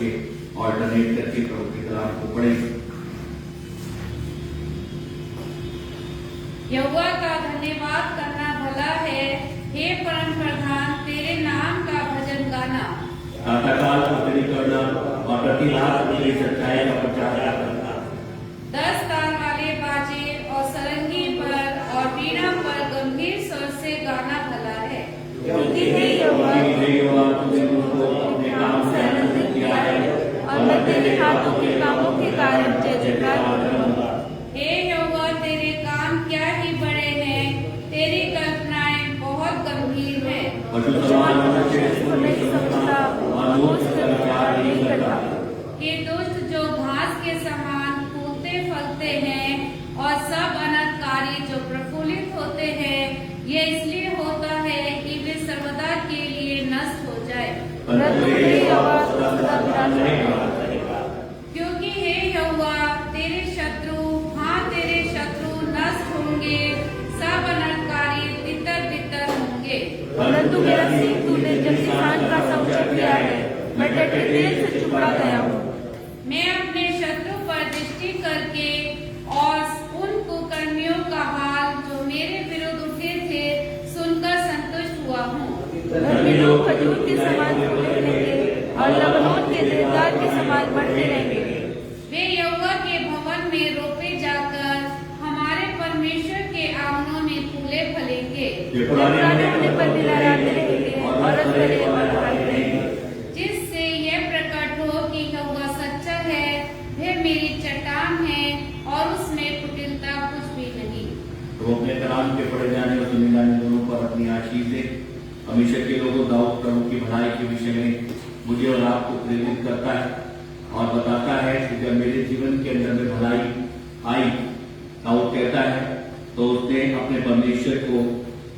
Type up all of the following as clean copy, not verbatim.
के ऑल्टरनेट करके प्रभु के कलाम को पढ़ेंगे। यहोवा का धन्यवाद करना भला है, हे परम प्रधान तेरे नाम का भजन गाना। प्रातःकाल स्तुति करना और प्रतिलाभ तेरी सच्चाई का प्रचार करना। 10 तार वाले बाजे और सरंगी पर और वीणा पर गंभीर स्वर से गाना भला है। क्योंकि हे यहोवा तूने मुझको अपने काम से आनंदित किया है और मैं तेरे हाथों के कामों के कारण जय जयकार करूंगा। हे यहोवा तेरे काम क्या ही बड़े हैं, तेरी कल्पनाएं बहुत गंभीर हैं। पशु समान मनुष्य इसको नहीं समझता और मूर्ख इसका विचार नहीं करता। हे दुष्ट जो घास के समान फूलते फलते हैं और सब अनर्थकारी जो प्रफुल्लित होते हैं, ये इसलिए होता है कि वे सर्वदा के लिए नष्ट हो जाए। क्योंकि हे यहोवा तेरे शत्रु, हाँ तेरे शत्रु नष्ट होंगे, सब अनर्थकारी तितर बितर होंगे। परंतु मेरा सिंह तूने जब किसान का संरक्षण किया है, मैं डटे तेल से चुपड़ा गया हूँ। मैं अपने शत्रु पर दृष्टि करके और उन कुकर्मियों का हाल जो मेरे विरुद्ध उठे थे सुनकर संतुष्ट हुआ हूँ। धर्मी लोग खजूर के समान फूले रहेंगे और लबनोन के देवदार के समान बढ़ते रहेंगे। वे यहोवा के भवन में रोपे जाकर हमारे परमेश्वर के आंगनों में फूले फलेंगे। पुराने होने पर भी लहराते रहेंगे और रस भरे और भाई रहेंगे। जिससे यह प्रकट हो कि यहोवा सच्चा है, वह मेरी चट्टान है और उसमें कुटिलता कुछ भी नहीं। तो अपने कलाम के पढ़े जाने और सुने जाने दोनों पर अपनी आशीष दे। हमेशा के लोगों दाऊद प्रभु की भलाई के विषय में मुझे और आपको प्रेरित करता है और बताता है कि जब मेरे जीवन के अंदर में भलाई आई, दाऊद कहता है, तो उसने अपने परमेश्वर को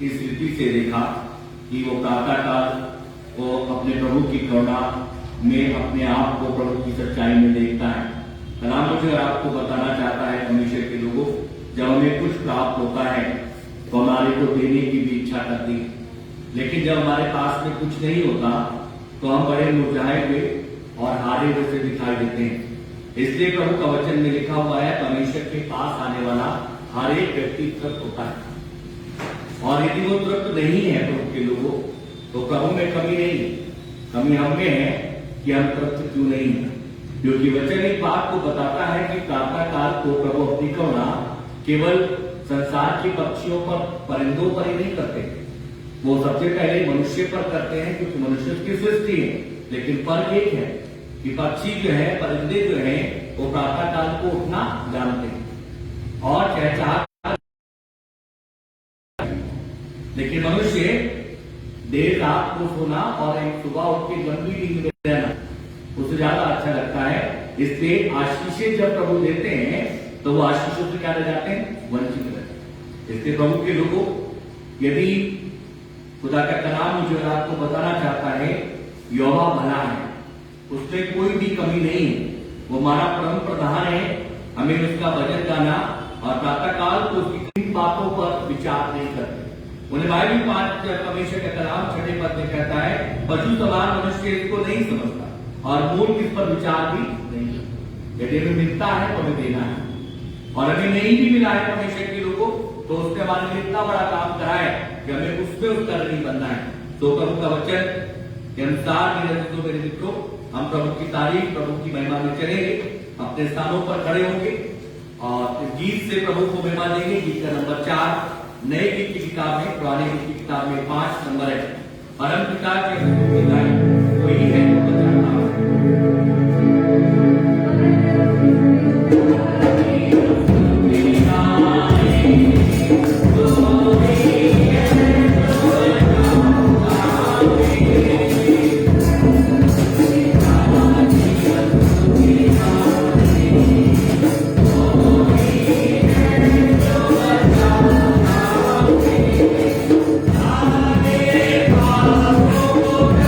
इस रीति से देखा कि वो प्रातःकाल वो अपने प्रभु की करुणा में अपने आप को प्रभु की सच्चाई में देखता है। कलाम मुझे और आपको बताना चाहता है परमेश्वर के लोगों, जब हमें कुछ प्राप्त होता है तो हमारे को देने की भी इच्छा करती है, लेकिन जब हमारे पास में कुछ नहीं होता तो हम बड़े मुरझाए हुए और हारे हुए से दिखाई देते हैं। इसलिए प्रभु का वचन में लिखा हुआ है, परमेश्वर के पास आने वाला हर एक व्यक्ति तृप्त होता है। और यदि वो तृप्त नहीं है प्रभु के लोगों, तो प्रभु में कमी नहीं है, कमी हम में है कि हम तृप्त क्यों नहीं है। क्योंकि वचन एक बात को बताता है कि प्रातःकाल को प्रभु अपनी करुणा केवल संसार के पक्षियों पर, परिंदों पर ही नहीं करते, वो सबसे पहले मनुष्य पर करते हैं, क्योंकि मनुष्य की सृष्टि है। लेकिन फर्क एक है कि पक्षी जो है, परिंदे जो है, वो प्रातःकाल को उठना जानते हैं और चहचहा, लेकिन मनुष्य देर रात को सोना और एक सुबह उठ के लंबी नींद में रहना उससे ज्यादा अच्छा लगता है। इसलिए आशीषें जब प्रभु देते हैं तो वो आशीषों से क्या रह जाते हैं, वंचित रहते हैं। इसलिए प्रभु के लोगों, यदि खुदा का कलाम मुझे आपको बताना चाहता है यहोवा भला है, उसमें कोई भी कमी नहीं है, वो हमारा परम प्रधान है, हमें उसका भजन गाना और प्रातःकाल को उसकी किन बातों पर विचार नहीं करते। उन्हें बाइबल 5 परमेश्वर का कलाम 6 पद में कहता है, पशु समान मनुष्य इसको नहीं समझता और मूर्ख इस पर विचार भी नहीं करता। यदि हमें मिलता है तो हमें देना है, और अभी नहीं भी मिला है परमेश्वर के लोगों तो उसके हमारे लिए इतना बड़ा काम करा है कि हमें उसमें उसका नहीं बनना है। तो प्रभु का वचन के अनुसार मेरे मित्रों, हम प्रभु की तारीफ, प्रभु की महिमा में चलेंगे, अपने स्थानों पर खड़े होंगे और इस गीत से प्रभु को महिमा देंगे। गीत का नंबर 4 नए गीत की किताब में, पुराने गीत की किताब में 5 नंबर है। परम पिता के वही है जो बचाता है। Oh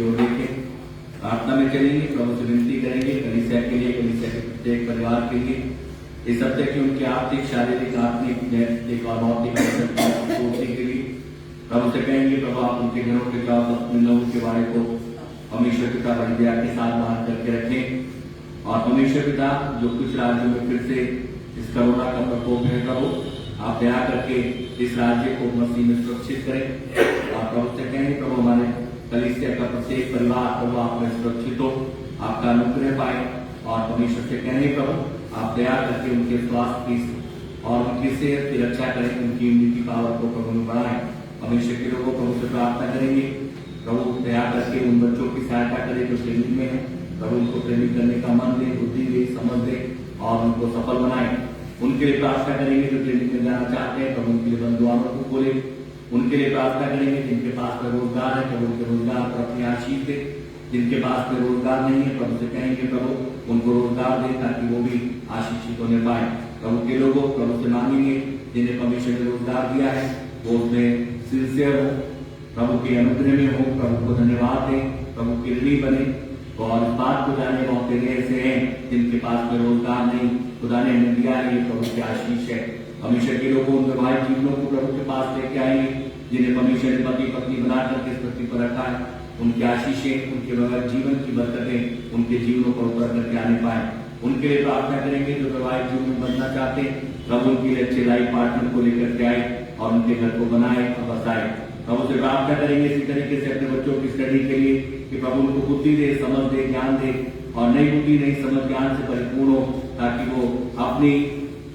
की ओर देखें, प्रार्थना में चलेंगे, प्रभु से विनती करेंगे कलीसिया के लिए, कलीसिया के प्रत्येक परिवार के लिए, इस हफ्ते की उनकी आर्थिक, शारीरिक, आत्मिक, नैतिक और भौतिक पूर्ति के लिए प्रभु से कहेंगे, प्रभु आप उनके घरों के खिलाफ अपने लोगों के बारे को परमेश्वर पिता बड़ी दया के साथ बाहर करके रखें। और परमेश्वर पिता जो कुछ राज्यों में फिर से इस कोरोना का प्रकोप है, प्रभु आप दया करके इस राज्य को मसीह में सुरक्षित करें। और प्रभु से कहेंगे, प्रभु हमारे कलीसिया का प्रत्येक परिवार प्रभु आप में सुरक्षित हो, आपका अनुग्रह पाए। और परमेश्वर से कहेंगे, प्रभु आप दया करके उनके स्वास्थ्य की और उनकी सेहत की रक्षा करें, उनकी इम्यूनिटी पावर को प्रभु में बढ़ाएं। परमेश्वर के लोगों प्रभु से प्रार्थना करेंगे, प्रभु दया करके उन बच्चों की सहायता करें जो ट्रेनिंग में है, प्रभु उनको ट्रेनिंग करने का मन दे, बुद्धि दे, समझ दे और उनको सफल बनाए। उनके लिए प्रार्थना करेंगे जो ट्रेनिंग में जाना चाहते हैं, प्रभु उनके लिए बंधुआरों को खोले। उनके लिए प्रार्थना करेंगे जिनके पास में रोजगार है, प्रभु उनके रोजगार पर अपनी आशीष दे। जिनके पास में रोजगार नहीं है, प्रभु से कहेंगे, प्रभु उनको रोजगार दे ताकि वो भी आशीषित होने पाए। प्रभु के लोगों प्रभु से मांगेंगे जिन्हें परमेश्वर ने रोजगार दिया है वो उसमें सिंसियर हो, प्रभु के अनुग्रह में हो, प्रभु को धन्यवाद दें, प्रभु के ऋणी बने। और इस बात को जाने मौके ऐसे हैं जिनके पास में रोजगार नहीं, खुदा ने हमें दिया है, ये प्रभु की आशीष है। परमेश्वर के लोगों उन वैवाहिक जीवनों को प्रभु के पास लेके आएंगे जिन्हें परमेश्वर ने पति पत्नी बनाकर इस पृथ्वी पर रखा है। उनकी आशीषें, उनके वैवाहिक जीवन की बरकतें उनके जीवनों पर उतर करके आने पाए। उनके लिए प्रार्थना करेंगे जो वैवाहिक जीवन में बनना चाहते हैं, प्रभु उनके लिए अच्छे लाइफ पार्टनर को लेकर के आए और उनके घर को बनाए और बसाए। प्रभु से प्रार्थना करेंगे इसी तरीके से अपने बच्चों की स्टडी के लिए कि प्रभु उनको बुद्धि दे, समझ दे, ज्ञान दे और नई बुद्धि, नई समझ, ज्ञान से परिपूर्ण हो ताकि वो अपनी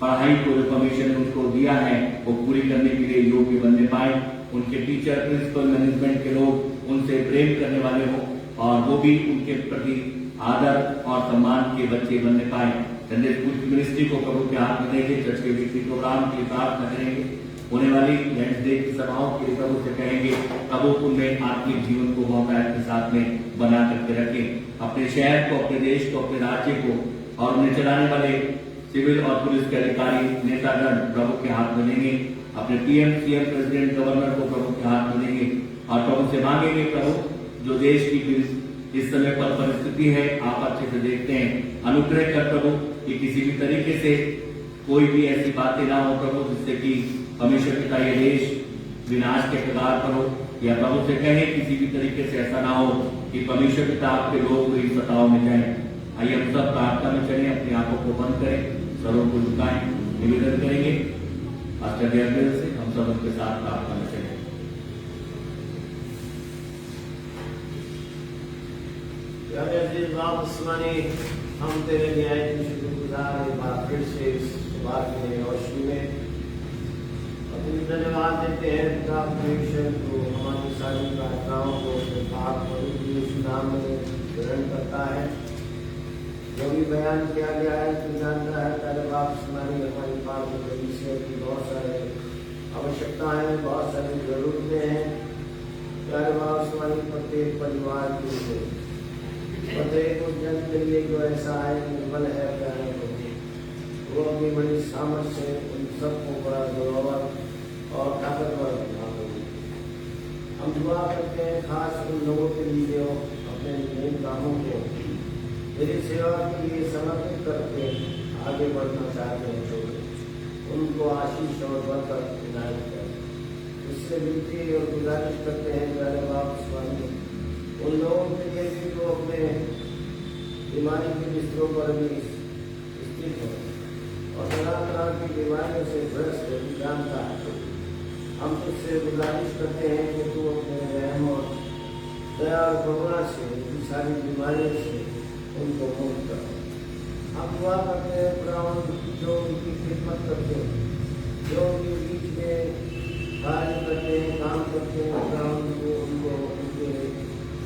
पढ़ाई को जो परमेश्वर ने उनको दिया है वो पूरी करने के लिए योग्य बनने पाए। उनके टीचर, प्रिंसिपल, मैनेजमेंट के लोग उनसे प्रेम करने वाले हो और वो भी उनके प्रति आदर और सम्मान के बच्चे बनने पाए। संडे स्कूल की मिनिस्ट्री को प्रभु के हाथ में देंगे, चर्च के वीकली प्रोग्राम की प्रार्थना करेंगे, होने वाली वेडनेसडे की सभाओं के लिए प्रभु से कहेंगे, प्रभु उनमें आत्मिक जीवन को मोहब्बत के साथ में बना करके रखें। अपने शहर को, अपने देश को, अपने राज्य को और उन्हें चलाने वाले सिविल और पुलिस के अधिकारी, नेतागण प्रभु के हाथ में देंगे। अपने पीएम, सीएम, प्रेसिडेंट, गवर्नर को प्रभु के हाथ में देंगे और प्रभु से मांगेंगे, प्रभु जो देश की इस समय पर परिस्थिति है आप अच्छे से देखते हैं, अनुग्रह कर प्रभु कि किसी भी तरीके से कोई भी ऐसी बातें ना हो प्रभु जिससे कि परमेश्वर पिता ये देश विनाश के कगार पर हो, या प्रभु से कहे किसी भी तरीके से ऐसा ना हो कि परमेश्वर पिता आपके लोग भी सताओं में जाए। आइए हम सब प्रार्थना में चलें, अपनी आंखों को बंद करें, सरों को झुकाएं, निवेदन करेंगे पास्टर गैब्रियल से, हम सब उनके साथ प्रार्थना में चलें। हम तेरे न्याय की शुक्रगुजार एक बार फिर से इस बात में रोशनी में अपनी धन्यवाद देते हैं पिता परमेश्वर को, हमारी सारी प्रार्थनाओं को पाक पवित्र नाम में ग्रहण करता है। जो भी बयान किया गया है तू जानता है, तेरे बाप हमारी पाक पवित्र की बहुत सारे आवश्यकताएं, बहुत सारी जरूरतें हैं। तेरे बाप हमारी प्रत्येक परिवार के लिए, प्रत्येक उस जन के लिए जो ऐसा है निर्बल है, प्यारे वो अपनी बड़ी सामर्थ्य से उन सबको बड़ा जोरावर और ताकतवर बना देंगे। हम दुआ करते हैं खास उन लोगों के लिए जो अपने नेक कामों को तेरी सेवा के लिए समर्पित करके आगे बढ़ना चाहते हैं, तो उनको आशीष और बरकत इनायत करें। इससे विनती और गुजारिश करते हैं प्यारे बाप स्वामी उन लोगों के लिए भी जो अपने बीमारी के बिस्तरों पर भी स्थित है और तरह तरह की बीमारियों से ग्रस्त है, जानता है। हम तुझसे गुजारिश करते हैं कि तू अपने रहम और दया और करुणा से उनकी सारी बीमारियों से उनको मुक्त कर। हम दुआ करते हैं प्रभु जो उनकी खिदमत करते हैं, जो उनके बीच में कार्य करते हैं, काम करते हैं, उनको उनके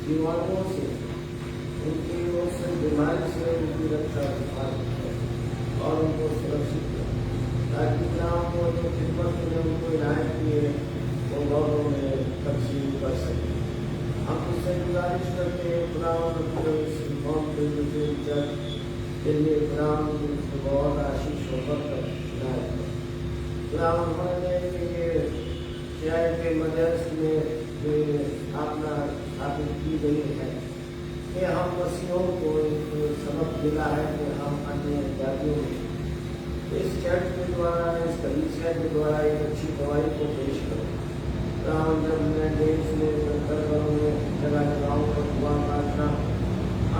बीमारियों से, उनकी उस बीमारी से उनकी रक्षा और उनको सुरक्षित करें, ताकि गाँव को जो खिदमत में उनको इनायत किए वो गौरव में तकसीम कर सकें। हम उससे गुजारिश करते हैं दिल्ली ग्राम बहुत आशीष होकर इनायत ग्राम हमारे के मध्यस्थ में स्थापना स्थापित की गई है कि हम मसीहों को एक सबक मिला है कि हम अन्य जातियों में इस चर्च के द्वारा, इस कलीसिया के द्वारा एक अच्छी गवाही को पेश करें। जब मैं देश में घर घरों में जगह जगहों पर दुआ प्रार्थना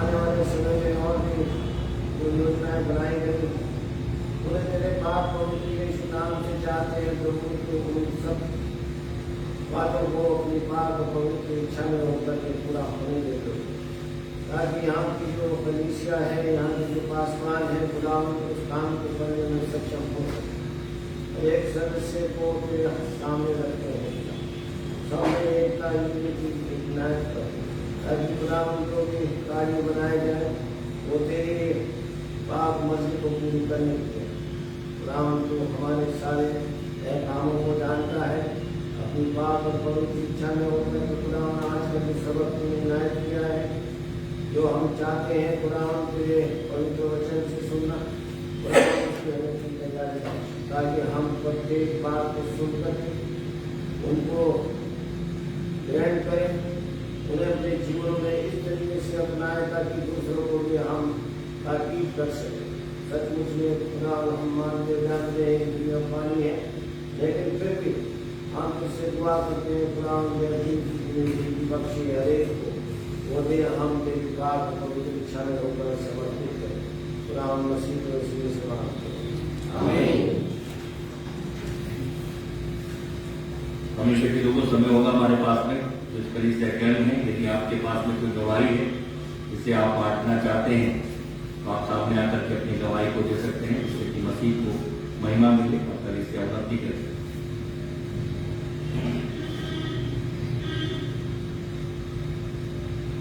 आने वाले समय में और भी जो योजनाएं बनाई गई उन्हें मेरे पाप पवित्र यीशु नाम से चाहते हैं जो उनके उन सब बातों को अपनी पाप और पवित्र इच्छा में होकर के पूरा होने देते, ताकि यहाँ की जो कलीसिया है, यहाँ के जो पासवान है, खुदा उस काम को करने में सक्षम हो सके। एक सदस्य को तेरे सामने रखते हैं, सामने एकता यूनिटी इग्नाइट कर, ताकि खुदा उनको भी कार्य बनाए जाए वो तेरे पाप मर्जी को पूरी करने के लिए। खुदा तो हमारे सारे कामों को जानता है, अपनी पाप और पवित्र इच्छा में होकर के खुदा आज का जो सबक तूने इनायत किया है, जो हम चाहते हैं खुदा तेरे पवित्र वचन से सुनना, उसकी हमें की तैयारी, ताकि हम प्रत्येक बात को सुनकर उनको ग्रहण करें, उन्हें अपने जीवनों में इस तरीके से अपनाएं ताकि दूसरों को भी हम ताकीद कर सकें। सचमुच में खुदा हम मानते जानते हैं कि यह पानी है, लेकिन फिर भी हम इससे दुआ करते हैं खुदा बख्शे हरेक को वो दे हम तेरी बात पवित्र इच्छा में होकर समर्पित करें। खुदा मसीह को इसलिए से बात करें। आमीन। हमेशा के लोगों समय होगा हमारे पास में तो इस कलीसिया कैंप में, यदि आपके पास में कोई गवाही है जिसे आप बांटना चाहते हैं तो आप सामने आकर के अपनी गवाही को दे सकते हैं, जिससे कि मसीह को महिमा मिले और कलीसिया उन्नति करे।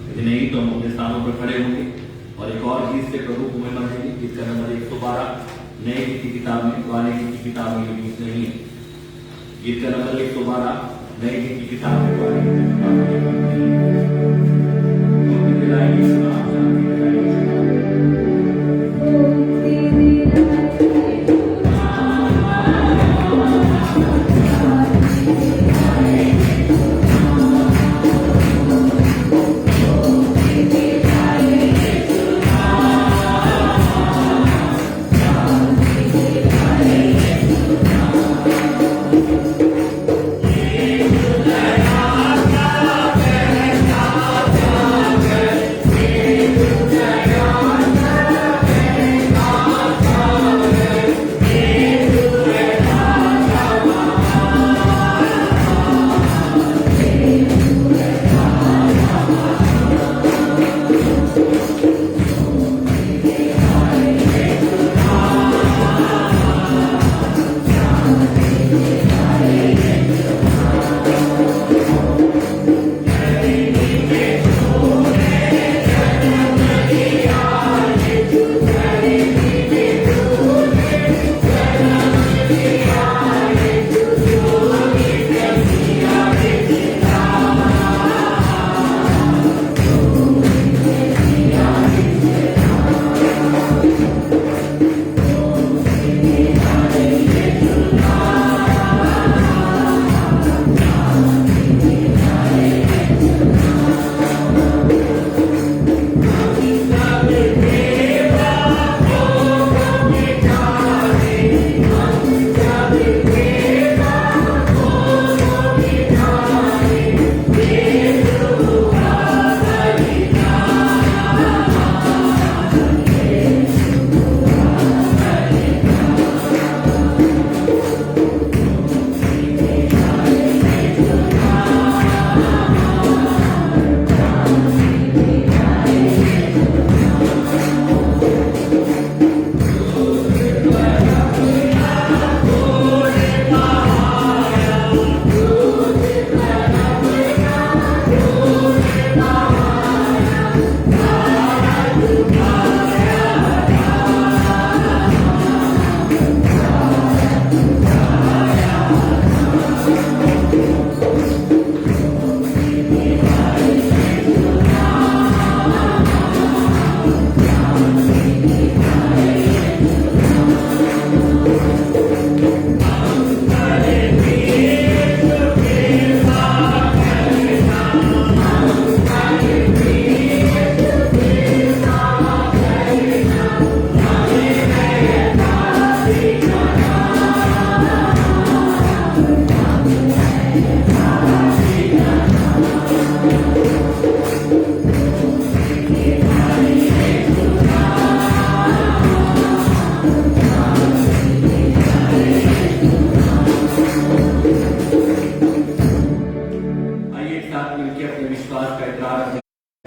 यदि नहीं तो हम अपने स्थानों पर खड़े होंगे और एक और गीत से प्रभु को महिमा देंगे। गीत का नंबर 112 नए गीत की किताब में, पुराने गीत की किताब में ये गीत नहीं है। गीत का नंबर 112 नए गीत की किताब में, पुराने गीत की किताब में ये गीत नहीं है। Yeah.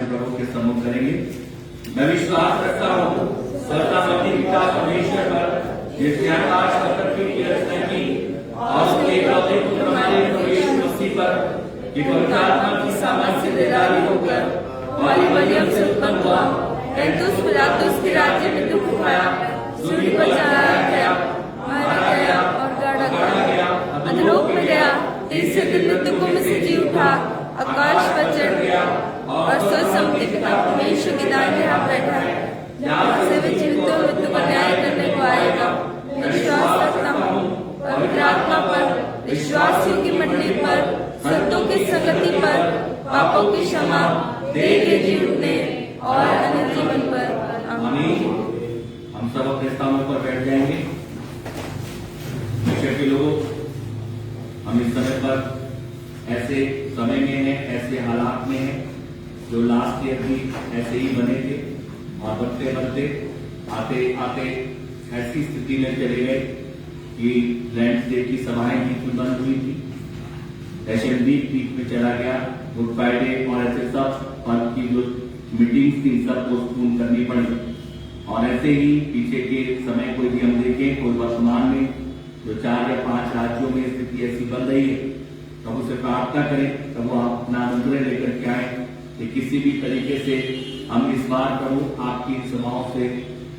प्रभु के सम्मुख करेंगे। मैं विश्वास रखता हूँ सर्वशक्ति पिता परमेश्वर पर, जिसने आकाश और पृथ्वी की रचना की, और उसके इकलौते पुत्र हमारे प्रभु यीशु मसीह पर, कि पवित्र आत्मा की सामर्थ्य से धारी होकर वाली मरियम से उत्पन्न हुआ, पेंतुस पिलातुस के राज्य में दुख उठाया, सूली पर चढ़ाया गया, मारा गया और गाड़ा गया, अधोलोक में गया, तीसरे दिन मृतकों में से जी उठा, आकाश पर चढ़ गया और सर्वशक्ति पिता परमेश्वर की दाहिने हाथ बैठा है, जहाँ से वे जीवितों और मृत्यु का न्याय करने को आएगा। मैं विश्वास रखता हूँ पवित्र आत्मा पर, विश्वासियों की मंडली पर, संतों की संगति पर, पापों की क्षमा, देह के जी उठने और अनंत जीवन पर। आमीन। हम सब अपने स्थानों पर बैठ जाएंगे। ईश्वर के लोगों, हम इस समय पर ऐसे समय में हैं, ऐसे हालात में हैं जो लास्ट ईयर भी ऐसे ही बने थे, और बढ़ते बढ़ते आते आते ऐसी स्थिति में चले गए कि लैंडस्केप की सभाएं भी बंद हुई थी, एशियन वीक में चला गया, गुड फ्राइडे और ऐसे सब पर्व की जो मीटिंग्स थी सब पोस्टपोन करनी पड़ी। और ऐसे ही पीछे के समय को भी हम देखें, कोई वर्तमान में जो 4 या 5 राज्यों में स्थिति ऐसी बन रही है, तब उसे प्रार्थना करें, तब वो अपना अनुग्रह लेकर के आए कि किसी भी तरीके से हम इस बार प्रभु आपकी सभाओं से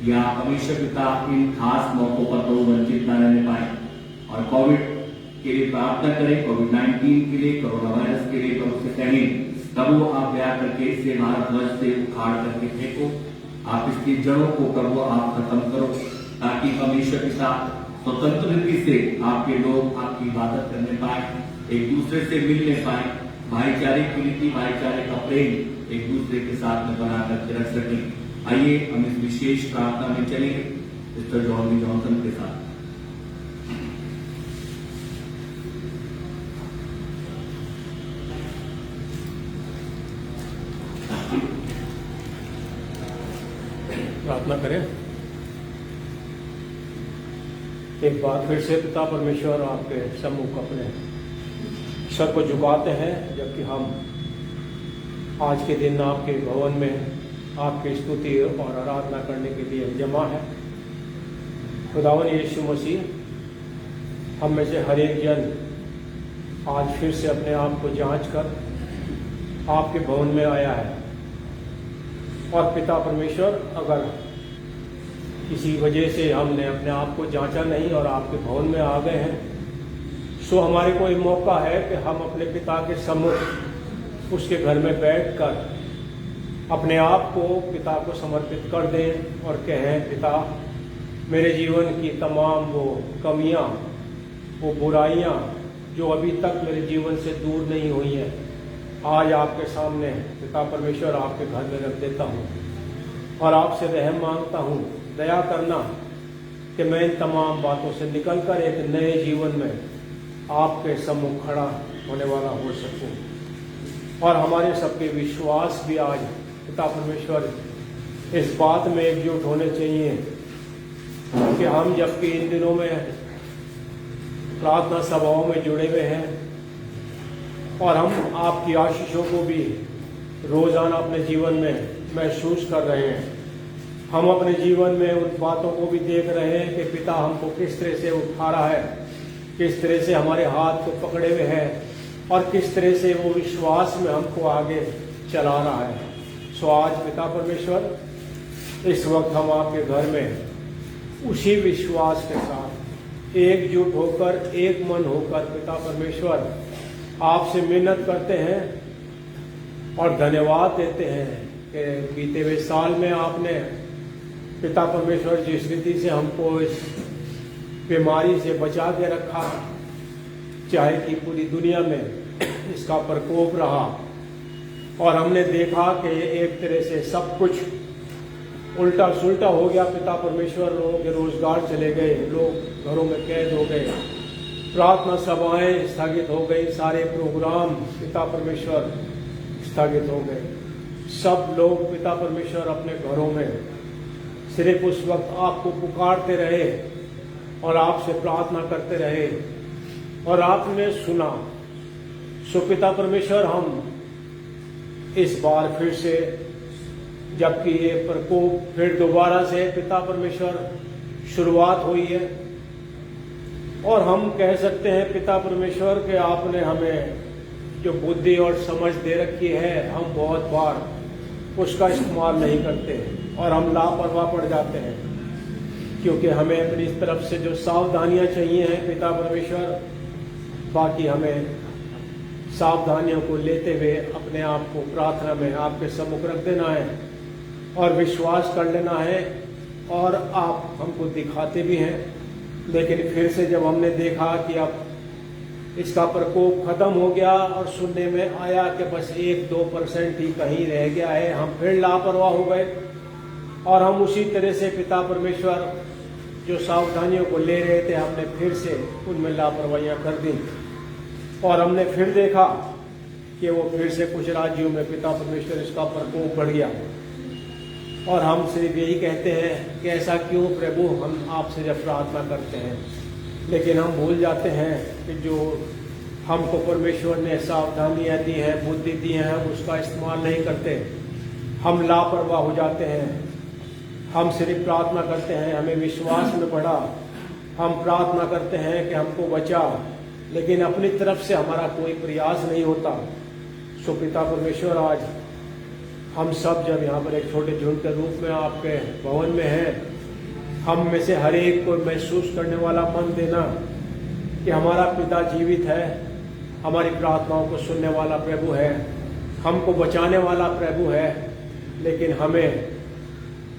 या परमेश्वर पिता इन खास मौकों पर तो वंचित न रहने पाए। और कोविड के लिए प्रार्थना करें, कोविड-19 के लिए, कोरोना वायरस के लिए प्रभु से कहें, तब वो आप दया करके इसे भारतवर्ष से उखाड़ करके फेंको, आप इसकी जड़ों को प्रभु आप खत्म करो, ताकि परमेश्वर पिता स्वतंत्र रीति से आपके लोग आपकी इबादत करने पाए, एक दूसरे से मिलने पाए, भाईचारे की रीति, भाईचारे का प्रेम एक दूसरे के साथ में बना करके रख सकें। आइए हम इस विशेष प्रार्थना में चलेंगे मिस्टर जॉर्जी जॉनसन के साथ। प्रार्थना करें। एक बार फिर से पिता परमेश्वर आपके सम्मुख अपने सर को झुकाते हैं, जबकि हम आज के दिन आपके भवन में आपकी स्तुति और आराधना करने के लिए जमा है। खुदावन यीशु मसीह, हम में से हर एक जन आज फिर से अपने आप को जांच कर आपके भवन में आया है। और पिता परमेश्वर, अगर किसी वजह से हमने अपने आप को जांचा नहीं और आपके भवन में आ गए हैं, सो हमारे को एक मौका है कि हम अपने पिता के सम्मुख उसके घर में बैठकर अपने आप को पिता को समर्पित कर दें और कहें, पिता मेरे जीवन की तमाम वो कमियां, वो बुराइयां जो अभी तक मेरे जीवन से दूर नहीं हुई हैं, आज आपके सामने पिता परमेश्वर आपके घर में रख देता हूँ और आपसे रहम मांगता हूँ, दया करना कि मैं इन तमाम बातों से निकलकर एक नए जीवन में आपके सम्मुख खड़ा होने वाला हो सकूं। और हमारे सबके विश्वास भी आज पिता परमेश्वर इस बात में एकजुट होने चाहिए कि हम जबकि इन दिनों में प्रार्थना सभाओं में जुड़े हुए हैं और हम आपकी आशीषों को भी रोजाना अपने जीवन में महसूस कर रहे हैं, हम अपने जीवन में उन बातों को भी देख रहे हैं कि पिता हमको किस तरह से उठा रहा है, किस तरह से हमारे हाथ को पकड़े हुए हैं और किस तरह से वो विश्वास में हमको आगे चला रहा है। सो आज पिता परमेश्वर, इस वक्त हम आपके घर में उसी विश्वास के साथ एकजुट होकर, एक मन होकर पिता परमेश्वर आपसे मिन्नत करते हैं और धन्यवाद देते हैं कि बीते हुए साल में आपने पिता परमेश्वर जिस रीति से हमको इस बीमारी से बचा के रखा, चाहे कि पूरी दुनिया में इसका प्रकोप रहा और हमने देखा कि एक तरह से सब कुछ उल्टा सुल्टा हो गया पिता परमेश्वर, लोगों के रोजगार चले गए, लोग घरों में कैद हो गए, प्रार्थना सभाएं स्थगित हो गई, सारे प्रोग्राम पिता परमेश्वर स्थगित हो गए, सब लोग पिता परमेश्वर अपने घरों में सिर्फ उस वक्त आपको पुकारते रहे और आपसे प्रार्थना करते रहे और आपने सुना। सो पिता परमेश्वर, हम इस बार फिर से जबकि ये प्रकोप फिर दोबारा से पिता परमेश्वर शुरुआत हुई है, और हम कह सकते हैं पिता परमेश्वर के आपने हमें जो बुद्धि और समझ दे रखी है, हम बहुत बार उसका इस्तेमाल नहीं करते और हम लापरवाह पड़ जाते हैं, क्योंकि हमें अपनी तरफ से जो सावधानियां चाहिए हैं पिता परमेश्वर, बाकी हमें सावधानियों को लेते हुए अपने आप को प्रार्थना में आपके सम्मुख रख देना है और विश्वास कर लेना है, और आप हमको दिखाते भी हैं। लेकिन फिर से जब हमने देखा कि अब इसका प्रकोप खत्म हो गया और सुनने में आया कि बस 1-2% ही कहीं रह गया है, हम फिर लापरवाह हो गए और हम उसी तरह से पिता परमेश्वर जो सावधानियों को ले रहे थे, हमने फिर से उनमें लापरवाहियां कर दी, और हमने फिर देखा कि वो फिर से कुछ राज्यों में पिता परमेश्वर इसका प्रकोप बढ़ गया। और हम सिर्फ यही कहते हैं कि ऐसा क्यों प्रभु, हम आपसे जब प्रार्थना करते हैं, लेकिन हम भूल जाते हैं कि जो हमको परमेश्वर ने सावधानियाँ दी हैं, बुद्धि दी हैं, हम उसका इस्तेमाल नहीं करते, हम लापरवाह हो जाते हैं। हम सिर्फ प्रार्थना करते हैं हमें विश्वास में बढ़ा, हम प्रार्थना करते हैं कि हमको बचा, लेकिन अपनी तरफ से हमारा कोई प्रयास नहीं होता। सो पिता परमेश्वर, आज हम सब जब यहाँ पर एक छोटे झुंड के रूप में आपके भवन में हैं, हम में से हर एक को महसूस करने वाला मन देना कि हमारा पिता जीवित है, हमारी प्रार्थनाओं को सुनने वाला प्रभु है, हमको बचाने वाला प्रभु है, लेकिन हमें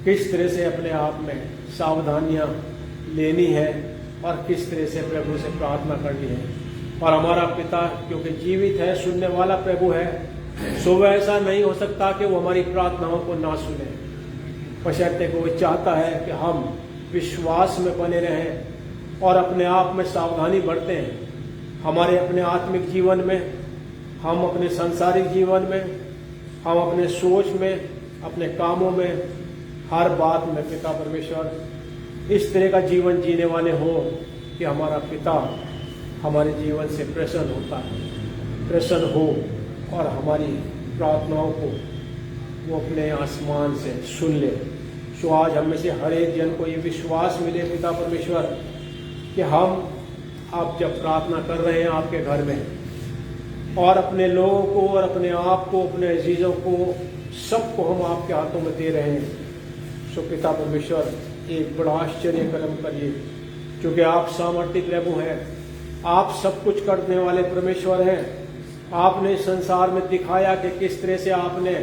किस तरह से अपने आप में सावधानियां लेनी है और किस तरह से प्रभु से प्रार्थना करनी है। और हमारा पिता क्योंकि जीवित है, सुनने वाला प्रभु है, सो ऐसा नहीं हो सकता कि वो हमारी प्रार्थनाओं को ना सुने, बशर्ते को वो चाहता है कि हम विश्वास में बने रहें और अपने आप में सावधानी बरतें हैं। हमारे अपने आत्मिक जीवन में, हम अपने सांसारिक जीवन में, हम अपने सोच में, अपने कामों में, हर बात में पिता परमेश्वर इस तरह का जीवन जीने वाले हो कि हमारा पिता हमारे जीवन से प्रसन्न हो और हमारी प्रार्थनाओं को वो अपने आसमान से सुन ले। सो आज हम में से हर एक जन को ये विश्वास मिले पिता परमेश्वर कि हम आप जब प्रार्थना कर रहे हैं आपके घर में, और अपने लोगों को और अपने आप को, अपने अजीजों को, सबको हम आपके हाथों में दे रहे हैं। सो पिता परमेश्वर, एक बड़ा आश्चर्य कर्म करिए, क्योंकि आप सामर्थ्य प्रभु हैं, आप सब कुछ करने वाले परमेश्वर हैं। आपने संसार में दिखाया कि किस तरह से आपने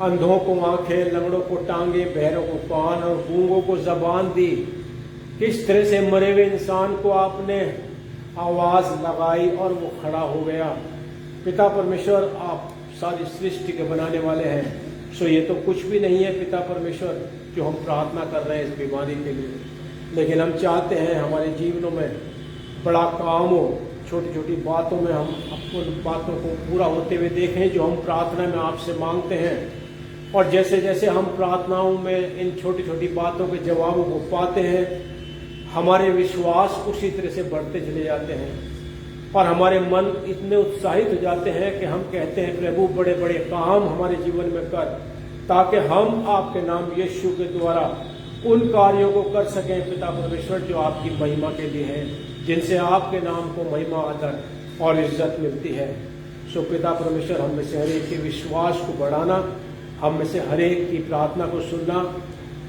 अंधों को आंखें, लंगड़ों को टांगे, बहरों को कान और गूंगों को जबान दी। किस तरह से मरे हुए इंसान को आपने आवाज लगाई और वो खड़ा हो गया। पिता परमेश्वर, आप सारी सृष्टि के बनाने वाले हैं। सो ये तो कुछ भी नहीं है पिता परमेश्वर जो हम प्रार्थना कर रहे हैं इस बीमारी के लिए, लेकिन हम चाहते हैं हमारे जीवनों में बड़ा काम हो, छोटी छोटी बातों में हम अपनी बातों को पूरा होते हुए देखें जो हम प्रार्थना में आपसे मांगते हैं। और जैसे जैसे हम प्रार्थनाओं में इन छोटी छोटी बातों के जवाबों को पाते हैं, हमारे विश्वास उसी तरह से बढ़ते चले जाते हैं और हमारे मन इतने उत्साहित हो जाते हैं कि हम कहते हैं प्रभु बड़े बड़े काम हमारे जीवन में कर, ताकि हम आपके नाम यीशु के द्वारा उन कार्यों को कर सकें पिता परमेश्वर जो आपकी महिमा के लिए है, जिनसे आपके नाम को महिमा, आदर और इज्जत मिलती है। सो पिता परमेश्वर, हम में से हर एक के विश्वास को बढ़ाना, हम में से हर एक की प्रार्थना को सुनना,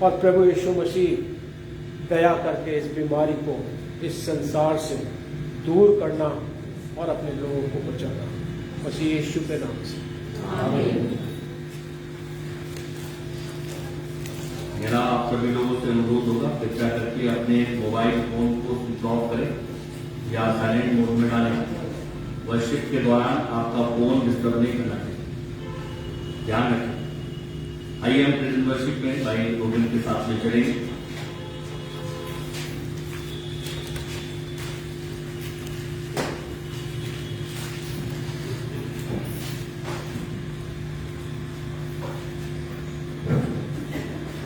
और प्रभु यीशु मसीह दया करके इस बीमारी को इस संसार से दूर करना और अपने लोगों को बचाना, मसीह यीशु के नाम से आमीन। मेरा आप सभी लोगों से अनुरोध होगा, कृपया करके अपने मोबाइल फोन को स्विच ऑफ करें या साइलेंट मोड में डालें। वर्शिप के दौरान आपका फोन डिस्टर्ब नहीं करना चाहिए, ध्यान रखें। आइए हम प्रेजेंट वर्शिप में भाई रोबिन के साथ में चलेंगे।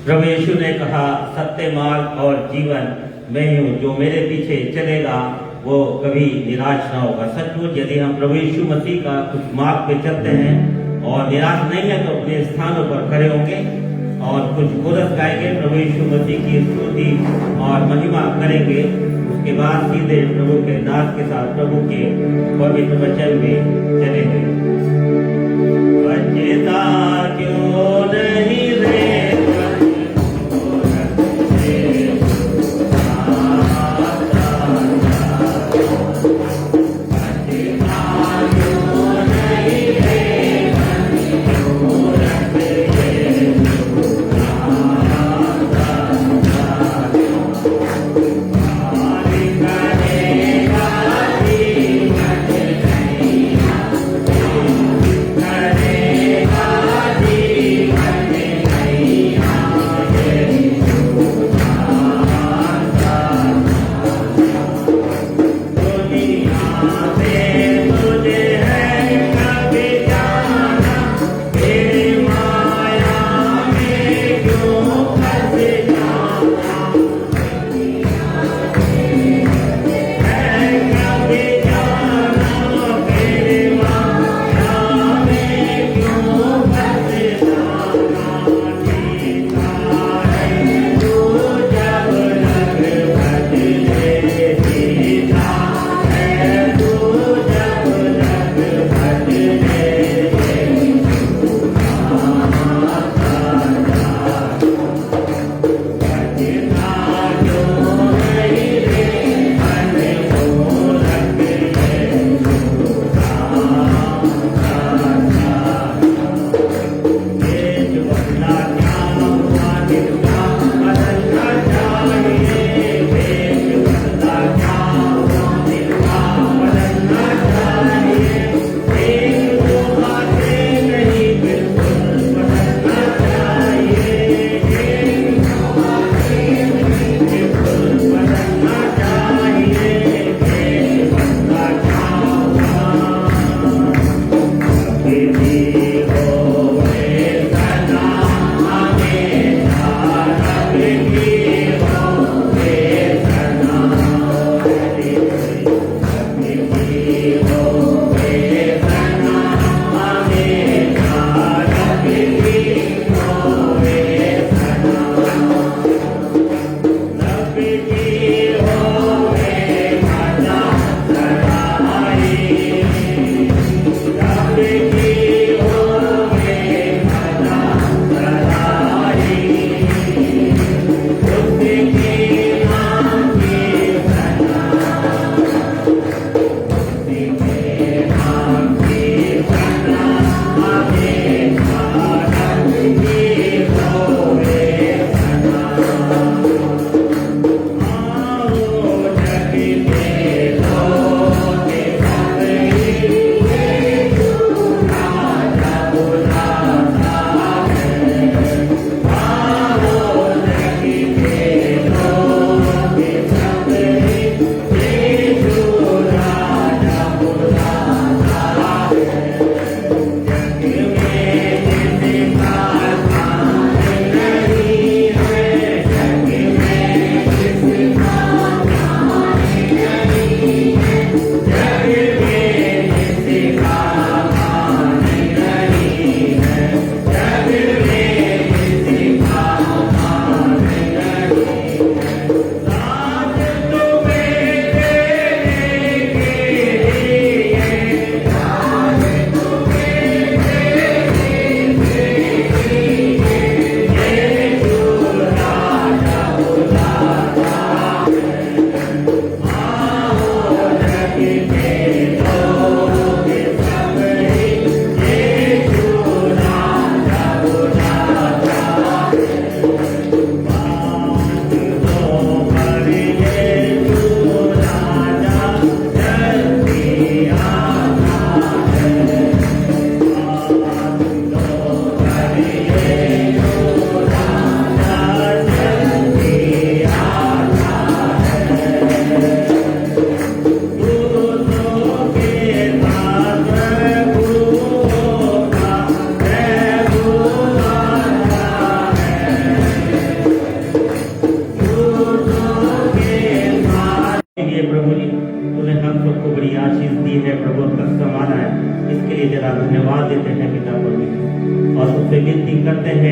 प्रभु यीशु ने कहा, सत्य मार्ग और जीवन मैं हूँ, जो मेरे पीछे चलेगा वो कभी निराश ना होगा। सचमुच यदि हम प्रभु यीशु मसीह का उस मार्ग पे चलते हैं और निराश नहीं है तो अपने स्थानों पर खड़े होंगे और कुछ कोरस गाएंगे, प्रभु यीशु मसीह की स्तुति और महिमा करेंगे। उसके बाद सीधे प्रभु के नाद के साथ प्रभु के पवित्र वचन में चलेंगे। बचता क्यों नहीं रे Hare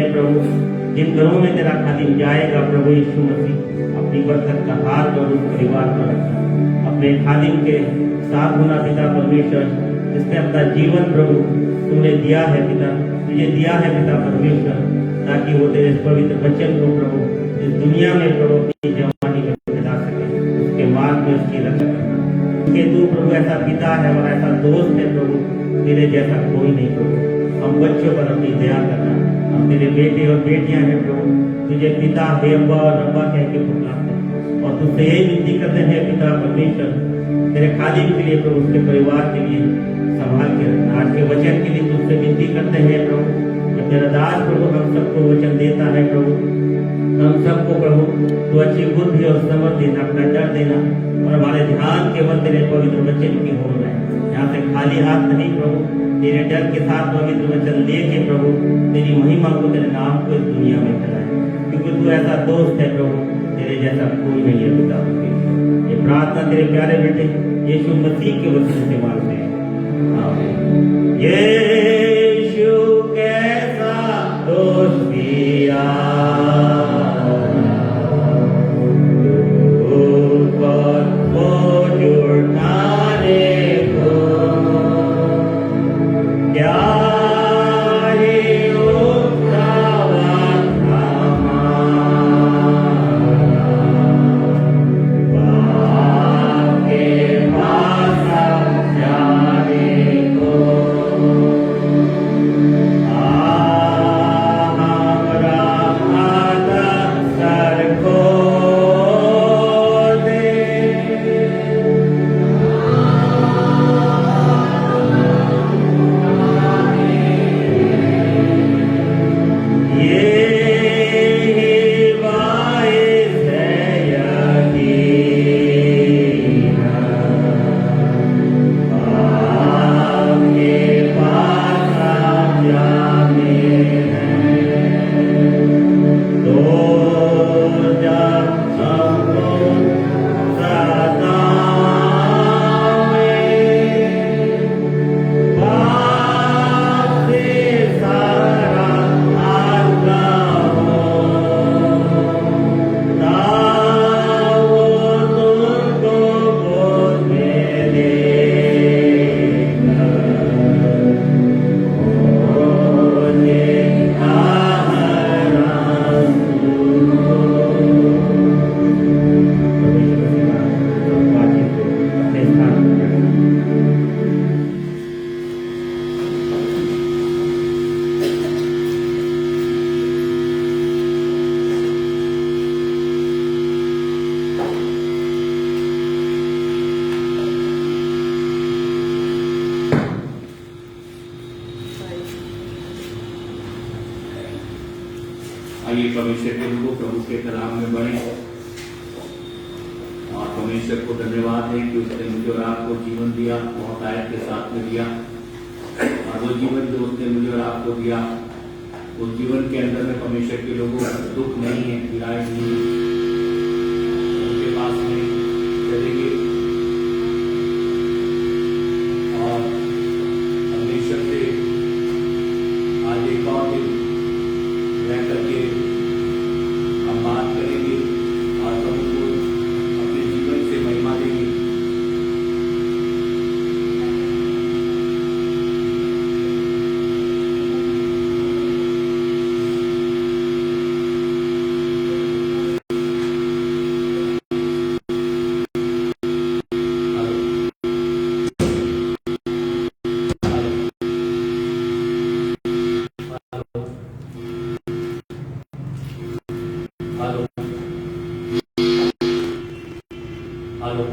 हैं प्रभु, जिन घरों में तेरा खादिम जाएगा प्रभु यीशु मसीह, अपनी बरकत का हाथ प्रभु परिवार पर रखना। अपने खादिम के साथ होना पिता परमेश्वर, जिसने अपना जीवन प्रभु तुमने दिया है पिता, तुझे दिया है पिता परमेश्वर, ताकि वो तेरे पवित्र वचन को प्रभु इस दुनिया में प्रभु अपनी जवानी में फैला सके, उसके मार्ग में उसकी रक्षा करना। क्योंकि तू प्रभु ऐसा पिता है और ऐसा दोस्त है प्रभु, तेरे जैसा कोई नहीं प्रभु। हम बच्चों पर अपनी दया करना, हम तेरे बेटे और बेटियां हैं प्रभु, तुझे पिता हे अब्बा और रब्बा कह के पुकारते हैं और तुझसे यही विनती करते हैं पिता परमेश्वर, तेरे खादिम के लिए प्रभु, उसके परिवार के लिए संभाल के रखना। आज के वचन के लिए तुझसे विनती करते हैं प्रभु, जब तेरा दास प्रभु हम सबको वचन देता है प्रभु, हम सबको प्रभु तू अच्छी बुद्धि और समझ देना, अपना डर देना और हमारे ध्यान केवल तेरे पवित्र वचन की हो रहे हैं। यहाँ से खाली हाथ नहीं प्रभु, तेरे डर के साथ पवित्र वचन लेके प्रभु तेरी महिमा को, तेरे नाम को इस दुनिया में फैलाए, क्योंकि तू ऐसा दोस्त है प्रभु, तेरे जैसा कोई नहीं है पिता। ये प्रार्थना तेरे प्यारे बेटे यीशु मसीह के वचन से मांगते हैं, आमीन। यीशु कैसा दोस्त पिया, आइए परमेश्वर के लोगों प्रभु के कलाम में बढ़े और परमेश्वर को धन्यवाद है कि उसने मुझे और आपको जीवन दिया, बहुत आयत के साथ में दिया, और वो जीवन जो उसने मुझे और आपको दिया, उस जीवन के अंदर में परमेश्वर के लोगों दुख नहीं है, पीड़ाएं नहीं है, उनके पास में चलेंगे और परमेश्वर से आज एक और दिन रह करके हम बात करेंगे और प्रभु को अपने जीवन से महिमा देंगे। हेलो हेलो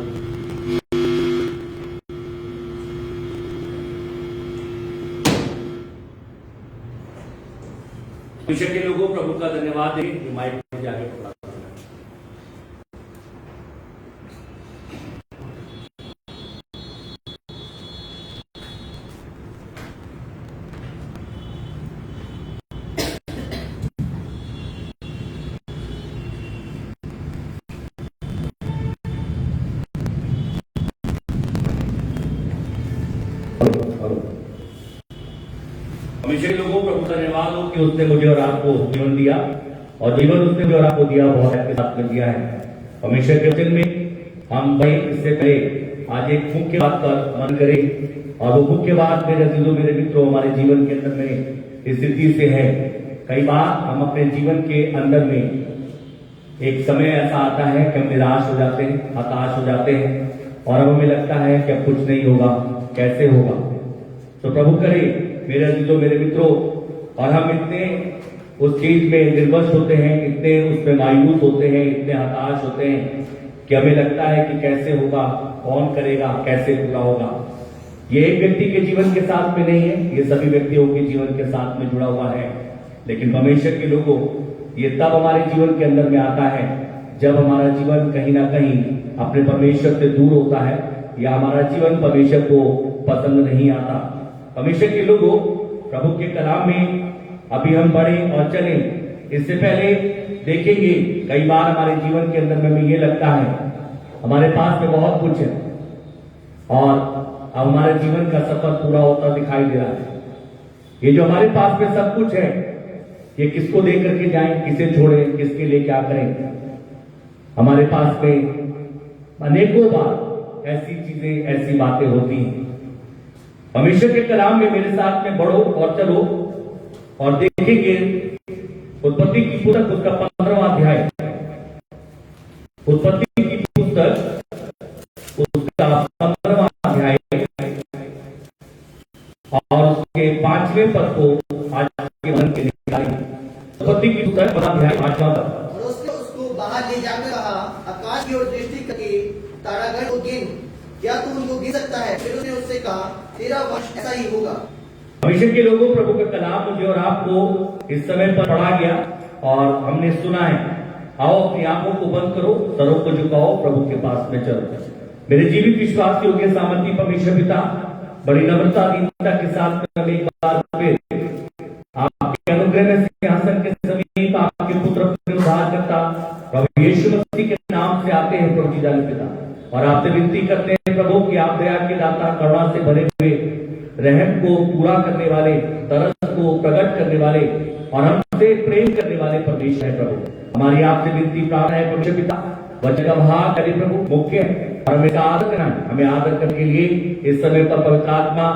विषय के लोगों प्रभु का धन्यवाद है। माइक में जाके पकड़ा हमेशा लोगों प्रभु का धन्यवाद हो कि उसने मुझे और आपको जीवन दिया, और जीवन उसने मुझे और आपको दिया बहुत आपके साथ में दिया है। हमेशा के दिन में हम भाई इससे पहले आज एक मुख्य बात पर मन करें, और वो मुख्य बात मेरे अजीजों मेरे मित्रों हमारे जीवन के अंदर में स्थिति से है। कई बार हम अपने जीवन के अंदर में एक समय ऐसा आता है कि हम निराश हो जाते हैं, हताश हो जाते हैं, और अब हमें लगता है कि अब कुछ नहीं होगा, कैसे होगा। तो प्रभु करे मेरे अजीजों मेरे मित्रों, और हम इतने उस चीज में निर्वश होते हैं, इतने उसमें मायूस होते हैं, इतने हताश होते हैं कि हमें लगता है कि कैसे होगा, कौन करेगा, कैसे पूरा होगा। ये एक व्यक्ति के जीवन के साथ में नहीं है, ये सभी व्यक्तियों के जीवन के साथ में जुड़ा हुआ है। लेकिन परमेश्वर के लोगों, ये तब हमारे जीवन के अंदर में आता है जब हमारा जीवन कहीं ना कहीं अपने परमेश्वर से दूर होता है, या हमारा जीवन परमेश्वर को पसंद नहीं आता। परमेश्वर के लोगों, प्रभु के कलाम में अभी हम बढ़े और चले, इससे पहले देखेंगे कई बार हमारे जीवन के अंदर में ये लगता है हमारे पास में बहुत कुछ है, और अब हमारे जीवन का सफर पूरा होता दिखाई दे रहा है। ये जो हमारे पास में सब कुछ है, ये किसको दे करके जाएं, किसे छोड़ें, किसके लिए क्या करें। हमारे पास में अनेकों बार ऐसी चीजें, ऐसी बातें होती हैं। परमेश्वर के कलाम में मेरे साथ में बढ़ो और चलो, और देखेंगे उत्पत्ति की पुस्तक उसका 15वां अध्याय, उत्पत्ति की पुस्तक उसका 15वां अध्याय, और उसके 5वें पद को आज के मन के निकालेंगे। उत्पत्ति की पुस्तक 15वां अध्याय 5वां पद। और उसने उसको बाहर ले जाकर कहा, आकाश की ओर दृष्टि करके तारागण को गिन, क्या तू उनको गिन सकता है? फिर उसने उससे कहा, तेरा वंश ऐसा ही होगा। हमेशा के लोगों, प्रभु का कलाम मुझे और आपको इस समय पर पढ़ा गया और हमने सुना है। आओ अपनी आंखों को बंद करो, सरों को झुकाओ, प्रभु के पास में चलो। मेरे जीवित विश्वास योग्य सामर्थी परमेश्वर पिता, बड़ी नम्रता दीनता के साथ में एक बार फिर आपके अनुग्रह में सिंहासन के समीप आपके पुत्र उद्धारकर्ता प्रभु यीशु मसीह के नाम से आते हैं प्रभु जी जाने पिता, और आपसे विनती करते हैं प्रभु कि आप दया के दाता, करुणा से भरे हुए, रहम को पूरा करने वाले, तरस को प्रकट करने वाले और हमसे प्रेम करने वाले परमेश्वर है प्रभु। हमारी आपसे विनती प्रार्थना है परमेश्वर पिता, वचन का भाग करे प्रभु मुख्य है, और हमें आदर करना है। हमें आदर करने के लिए इस समय पर पवित्र आत्मा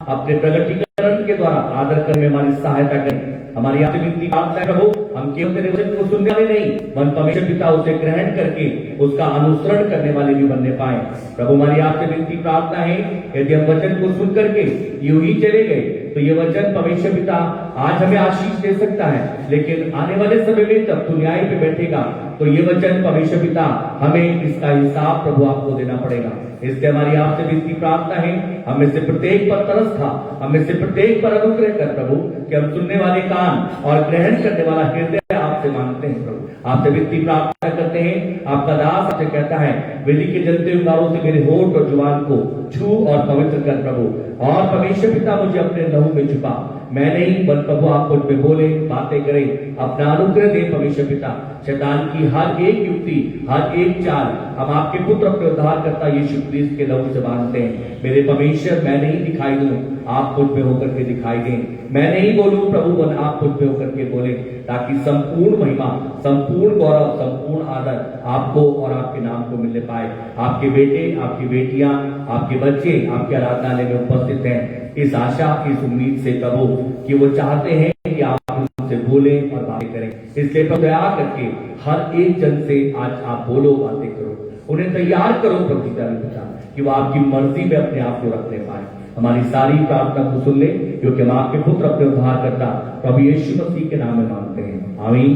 अपने प्रगटीकरण के द्वारा आदर करने में हमारी सहायता करें। हमारी आपसे विनती प्रार्थना है प्रभु, हम केवल तेरे वचन को सुनने वाले नहीं, मन परमेश्वर पिता उसे ग्रहण करके उसका अनुसरण करने वाले भी बनने पाए। प्रभु हमारी आपसे विनती प्रार्थना है, यदि हम वचन को सुन करके यूं ही चले गए तो ये वचन परमेश्वर पिता आज हमें आशीष दे सकता है, लेकिन आने वाले समय में जब तू न्याय पे बैठेगा तो ये वचन परमेश्वर पिता हमें इसका हिसाब प्रभु आपको देना पड़ेगा। इसलिए हमारी आपसे विनती प्रार्थना है, हमें से प्रत्येक पर तरस था, हमें से प्रत्येक पर अनुग्रह कर प्रभु, कि हम सुनने वाले कान और ग्रहण करने वाला हृदय आपसे मांगते हैं प्रभु। आपसे विनती प्रार्थना करते हैं, आपका दास आपसे कहता है, वेदी के जलते अंगारों से मेरे होठ और जुबान को छू और पवित्र कर प्रभु, और परमेश्वर पिता मुझे अपने लहू में छुपा, मैं नहीं बल प्रभु आप मुझ में बोले, बातें करें, अपना अनुग्रह दे परमेश्वर पिता। शैतान की हर एक युक्ति, हर एक चाल हम आपके पुत्र अपने उद्धार करता यीशु क्रिस्त के लहू से बांधते हैं। मेरे परमेश्वर, मैं नहीं दिखाई दूं, आप मुझ में होकर के दिखाई दें। मैं नहीं बोलूं प्रभु, आप मुझ में होकर के बोले, ताकि संपूर्ण महिमा, संपूर्ण गौरव, संपूर्ण आदर आपको और आपके नाम को मिलने पाए। आपके बेटे, आपकी बेटियां, आपके बच्चे आपके आराधनालय में उपस्थित हैं इस आशा, इस उम्मीद से प्रभु कि वो चाहते हैं कि आप उनसे बोले और बातें करें। इसलिए प्रभु दया करके हर एक जन से आज आप बोलो, बातें करो, उन्हें तैयार करो प्रभु पिता, कि वो आपकी मर्जी में अपने आप को रखने पाए। हमारी सारी प्रार्थना को सुन ले, क्योंकि हम आपके पुत्र अपने उद्धार करता प्रभु यीशु मसीह के नाम में मांगते हैं, आमीन।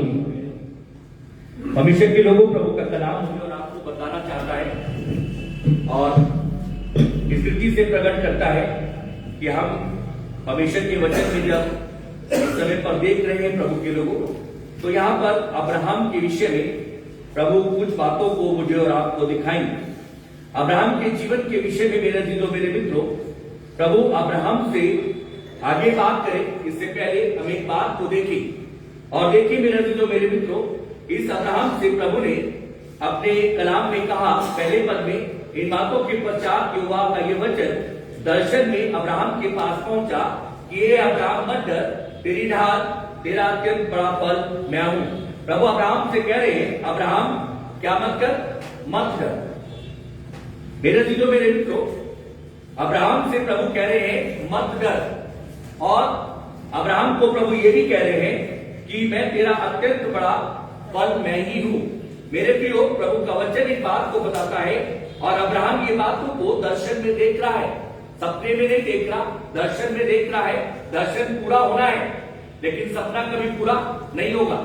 परमेश्वर के लोगों, प्रभु का कलाम मुझे और आपको बताना चाहता है और स्थिति से प्रकट करता है कि हम परमेश्वर के वचन में जब इस समय पर देख रहे हैं प्रभु के लोगों, तो यहाँ पर अब्राहम के विषय में प्रभु कुछ बातों को मुझे और आपको दिखाएंगे। अब्राहम के जीवन के विषय में मेरे अजीजों, मेरे मित्रों, प्रभु अब्राहम से आगे बात करें इससे पहले हम एक बात को देखें। और देखिए मेरे अजीजों, मेरे मित्रों, इस अब्राहम से प्रभु ने अपने कलाम में कहा, पहले पद में, इन बातों के पश्चात यहोवा का ये वचन दर्शन में अब्राहम के पास पहुंचा कि ये अब्राहम मत डर, तेरी ढाल, तेरा अत्यंत बड़ा फल मैं हूं। प्रभु अब्राहम से कह रहे हैं, अब्राहम क्या मत कर, मत डर। मेरे चीजों मेरे मित्रों, अब्राहम से प्रभु कह रहे हैं मत डर, और अब्राहम को प्रभु ये भी कह रहे हैं कि मैं तेरा अत्यंत बड़ा फल मैं ही हूं। मेरे प्रियो, प्रभु का वचन इस बात को बताता है, और अब्राहम ये बात को दर्शन में देख रहा है, सपने में नहीं देख रहा, दर्शन में देख रहा है। दर्शन पूरा होना है, लेकिन सपना कभी पूरा नहीं होगा।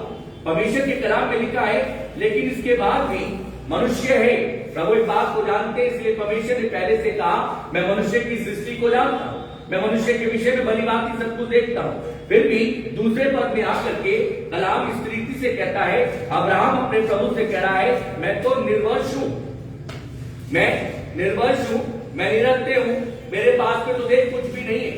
परमेश्वर के कलाम में लिखा है, लेकिन इसके बाद भी मनुष्य है। प्रभु इस बात को जानते हैं, इसलिए परमेश्वर ने पहले से कहा, मैं मनुष्य की सृष्टि को जानता हूं, मैं मनुष्य के विषय में भली भांति सब कुछ देखता हूं। फिर भी दूसरे पद में आकर के कलाम इस रीति से कहता है, अब्राहम अपने प्रभु से कह रहा है, मैं तो निर्वंश हूं, मैं निर्वंश हूं, मैं निरत्य हूं, मेरे पास में तो देख कुछ भी नहीं है।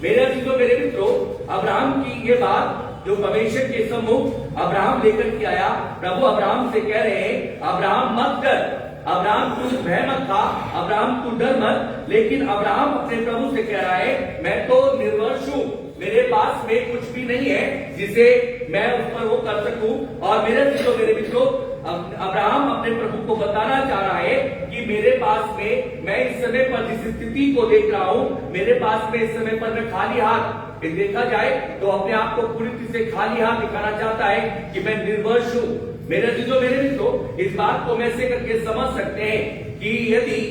मेरे अजीजों मेरे मित्रों, अब्राहम की ये बात जो परमेश्वर के सम्मुख अब्राहम लेकर के आया, प्रभु अब्राहम से कह रहे हैं, अब्राहम मत डर, अब्राहम तू भय मत खा, अब्राहम तू डर मत। लेकिन अब्राहम अपने प्रभु से कह रहा है, मैं तो निर्वंश हूं, मेरे पास में कुछ भी नहीं है जिसे मैं उस पर वो कर सकूं। और मेरे मित्रों, अब्राहम अपने प्रभु को बताना चाह रहा है कि मेरे पास में, मैं इस समय पर जिस स्थिति को देख रहा हूं, मेरे पास में इस समय पर मैं खाली हाथ, देखा जाए तो अपने आप को पूरी तरह से खाली हाथ दिखाना चाहता है कि मैं निर्वंश हूं। मेरे मित्रों, इस बात को वैसे करके समझ सकते हैं कि यदि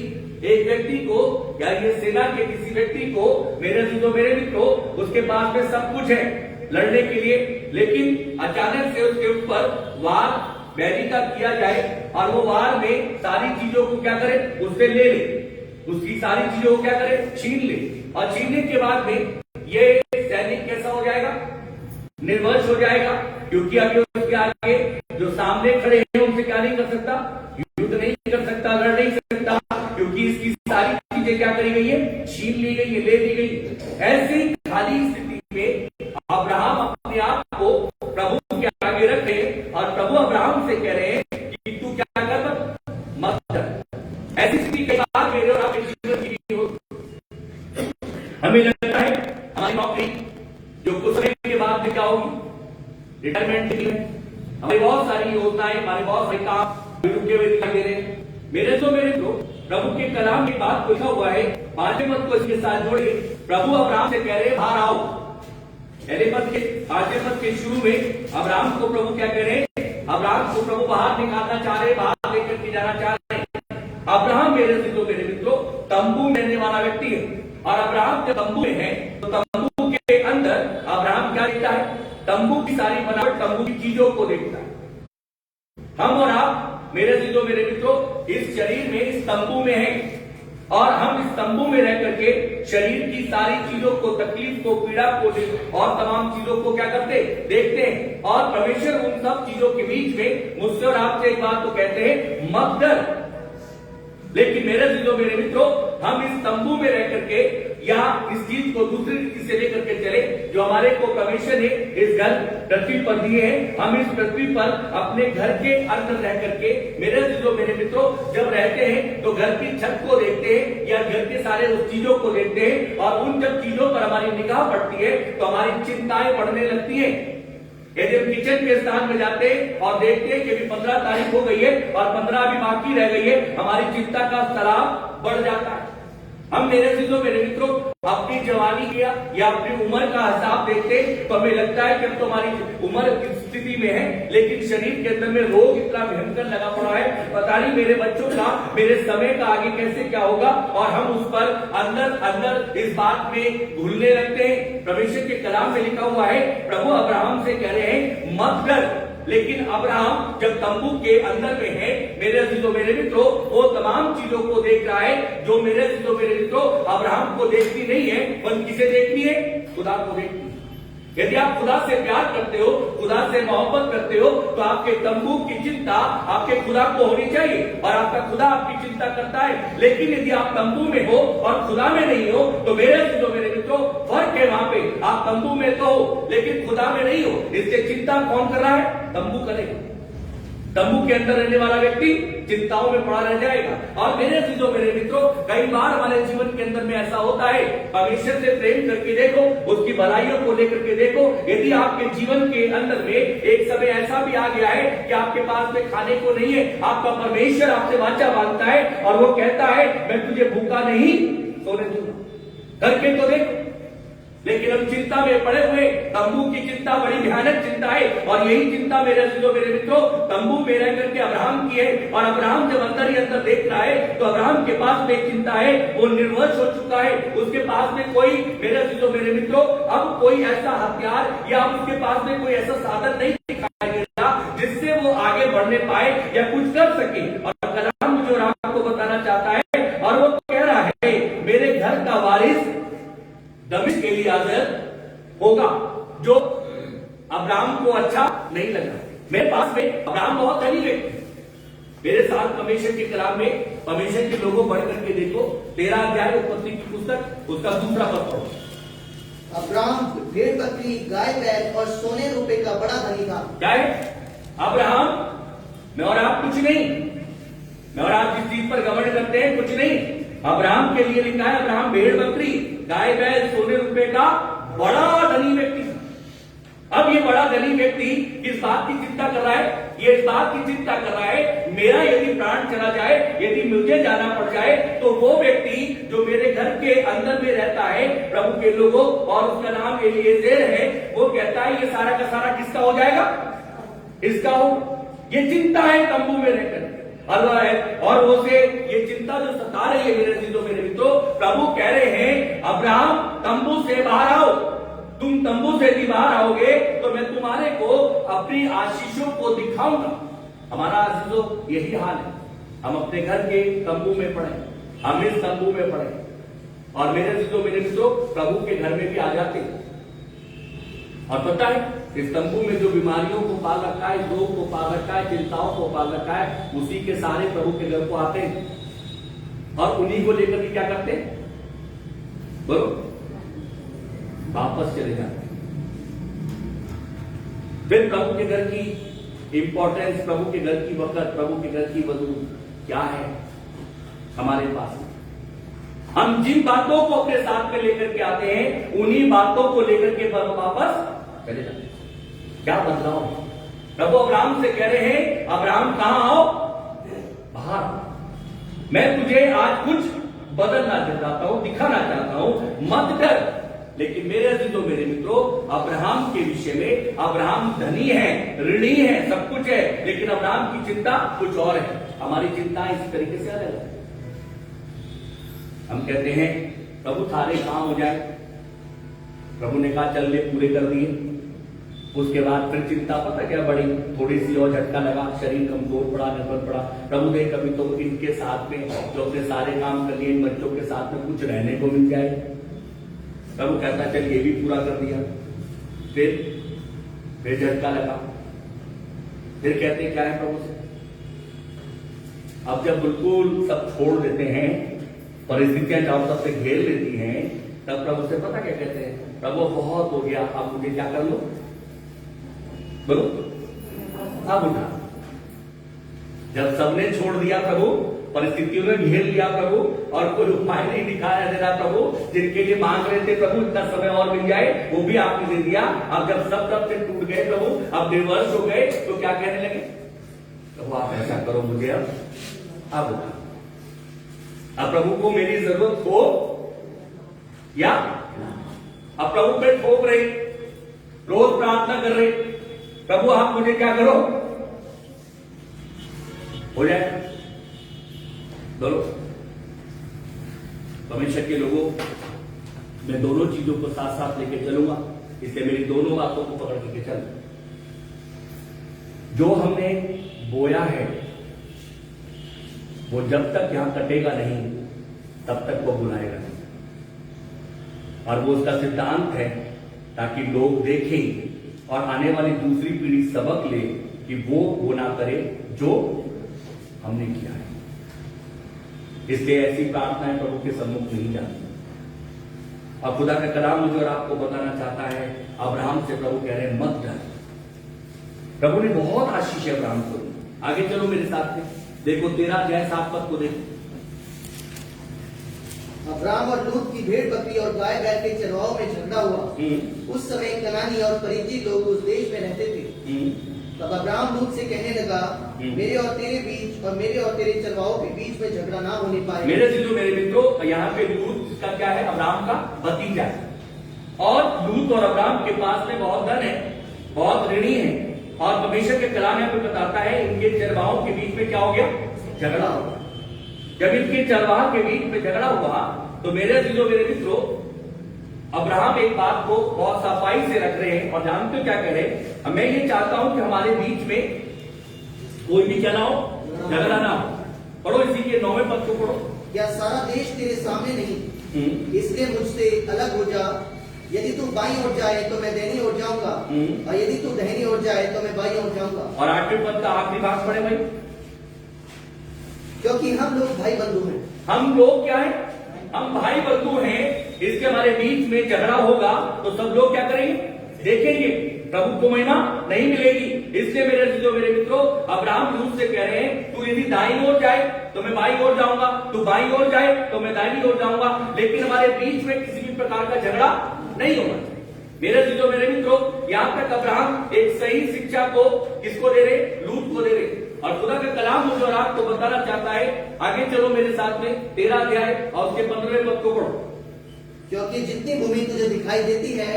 एक व्यक्ति को या ये सेना के किसी व्यक्ति को, मेरे मित्रों, उसके पास में सब कुछ है लड़ने के लिए, लेकिन अचानक से उसके ऊपर वार बैरी का किया जाए और वो वार में सारी चीजों को क्या करे, उससे ले ले, उसकी सारी चीजों को क्या करे, छीन ले, और छीनने के बाद में ये सैनिक कैसा हो जाएगा, निर्वंश हो जाएगा, क्योंकि अभी उसके आगे जो सामने खड़े हैं उनसे क्या नहीं कर सकता, युद्ध नहीं कर सकता, लड़ नहीं सकता, क्योंकि इसकी सारी चीजें क्या करी गई है, छीन ली गई है, ले ली गई। ऐसी खाली स्थिति में अब्राहम अपने आप को प्रभु के आगे रखे, और प्रभु अब्राहम से कह रहे हैं कि तू क्या कर, मत डर। ऐसी स्थिति के बाद मेरे और आपके जीवन की हो, हमें लगता है हमारी नौकरी जो कुछ समय के बाद में क्या होगी, रिटायरमेंट के लिए हमारी बहुत सारी योजनाएं, हमारे बहुत सारे काम रुके हुए दिखाई दे रहे हैं। मेरे तो प्रभु के कलाम की बात लिखा हुआ है, 5वें पद को इसके साथ जोड़िए। प्रभु अब्राहम से कह रहे हैं, बाहर आओ। पहले पद के 5वें पद के शुरू में अब्राहम को प्रभु क्या कह रहे हैं, अब्राहम को प्रभु बाहर निकालना चाह रहे, बाहर लेकर के जाना चाह रहे हैं। अब्राहम मेरे मित्रों तंबू में रहने वाला व्यक्ति है, और अब्राहम जब तंबू में है तो तंबू के अंदर अब्राहम क्या देखता है, तंबू की सारी बनावट, तंबू की चीजों को देखता है। हम और आप मेरे मित्रों इस शरीर में, इस तंबू में हैं, और हम इस तंबू में रह करके शरीर की सारी चीजों को, तकलीफ को, पीड़ा को और तमाम चीजों को क्या करते, देखते हैं। और परमेश्वर उन सब चीजों के बीच में मुझसे और आपसे एक बात तो कहते हैं, मत डर। लेकिन मेरे मित्रों, हम इस तंबू में रह करके या इस चीज को दूसरी रीति से लेकर के चले जो हमारे को परमेश्वर ने इस घर पृथ्वी पर दिए हैं। हम इस पृथ्वी पर अपने घर के अंदर रह करके, मेरे मित्रों, जब रहते हैं तो घर की छत को देखते हैं या घर के सारे उस चीजों को देखते हैं, और उन जब चीजों पर हमारी निगाह पड़ती है तो हमारी चिंताएं बढ़ने लगती है। यदि हम किचन के स्थान में जाते हैं और देखते हैं कि अभी 15 तारीख हो गई है और 15 अभी बाकी रह गई है, हमारी चिंता का स्तर बढ़ जाता है। हम मेरे मित्रों अपनी जवानी किया या अपनी उम्र का हिसाब देखते तो हमें लगता है कि अब तो हमारी उम्र की स्थिति में है, लेकिन शरीर के अंदर में रोग इतना भयंकर लगा पड़ा है, पता नहीं मेरे बच्चों का, मेरे समय का आगे कैसे क्या होगा, और हम उस पर अंदर इस बात में भूलने लगते हैं। परमेश्वर के कलाम में लिखा हुआ है, प्रभु अब्राहम से कह रहे हैं, मत डर। लेकिन अब्राहम जब तंबू के अंदर में है, मेरे मित्रों, वो तमाम चीजों को देख रहा है जो मेरे मित्रों अब्राहम को देखनी नहीं है, बल्कि किसे देखनी है, खुदा को देखनी है। यदि आप खुदा से प्यार करते हो, खुदा से मोहब्बत करते हो, तो आपके तंबू की चिंता आपके खुदा को होनी चाहिए, और आपका खुदा आपकी चिंता करता है। लेकिन यदि आप तंबू में हो और खुदा में नहीं हो, तो मेरे मित्रों फर्क है वहां पे। आप तंबू में तो हो लेकिन खुदा में नहीं हो, इससे चिंता कौन कर रहा है, तंबू करेगा। तंबू के अंदर रहने वाला व्यक्ति चिंताओं में पड़ा रह जाएगा। और मेरे अजीजों, मेरे मित्रों, कई बार हमारे जीवन के अंदर में ऐसा होता है, परमेश्वर से प्रेम करके देखो, उसकी भलाइयों को लेकर के देखो। यदि आपके जीवन के अंदर में एक समय ऐसा भी आ गया है कि आपके पास में खाने को नहीं है, आपका परमेश्वर आपसे वाचा मांगता है और वो कहता है मैं तुझे भूखा नहीं सोने दूंगा, करके तो देखो। लेकिन हम चिंता में पड़े हुए, तंबू की चिंता बड़ी भयानक चिंता है। और यही चिंता मेरे अजीजों, मेरे मित्रों, तंबू में रह करके अब्राहम की है। और अब्राहम जब अंदर ही अंदर देख रहा है तो अब्राहम के पास में एक चिंता है, वो निर्वश हो चुका है। उसके पास में कोई, मेरे अजीजों, मेरे मित्रों, अब कोई ऐसा हथियार या उसके पास में कोई ऐसा साधन नहीं दिखाई दे रहा जिससे वो आगे बढ़ने पाए या कुछ कर सके। और कलाम जो आपको बताना चाहता है, और वो कह रहा है मेरे घर का वारिस दमिश्क एलीआजर होगा, जो अब्राहम को अच्छा नहीं लगा। मेरे पास में अब्राहम बहुत धनी व्यक्ति, मेरे साथ परमेश्वर के कलाम में परमेश्वर के लोगों बढ़ करके देखो 13 अध्याय उत्पत्ति की पुस्तक, उसका दूसरा पद पढ़ो। अब्राहम भेड़ बकरी गाय बैल और सोने रुपए का बड़ा धनी था। क्या है? अब्राहम, मैं और आप कुछ नहीं, मैं और आप जिस चीज पर घमंड करते हैं कुछ नहीं। अब्राहम के लिए लिखा है अब्राहम भेड़ बकरी गाय बैल सोने रुपए का बड़ा धनी व्यक्ति। अब ये बड़ा धनी व्यक्ति किस बात की चिंता कर रहा है? ये इस बात की चिंता कर रहा है मेरा यदि प्राण चला जाए, यदि मुझे जाना पड़ जाए, तो वो व्यक्ति जो मेरे घर के अंदर में रहता है प्रभु के लोगों, और उसका नाम एलीएजेर है, वो कहता है ये सारा का सारा किसका हो जाएगा? इसका हो। ये चिंता है तंबू में रहकर अल्लाह है। और वो से ये चिंता जो सता रही है मेरे अजीजों, मेरे मित्रों, प्रभु कह रहे हैं अब्राहम तंबू से बाहर आओ। तुम तंबू से यदि बाहर आओगे तो मैं तुम्हारे को अपनी आशीषों को दिखाऊंगा। हमारा अजीजों यही हाल है, हम अपने घर के तंबू में पड़े, हम इस तंबू में पड़े, और मेरे अजीजों, मेरे मित्रों, प्रभु के घर में भी आ जाते हैं। और पता है इस तंबू में जो बीमारियों को पाल रखा है, रोग को पाल रखा है, चिंताओं को पाल रखा है, उसी के सारे प्रभु के घर को आते हैं और उन्हीं को लेकर के क्या करते हैं? बोलो, वापस चले जाते हैं। फिर प्रभु के घर की इंपॉर्टेंस, प्रभु के घर की वक़्त, प्रभु के घर की वजू क्या है हमारे पास? हम जिन बातों को अपने साथ में लेकर के आते हैं, उन्हीं बातों को लेकर के वापस चले जाते हैं। क्या बदलाव? प्रभु अब्राहम से कह रहे हैं अब्राहम कहां आओ? बाहर। मैं तुझे आज कुछ बदलना चाहता हूं, दिखाना चाहता हूं, मत डर। लेकिन मेरे अजीजों, मेरे मित्रों, अब्राहम के विषय में, अब्राहम धनी है, ऋणी है, सब कुछ है, लेकिन अब्राहम की चिंता कुछ और है। हमारी चिंता इस तरीके से अलग है। हम कहते हैं प्रभु थारे काम हो जाए, प्रभु ने कहा चल ले, पूरे कर दिए। उसके बाद फिर चिंता पता क्या बड़ी, थोड़ी सी और झटका लगा, शरीर कमजोर पड़ा, निर्बल पड़ा। प्रभु ने कभी तो इनके साथ में जो अपने सारे काम कर लिए, इन बच्चों के साथ में कुछ रहने को मिल जाए। प्रभु कहता चल ये भी पूरा कर दिया। फिर झटका लगा, फिर कहते क्या है प्रभु से? अब जब बिल्कुल सब छोड़ देते हैं, परिस्थितियां चारों तरफ से घेर लेती हैं, तब प्रभु से पता क्या कहते हैं? प्रभु बहुत हो गया, अब मुझे क्या कर लो? बोलो, अब उठा। जब सबने छोड़ दिया प्रभु, परिस्थितियों ने घेर लिया प्रभु, और कोई उपाय नहीं दिखाया दे रहा प्रभु, जिनके लिए मांग रहे थे प्रभु इतना समय और मिल जाए, वो भी आपने दे दिया। अब जब सब तरफ से टूट गए प्रभु, अब निर्वश हो गए, तो क्या कहने लगे? प्रभु आप ऐसा करो, मुझे अब उठा। अब प्रभु को मेरी जरूरत हो या अब प्रभु पे ठोक रहे, रोज प्रार्थना कर रहे, प्रभु आप मुझे क्या करो? हो जाए दोनों। परमेश्वर के लोगों, मैं दोनों चीजों को साथ साथ लेके चलूंगा, इसलिए मेरी दोनों बातों को पकड़ के चल। जो हमने बोया है वो जब तक यहां कटेगा नहीं, तब तक वो बुलाएगा नहीं। और वो उसका सिद्धांत है ताकि लोग देखें और आने वाली दूसरी पीढ़ी सबक ले कि वो ना करे जो हमने किया है। इसलिए ऐसी प्रार्थनाएं प्रभु के सम्मुख नहीं जाती। और खुदा का कलाम मुझे और आपको बताना चाहता है, अब्राहम से प्रभु कह रहे हैं मत डर। प्रभु ने बहुत आशीष अब्राहम को दी, आगे चलो मेरे साथ में, देखो 13:7 को देखो। अब्राहम और लूत की भेड़ बकरी और गाय बैल के चरवाहों में झगड़ा हुआ। उस समय कनानी और परिज्जी लोग उस देश में रहते थे। तब अब्राहम लूत से कहने लगा, मेरे और तेरे बीच और मेरे और तेरे चरवाहों के बीच में झगड़ा ना होने पाए। मेरे दिलों मेरे मित्रों, यहाँ पे लूत का क्या है? अब्राहम का भतीजा है। और लूत और अब्राहम के पास में बहुत धन है, बहुत ऋणी है। और परमेश्वर के कलाम यहाँ पे बताता है इनके चरवाहों के बीच में क्या हो गया? झगड़ा हो गया। जब इनके चरवाह के बीच में झगड़ा हुआ तो मेरे दिलों मेरे मित्रों, अब्राहम एक बात को बहुत सफाई से रख रहे हैं और जानते हो क्या कह रहे हैं? मैं ये चाहता हूं कि हमारे बीच में कोई भी क्या ना हो, झगड़ा ना हो। पढ़ो इसी के 9वें पद को पढ़ो। क्या सारा देश तेरे सामने नहीं, इसलिए मुझसे अलग हो जा। यदि तू बाईं ओर जाए तो मैं दाहिनी ओर जाऊंगा, और यदि तू दाहिनी ओर जाए तो मैं बाईं ओर जाऊंगा। और 8वें पद का आखिरी भाग पढ़े भाई। क्योंकि हम लोग भाई बंधु हैं। हम लोग क्या है? हम भाई बंधु हैं। इसके हमारे बीच में झगड़ा होगा तो सब लोग क्या करेंगे? देखेंगे, प्रभु को महिमा नहीं मिलेगी। इसलिए मेरे जो मेरे मित्रों, अब्राहम लूत से कह रहे हैं तू यदि दाईं ओर जाए तो मैं बाईं ओर जाऊंगा, तू बाईं ओर जाए तो मैं दाहिनी ओर जाऊंगा, लेकिन हमारे बीच में किसी भी प्रकार का झगड़ा नहीं होगा। मेरे जो मेरे मित्रों, यहां तक अब्राहम एक सही शिक्षा को किसको दे रहे? लूत को दे रहे। और खुदा का कलाम मुझे और आपको बताना चाहता है। आगे चलो मेरे साथ में 13 अध्याय और उसके 15वें पद को पढ़ो। क्योंकि जितनी भूमि तुझे दिखाई देती है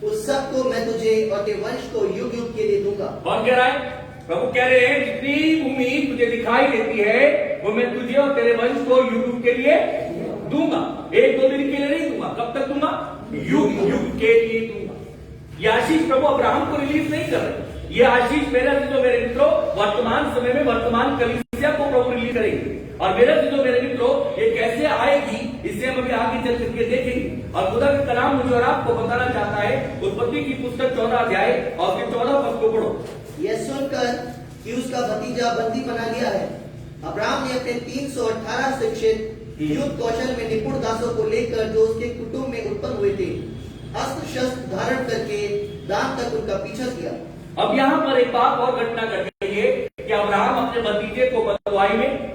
उस सब को मैं तुझे और तेरे वंश को युग युग के लिए दूंगा। कौन कह रहा है? प्रभु कह रहे हैं जितनी भूमि तुझे दिखाई देती है वो मैं तुझे और तेरे वंश को युग युग के लिए दूंगा। 1-2 दिन के लिए नहीं दूंगा। कब तक दूंगा? युग युग के लिए दूंगा। ये आशीष प्रभु अब्राहम को रिलीज नहीं कर रहे। ये आशीष मेरे मित्रों वर्तमान समय में वर्तमान कलीसिया को प्रभु रिलीज करेंगे। और मेरे मेरे मित्रों, ये कैसे आएगी इससे हम अभी आगे चल करके देखेंगे। और खुदा का कलाम मुझे और आपको बताना चाहता है। उत्पत्ति की पुस्तक 14 अध्याय और उसके 14 पद को पढ़ो। यह सुनकर कि उसका भतीजा बंदी बना लिया है, अब्राहम ने अपने 318 शिक्षित युद्ध कौशल में निपुण दासों को लेकर जो उसके कुटुंब में उत्पन्न हुए थे, अस्त्र शस्त्र धारण करके दान तक उनका पीछा किया। अब यहाँ पर एक बात और घटना घट गई है कि अब्राहम अपने भतीजे को बंधुआई में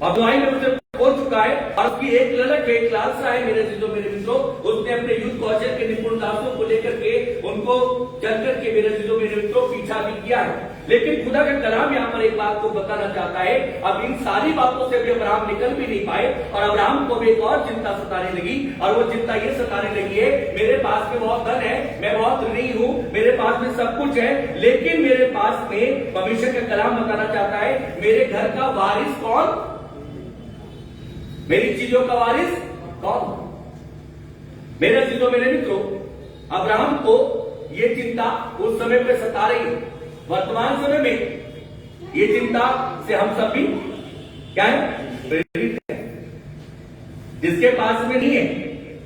बंधुआई में उसे हो चुका है। और उसकी एक ललक है, एक लालसा है मेरे मित्रों, उसने अपने युद्ध कौशल के निपुण दासों को लेकर के उनको चल करके मेरे मित्रों पीछा भी किया है। लेकिन खुदा का कलाम यहाँ पर एक बात को बताना चाहता है। अब इन सारी बातों से भी अब्राहम निकल भी नहीं पाए और अब्राहम को भी एक और चिंता सताने लगी। और वो चिंता ये सताने लगी है, मेरे पास में बहुत धन है, मैं बहुत ऋणी हूं, मेरे पास में सब कुछ है, लेकिन मेरे पास में परमेश्वर का कलाम बताना चाहता है मेरे घर का वारिस कौन? मेरी चीजों का वारिस कौन? मेरे मेरे मित्रों, अब्राहम को ये चिंता उस समय पे सता रही है। वर्तमान समय में ये चिंता से हम सब भी क्या है? प्रेरित है। जिसके पास में नहीं है,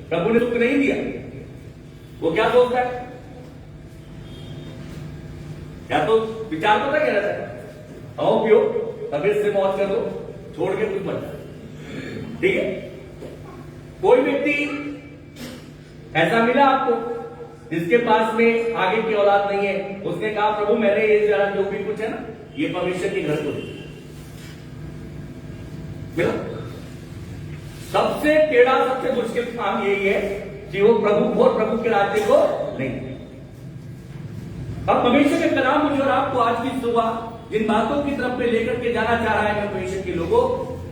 प्रभु ने सुख नहीं दिया, वो क्या सोचता है? या तो विचार पता क्या रहता है? आओ पियो, तबीयत से मौज करो, छोड़ के कुछ मत। ठीक है? कोई व्यक्ति ऐसा मिला आपको जिसके पास में आगे की औलाद नहीं है, उसने कहा प्रभु मैंने ये जरा जो भी कुछ है ना, ये परमेश्वर के घर को मिला। सबसे टेढ़ा सबसे मुश्किल काम यही है कि वो प्रभु के राज्य को नहीं। अब परमेश्वर के कलाम मुझे और आपको आज की सुबह जिन बातों की तरफ पे लेकर के जाना चाह रहा है परमेश्वर के लोगों,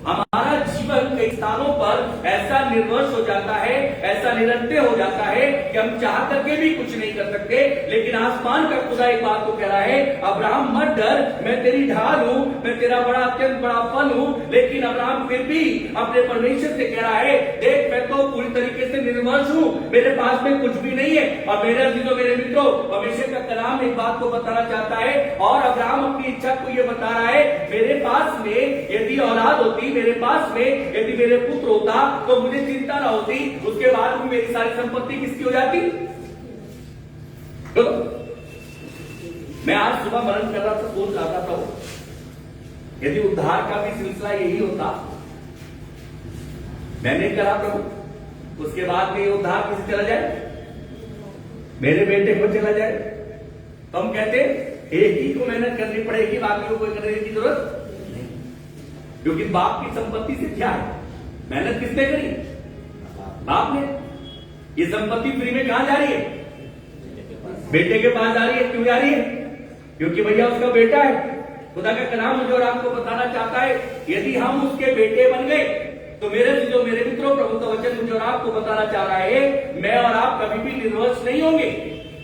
हमारा जीवन कई स्थानों पर ऐसा निर्वंश हो जाता है, ऐसा निरंतर हो जाता है कि हम चाह करके भी कुछ नहीं कर सकते। लेकिन आसमान का खुदा एक बात को कह रहा है, अब्राहम मत डर, मैं तेरी ढाल हूं, मैं तेरा बड़ा अत्यंत बड़ा फल हूं। लेकिन अब्राहम फिर भी अपने परमेश्वर से कह रहा है, देख मैं तो पूरी तरीके से निर्वंश हूं, मेरे पास में कुछ भी नहीं है। और मेरे मित्रों, परमेश्वर का कलाम एक बात को बताना चाहता है और अब्राहम अपनी इच्छा को यह बता रहा है, मेरे पास में यदि औलाद होती, मेरे पास में यदि मेरे पुत्र होता तो मुझे चिंता ना होती, उसके बाद भी मेरी सारी संपत्ति किसकी हो जाती? तो मैं आज सुबह मनन कर रहा था, सोच रहा था यदि उद्धार का भी सिलसिला यही होता, मैंने करा प्रभु, उसके बाद में उद्धार किसी चला जाए, मेरे बेटे को चला जाए, तो हम कहते एक ही को मेहनत करनी पड़ेगी, बाकी को कोई करने की जरूरत नहीं। क्योंकि बाप की संपत्ति से क्या है? मेहनत किसने करी? बाप ने। ये संपत्ति फ्री में कहां जा रही है? बेटे के पास जा रही है। क्यों जा रही है? क्योंकि भैया उसका बेटा है। खुदा का कलाम मुझे और आपको बताना चाहता है, यदि हम उसके बेटे बन गए तो मेरे मित्रों, प्रभु का वचन मुझे और आपको बताना चाह रहा है, मैं और आप कभी भी निर्वंश नहीं होंगे,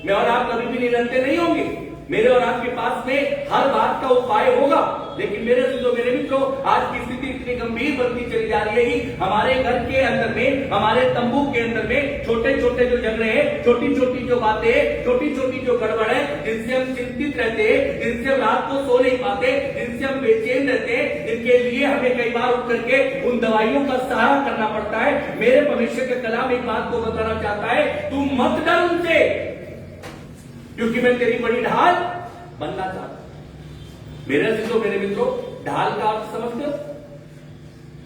मैं और आप कभी भी निरंतर नहीं होंगे। मेरे और आपके पास में हर बात का उपाय होगा। लेकिन मेरे मित्रों, आज की स्थिति इतनी गंभीर बनती चली जा रही है कि हमारे घर के अंदर में, हमारे तंबू के अंदर में छोटे छोटे जो झगड़े हैं, छोटी छोटी जो बातें, छोटी छोटी जो गड़बड़ है, जिनसे हम चिंतित रहते हैं, जिनसे हम रात को सो नहीं पाते, जिनसे हम बेचैन रहते हैं, जिनके लिए हमें कई बार उठ करके उन दवाइयों का सहारा करना पड़ता है। मेरे भविष्य का कलाम एक बात को बताना चाहता है, तू मत डर उनसे, क्योंकि मैं तेरी बड़ी ढाल बनना चाहता हूं। मेरे मित्रों, ढाल का अर्थ समझते हो?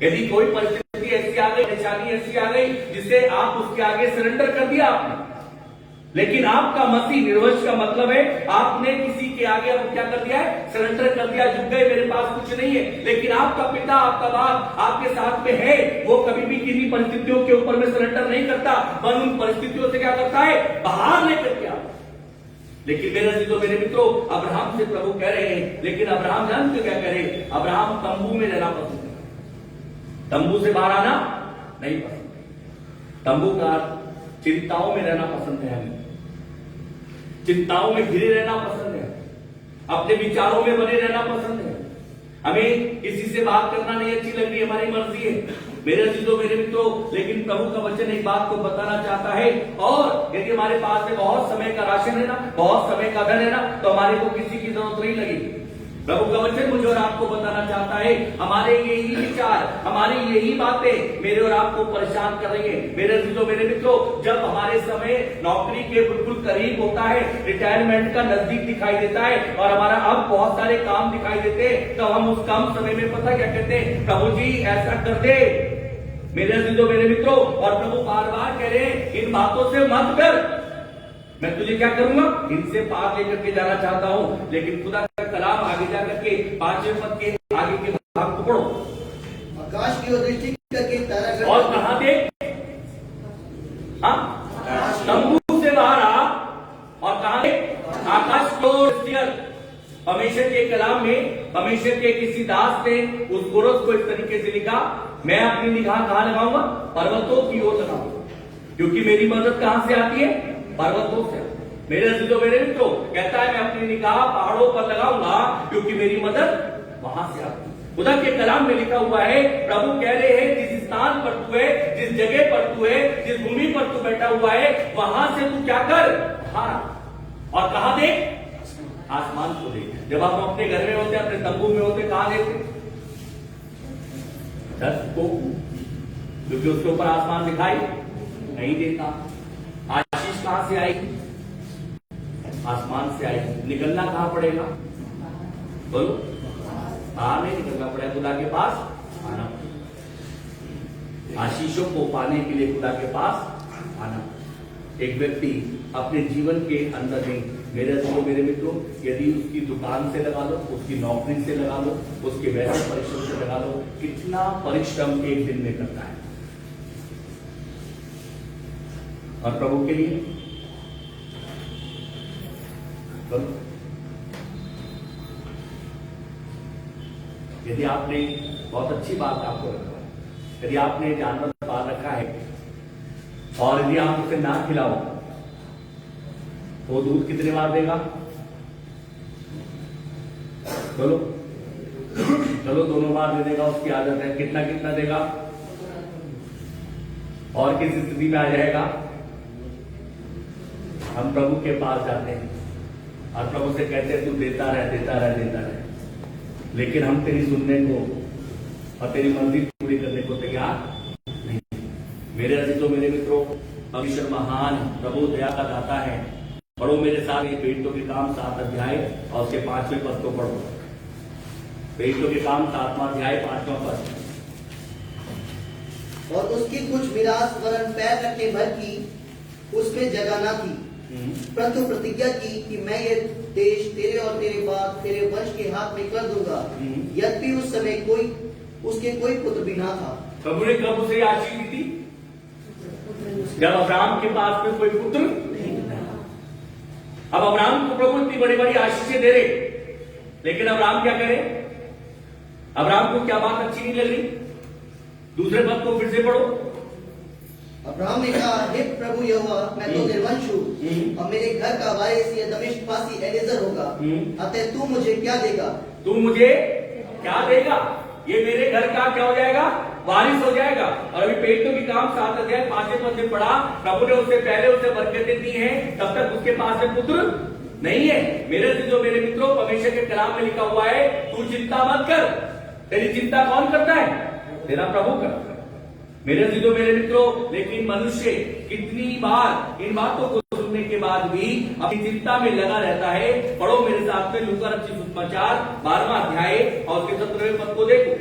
यदि कोई परिस्थिति ऐसी आ गई, परेशानी ऐसी आ गई जिसे आप उसके आगे सरेंडर कर दिया आपने, लेकिन आपका मसीह निर्वंश का मतलब है आपने किसी के आगे अब क्या कर दिया है? सरेंडर कर दिया, झुक गए, मेरे पास कुछ नहीं है। लेकिन आपका पिता, आपका बाप आपके साथ में है, वो कभी भी किसी परिस्थितियों के ऊपर में सरेंडर नहीं करता, वन उन परिस्थितियों से क्या करता है? बाहर लेकर के आता। लेकिन मेरे मित्रों, अब्राहम से प्रभु कह रहे हैं, लेकिन अब्राहम जानते क्या कह रहे? अब्राहम तंबू में रहना पसंद है, तंबू से बाहर आना नहीं पसंद। तंबू का चिंताओं में रहना पसंद है, हमें चिंताओं में घिरे रहना पसंद है, अपने विचारों में बने रहना पसंद है, हमें किसी से बात करना नहीं अच्छी लग रही, हमारी मर्जी है। मेरे मित्रों, लेकिन प्रभु का वचन एक बात को बताना चाहता है, और यदि हमारे पास में बहुत समय का राशन है ना, बहुत समय का धन है ना, तो हमारे को किसी की जरूरत नहीं लगेगी। प्रभु का वचन मुझे और आपको बताना चाहता है, हमारे यही विचार, हमारी यही बातें मेरे और आपको परेशान कर रही है। मेरे मित्रों, जब हमारे समय नौकरी के बिल्कुल करीब होता है, रिटायरमेंट का नजदीक दिखाई देता है और हमारा अब बहुत सारे काम दिखाई देते हैं, तो हम उस कम समय में पता क्या कहते हैं? प्रभु जी ऐसा कर दे। मेरे मित्रों, और प्रभु बार बार कह रहे हैं, इन बातों से मत कर, मैं तुझे क्या करूंगा? इनसे पार लेकर के जाना चाहता हूं। लेकिन खुदा का कलाम आगे जाकर के 5वें पद के आगे के भाग को पढ़ो। आकाश की ओर दृष्टि करके तारागण और कहां थे? तंबू से बाहर आ, और कहां थे? आकाश की ओर दृष्टि कर। परमेश्वर के कलाम में परमेश्वर के किसी दास ने उस पुरुष को इस तरीके से लिखा, मैं अपनी निगाह कहां लगाऊंगा? पर्वतों की ओर लगाऊंगा, क्योंकि मेरी मदद कहां से आती है? पर्वतों से। मेरे मित्रों, कहता है मैं अपनी निगाह पहाड़ों पर लगाऊंगा, क्योंकि मेरी मदद वहां से आती है। खुदा के कलाम में लिखा हुआ है, प्रभु कह रहे हैं, जिस स्थान पर तू है, जिस जगह पर तू है, जिस भूमि पर तू बैठा हुआ है, वहां से तू क्या कर? बाहर। और कहां देख? आसमान को देख। जब आप अपने घर में होते, अपने तंबू में होते, कहां देखते? छत को, क्योंकि उसके ऊपर आसमान दिखाई नहीं देता। आशीष कहां से आई? आसमान से आई। निकलना कहां पड़ेगा? बोलो, बाहर नहीं निकलना पड़ेगा, खुदा के पास आना। आशीषों को पाने के लिए खुदा के पास आना। एक व्यक्ति अपने जीवन के अंदर में, मेरे मित्रों, यदि उसकी दुकान से लगा लो, उसकी नौकरी से लगा लो, उसके वैसे परिश्रम से लगा लो, कितना परिश्रम एक दिन में करता है, और प्रभु के लिए यदि आपने बहुत अच्छी बात आपको रखा है, यदि आपने जानवर पाल रखा है और यदि आप उसे ना खिलाओ तो दूध कितने बार देगा? चलो दोनों बार दे देगा, उसकी आदत है। कितना कितना देगा? और किस स्थिति में आ जाएगा? हम प्रभु के पास जाते हैं और प्रभु से कहते हैं, तू देता रहे, लेकिन हम तेरी सुनने को और तेरी मर्जी पूरी करने को तैयार नहीं। मेरे मित्रों, परमेश्वर महान प्रभु दया का दाता है। पढ़ो मेरे साथ ये प्रेरितों के काम 7 अध्याय और उसके 5वें पद को पढ़ो। प्रेरितों के काम 7वां अध्याय 5वां पद। और उसकी कुछ मिरास वरन पैर रखने भर की उसमें जगह न थी, परंतु प्रतिज्ञा की कि मैं ये देश तेरे और तेरे बाद तेरे वंश के हाथ में कर दूंगा। यद्यपि उस समय उसके कोई पुत्र भी ना था। प्रभु ने कब उसे आशीष दी थी? जब अब्राहम के पास में कोई पुत्र नहीं था। अब अब्राहम को प्रभु इतनी बड़ी बड़ी आशीषें दे रहे, लेकिन अब्राहम क्या करे? अब्राहम को क्या बात अच्छी नहीं लग रही? दूसरे पद को फिर से पढ़ो। अब्राहम ने कहा, हे प्रभु यहोवा, मैं तो निर्वंश हूँ और मेरे घर का वारिस ये दमिश्कवासी एलीएजर होगा। अतः तू मुझे क्या देगा? तू मुझे क्या देगा? ये मेरे घर का क्या हो जाएगा? वारिस हो जाएगा। और अभी पेटों की काम 7 अध्याय 5 पद में पढ़ा, प्रभु ने उससे पहले उसे बरकतें दी हैं, तब तक उसके पास में पुत्र नहीं है। मेरे से जो मेरे मित्रों, परमेश्वर के कलाम में लिखा हुआ है, तू चिंता मत कर। तेरी चिंता कौन करता है? तेरा प्रभु करता है। मेरे से जो मेरे मित्रों, लेकिन मनुष्य कितनी बार इन बातों को सुनने के बाद भी अपनी चिंता में लगा रहता है। पढ़ो मेरे साथ में लूका रचित सुसमाचार 12वां अध्याय और उसके 17वें पद को देखो।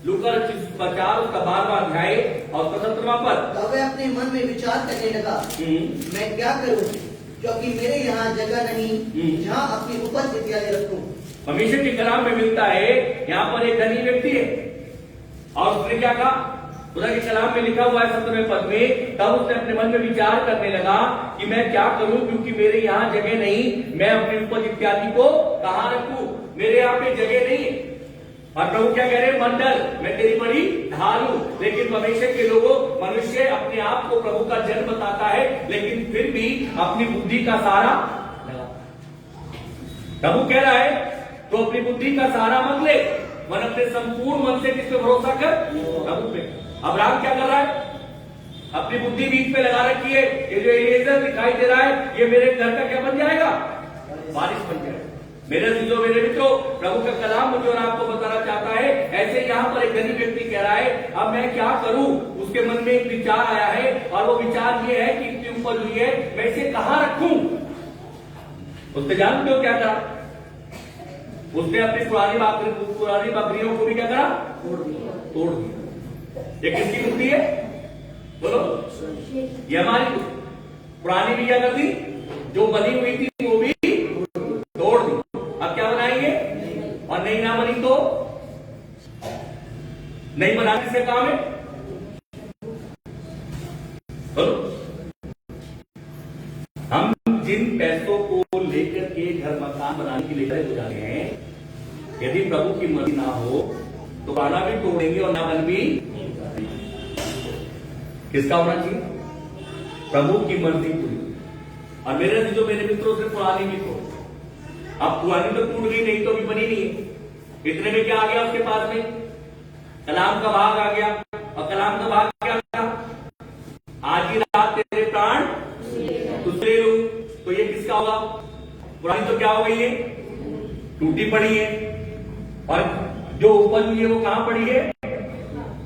लूका रचित सुसमाचार उसका 12वां अध्याय और उसका 17वां पद। तब वह अपने मन में विचार करने लगा, मैं क्या करूं, क्योंकि मेरे यहाँ जगह नहीं जहाँ अपनी उपज इत्यादि रखूं। परमेश्वर के कलाम में मिलता है, यहाँ पर एक धनी व्यक्ति है और उसने क्या कहा? खुदा के कलाम में लिखा हुआ है 17वें पद में, तब उसने अपने मन में विचार करने लगा कि मैं क्या करूं, क्योंकि मेरे यहाँ जगह नहीं, मैं अपनी उपज इत्यादि को कहाँ रखूं? मेरे यहाँ पे जगह नहीं है। और प्रभु क्या कह रहे हैं? मंडल, मैं तेरी बड़ी ढाल हूं। लेकिन परमेश्वर के लोगों, मनुष्य अपने आप को प्रभु का जन बताता है, लेकिन फिर भी अपनी बुद्धि का सहारा लगा। प्रभु कह रहा है, तो अपनी बुद्धि का सहारा मत ले, मन अपने संपूर्ण मन से किस पे भरोसा कर? प्रभु पे। अब्राहम क्या कर रहा है? अपनी बुद्धि बीच पे लगा रखी है। ये जो एलीएजर दिखाई दे रहा है, ये मेरे घर का क्या बन जाएगा? वारिस बन जाएगा। मेरे जो मेरे मित्रों, प्रभु का कलाम मुझे और आपको बताना चाहता है। ऐसे यहाँ पर एक गरीब व्यक्ति कह रहा है, अब मैं क्या करूं? उसके मन में एक विचार आया है और वो विचार ये है कि इतनी उपज हुई है, मैं इसे कहाँ रखूं? उसने जानते हो क्या करा? उसने अपनी पुरानी बकरियों को भी क्या करा? तोड़ दिया। ये किसकी बुद्धि है? बोलो। ये हमारी पुरानी भी क्या कर दी? जो बनी हुई थी वो भी तोड़ दी। अब क्या बनाएंगे? और नई ना बनी तो नई बनाने से काम है। बोलो। हम जिन पैसों को लेकर के घर मकान बनाने के लिए खड़े हो जाते हैं, यदि प्रभु की मर्जी ना हो तो पुराना भी तोड़ेंगे और ना बन भी। किसका होना चाहिए? प्रभु की मर्जी पूरी। और मेरे से जो मेरे मित्रों से पुरानी भी तो, अब पुरानी तो टूट गई, नहीं तो भी बनी नहीं है। इतने में क्या आ गया उसके पास में? कलाम का भाग आ गया। और कलाम का भाग क्या था? आज ही रात तेरे प्राण तुझसे लूं। तो ये किसका होगा? पुरानी तो क्या हो गई है? टूटी पड़ी है। और जो उपज हुई है वो कहां पड़ी है?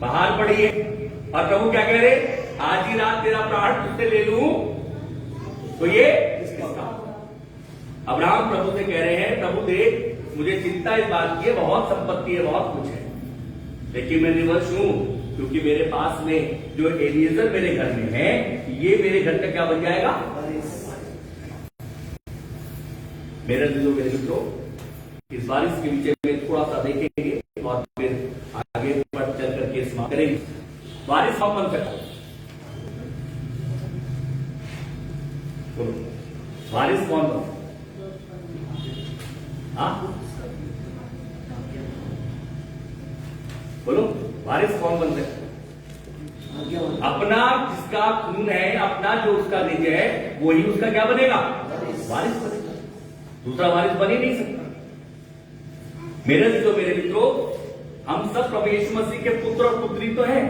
बाहर पड़ी है। और प्रभु क्या कह रहे? आज ही रात तेरा प्राण तुझसे ले लूं। तो ये किसका? अब्राहम प्रभु से कह रहे हैं, प्रभु देख, मुझे चिंता इस बात की है, बहुत संपत्ति है, बहुत कुछ है, लेकिन मैं निवश हूं, क्योंकि मेरे पास में जो एलीएजर मेरे घर में है, ये मेरे घर का क्या बन जाएगा? मेरे जो मेरे मित्रों, इस बारिश के विषय में थोड़ा सा देखेंगे और फिर आगे बढ़ चल करके समाप्त करेंगे। बारिश कौन बन सकता? बारिश कौन बन? बोलो, बारिश कौन बन सकता? अपना जिसका खून है, अपना जो उसका निज है, वही उसका क्या बनेगा? बारिश बनेगा। दूसरा बारिश बन ही नहीं सकता। मेरे से जो मेरे मित्रों, हम सब प्रभु यीशु मसीह के पुत्र और पुत्री तो हैं,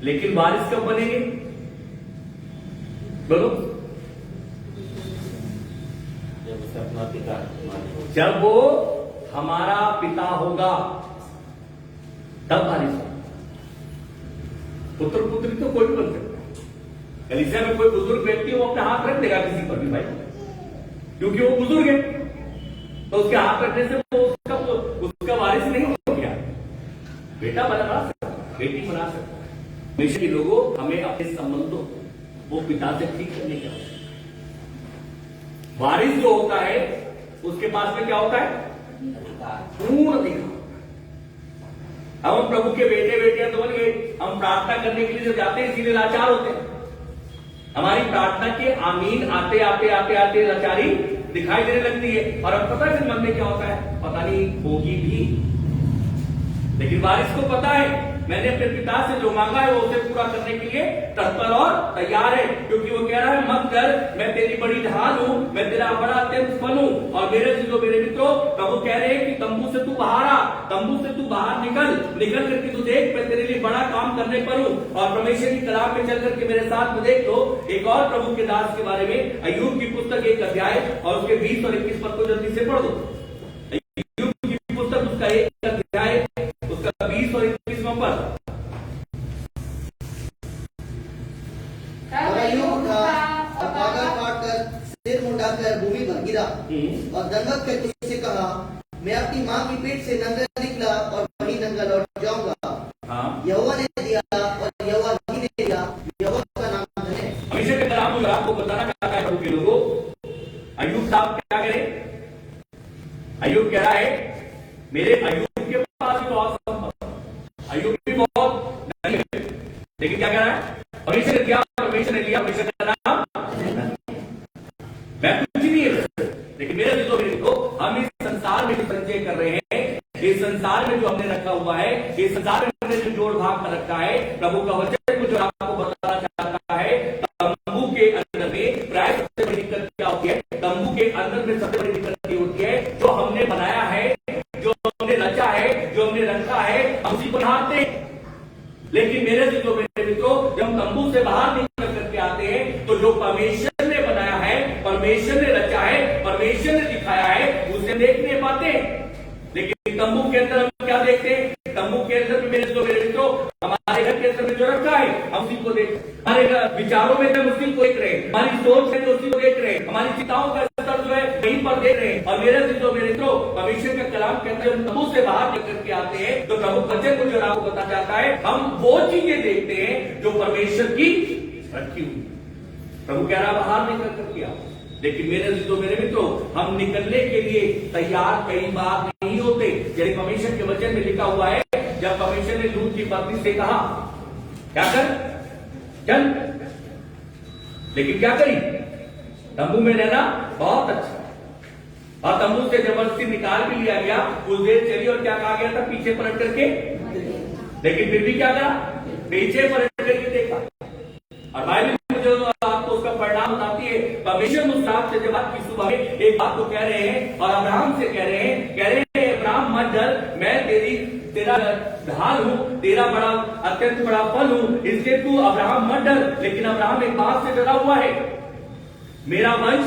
लेकिन बारिश कब बनेंगे? बोलो। अपना पिता, जब वो हमारा पिता होगा तब बारिश होगा। पुत्र पुत्री तो कोई भी बन सकता है। कलीसिया में कोई बुजुर्ग व्यक्ति वो अपना हाथ रख देगा किसी पर भी भाई, क्योंकि वो बुजुर्ग है, तो उसके हाथ रखने से वो उसका वारिस नहीं हो गया। बेटा बना सकता, बेटी बना सकता। हमेशा के लोगों, हमें अपने संबंधों वो पिता से ठीक करने का, वारिस जो होता है उसके पास में क्या होता है? पूर्ण अधिकार। अब हम प्रभु के बेटे बेटियां तो बन गए, हम प्रार्थना करने के लिए जब जाते हैं इसीलिए लाचार होते हैं। हमारी प्रार्थना के आमीन आते आते आते आते लाचारी दिखाई देने लगती है, और अब पता है फिर मन में क्या होता है, पता नहीं होगी भी। लेकिन वारिस को पता है मैंने अपने पिता से जो मांगा है वो उसे पूरा करने के लिए तत्पर और तैयार है, क्योंकि वो कह रहा है मत डर, मैं तेरी बड़ी ढाल हूं, मैं तेरा बड़ा अत्यंत फल हूं। और मेरे मेरे मित्रों, प्रभु कह रहे हैं कि तंबू से तू बाहर आ, तंबू से तू बाहर निकल करके तू देख, मैं तेरे लिए बड़ा काम करने पर हूं। और परमेश्वर की कलाम में चल करके मेरे साथ में देख लो एक और प्रभु के दास के बारे में, अय्यूब की पुस्तक 1 अध्याय और उसके 20 और 21 पद को जल्दी से पढ़ दो। अय्यूब की पुस्तक उसका 1 अध्याय उसका 20 और 21वां पद। सिर मुंडाकर भूमि पर गिरा और दंडवत करके उससे कहा, मैं अपनी माँ की पेट से नंगा निकला और वही नंगा लौट जाऊंगा। यहोवा ने दिया और यहोवा ही ने दिया, यहोवा का नाम धन्य है। हमेशा के कलाम आपको बताना चाहता है प्रभु के लोगों, अय्यूब साहब क्या करे? अय्यूब कह रहा है मेरे अय्यूब के पास भी बहुत संपत्ति, अय्यूब भी बहुत धनी है, लेकिन क्या कह रहा है? परमेश्वर ने दिया, परमेश्वर ने लिया, परमेश्वर का नाम मैं कुछ नहीं है। लेकिन मेरे देखो हम इस संसार में जो संचय कर रहे हैं, इस संसार में जो हमने रखा हुआ है, इस संसार में हमने जो जोड़ भाग कर रखा है, प्रभु का वचन कुछ आपको बताना चाहता है। तंबू के अंदर में प्राय सबसे बड़ी दिक्कत क्या होती है? तंबू के अंदर में सबसे बड़ी दिक्कत ये होती है, जो हमने बनाया है, जो हमने रचा है, जो हमने रखा है, हम उसी को निहारते हैं। लेकिन मेरे मित्रों, जब हम तंबू से बाहर निकल करके आते हैं तो जो परमेश्वर ने बनाया है, परमेश्वर ने रचा है, परमेश्वर ने दिखाया है, उसे देख नहीं पाते। लेकिन तंबू के अंदर हम क्या देखते हैं? तंबू के अंदर मेरे मित्रों, हमारे घर के अंदर में जो रखा है हम उसी को देख, हमारे विचारों में हम उसी को देख रहे हैं, हमारी सोच है जो उसी को देख रहे हैं, हमारी चिंताओं का स्तर जो है कहीं पर देख रहे हैं। और मेरे मित्रों, परमेश्वर का कलाम कहते हैं हम तंबू से बाहर निकल के आते हैं तो प्रभु वचन को जो आपको बताना चाहता है, हम वो चीजें देखते हैं जो परमेश्वर की रखी हुई। प्रभु कह रहा बाहर निकल करके आओ। लेकिन मेरे मित्रों, हम निकलने के लिए तैयार कई बार नहीं होते। जैसे परमेश्वर के वचन में लिखा हुआ है, जब परमेश्वर ने लूत की पत्नी से कहा क्या कर चल, लेकिन क्या करी? तंबू में रहना बहुत अच्छा, और तंबू से जबरदस्ती निकाल भी लिया गया। कुछ देर चली और क्या कहा गया था? पीछे पलट करके, लेकिन फिर भी क्या करा? पीछे पलट करके देखा। और बाइबल मुझे आपको उसका परिणाम बताती है। परमेश्वर मुस्ताब से जब आपकी सुबह एक बात को कह रहे हैं और अब्राहम से कह रहे हैं अब्राहम मत डर, मैं तेरा ढाल हूं, तेरा बड़ा अत्यंत बड़ा फल हूं, इसलिए तू अब्राहम मत डर। लेकिन अब्राहम एक बात से डरा हुआ है, मेरा वंश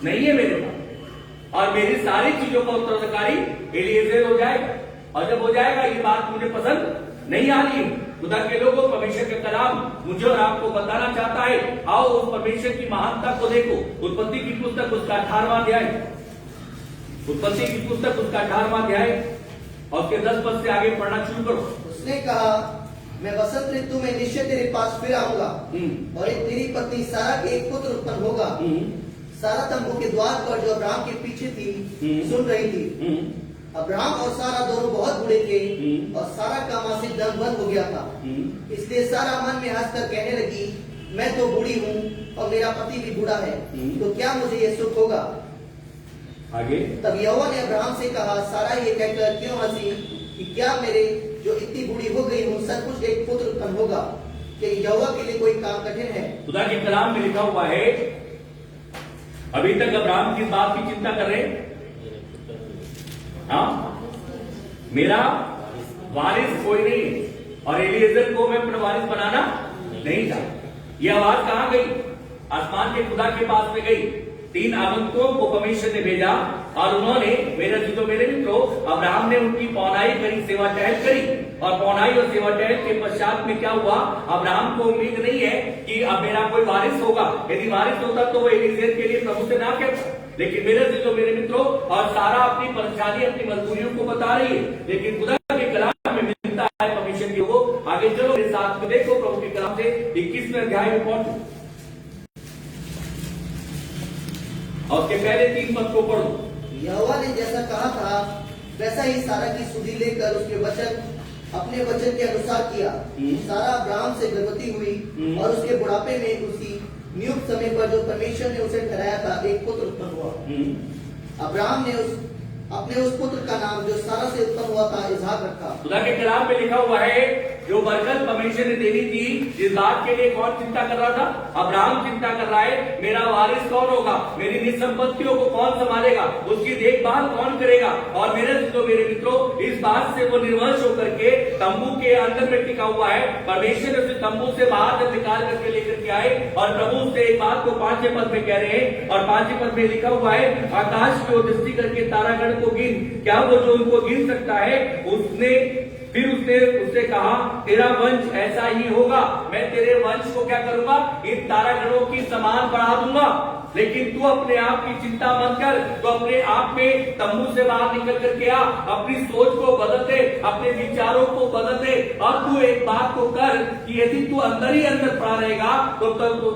नहीं है मेरे पास, और मेरी सारी चीजों का उत्तराधिकारी एलीएजेर हो जाएगा। और जब हो जाएगा, ये बात मुझे पसंद नहीं आ रही। खुदा के लोगों, परमेश्वर का कलाम मुझे और आपको बताना चाहता है, आओ उस परमेश्वर की महानता को देखो। उत्पत्ति की पुस्तक उसका 18वां अध्याय, उत्पत्ति की पुस्तक उसका 18वां अध्याय और उसके 10 पद से आगे पढ़ना शुरू करो। उसने कहा, मैं वसंत ऋतु में निश्चय तेरे पास फिर आऊंगा और एक तेरी पत्नी सारा के एक पुत्र उत्पन्न होगा। सारा तंबू के द्वार पर जो अब्राहम के पीछे थी सुन रही थी। अब्राहम और सारा दोनों बहुत बूढ़े थे और सारा का मासिक दम बंद हो गया था। इसलिए सारा मन में हंसकर कहने लगी, मैं तो बूढ़ी हूँ और मेरा पति भी बूढ़ा है, तो क्या मुझे ये सुख होगा? आगे तब यहोवा ने अब्राहम से कहा, सारा ये कहकर क्यों हंसी कि क्या मेरे जो इतनी बूढ़ी हो गई हूँ सचमुच एक पुत्र उत्पन्न होगा? कि यहोवा के लिए कोई काम कठिन है? खुदा के कलाम में लिखा हुआ है, अभी तक अब्राहम किस बात की चिंता कर रहे हैं? मेरा वारिस कोई नहीं है और एलीएजेर को मैं अपना वारिस बनाना नहीं चाहता। यह आवाज कहां गई? आसमान के खुदा के पास में गई। 3 आगंतुकों को परमेश्वर ने भेजा और उन्होंने मेरे मित्रों, अब्राहम ने उनकी पौनाई करी, सेवा टहल करी। और पौनाई और सेवा टहल के पश्चात में क्या हुआ? अब्राहम को उम्मीद नहीं है कि अब मेरा कोई वारिस होगा। यदि वारिस होता तो वो एलीएजेर के लिए प्रभु से ना कहता। लेकिन मेरे मित्रों, और सारा अपनी परेशानी, अपनी मजबूरियों को बता रही है, लेकिन खुदा के कलाम में मिलता है परमेश्वर की। वो आगे चलो मेरे साथ में, देखो प्रभु के कलाम से 21वें अध्याय में पहुंचो और पद को पढ़ो। यहोवा ने जैसा कहा था वैसा ही सारा की सुधि लेकर उसके वचन अपने वचन के अनुसार किया। सारा अब्राहम से गर्भवती हुई और उसके बुढ़ापे में उसी नियुक्त समय पर जो परमेश्वर ने उसे ठहराया था एक पुत्र उत्पन्न हुआ। अब्राहम ने अपने उस पुत्र का नाम जो सारा से उत्पन्न हुआ था इसहाक रखा। खुदा के कलाम में लिखा हुआ है जो बरकत परमेश्वर ने देनी थी, इस बात के लिए कौन चिंता कर रहा था? अब्राहम चिंता कर रहा है मेरा वारिस कौन होगा, मेरी निज संपत्तियों को कौन संभालेगा, उसकी देखभाल कौन करेगा। और मेरे मित्रों इस बात से वो निर्वंश होकर के तंबू के अंदर में टिका हुआ है। परमेश्वर ने उसे तंबू से बाहर निकाल करके लेकर के आए और प्रभु से एक बात को 5वें पद में कह रहे हैं। और 5वें पद में लिखा हुआ है आकाश की ओर दृष्टि करके तारागण को गिन, क्या वो जो उनको गिन सकता है? फिर उसने उससे कहा तेरा वंश ऐसा ही होगा, मैं तेरे वंश को क्या करूंगा? इन तारागणों की समान बढ़ा दूंगा। लेकिन तू अपने आप की चिंता मत कर, तो अपने आप में तंबू से बाहर निकल करके आ, अपनी सोच को बदल दे, अपने विचारों को बदल दे। और तू एक बात को कर कि यदि तू अंदर ही अंदर पड़ा रहेगा तो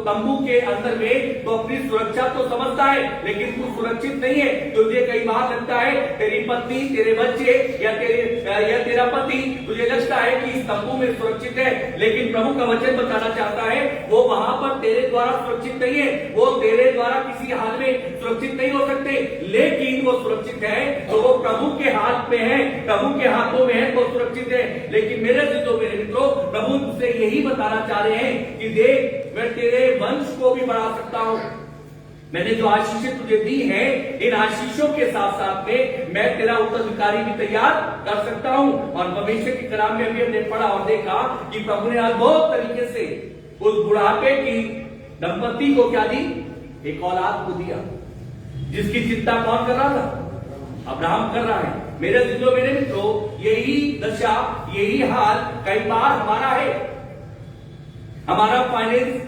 तंबू के अंदर में तो अपनी सुरक्षा तो समझता है, लेकिन तू सुरक्षित नहीं है। तुझे कई बार लगता है तेरी पत्नी, तेरे बच्चे या तेरा पति, तुझे लगता है कि इस तंबू में सुरक्षित है, लेकिन प्रभु का वचन बताना चाहता है वो वहां पर तेरे द्वारा सुरक्षित नहीं है, वो तेरे द्वारा किसी हाल में सुरक्षित नहीं हो सकते। लेकिन वो सुरक्षित है तो वो प्रभु के हाथ में है, प्रभु के हाथों में है तो सुरक्षित है। लेकिन मेरे मित्रों प्रभु तुझसे यही बताना चाह रहे हैं कि देख मैं तेरे वंश को भी बढ़ा सकता हूं। मैंने जो आशीषें तुझे दी हैं, इन आशीषों के साथ साथ में मैं तेरा उत्तराधिकारी भी तैयार कर सकता हूं। और परमेश्वर के कलाम में भी हमने पढ़ा और देखा कि प्रभु ने अद्भुत तरीके से उस बुढ़ापे की दंपति को क्या दी? एक औलाद को दिया, जिसकी चिंता कौन कर रहा था? अब्राहम कर रहा है। मेरे मित्रों यही दशा, यही हाल कई बार हमारा है। हमारा फाइनेंस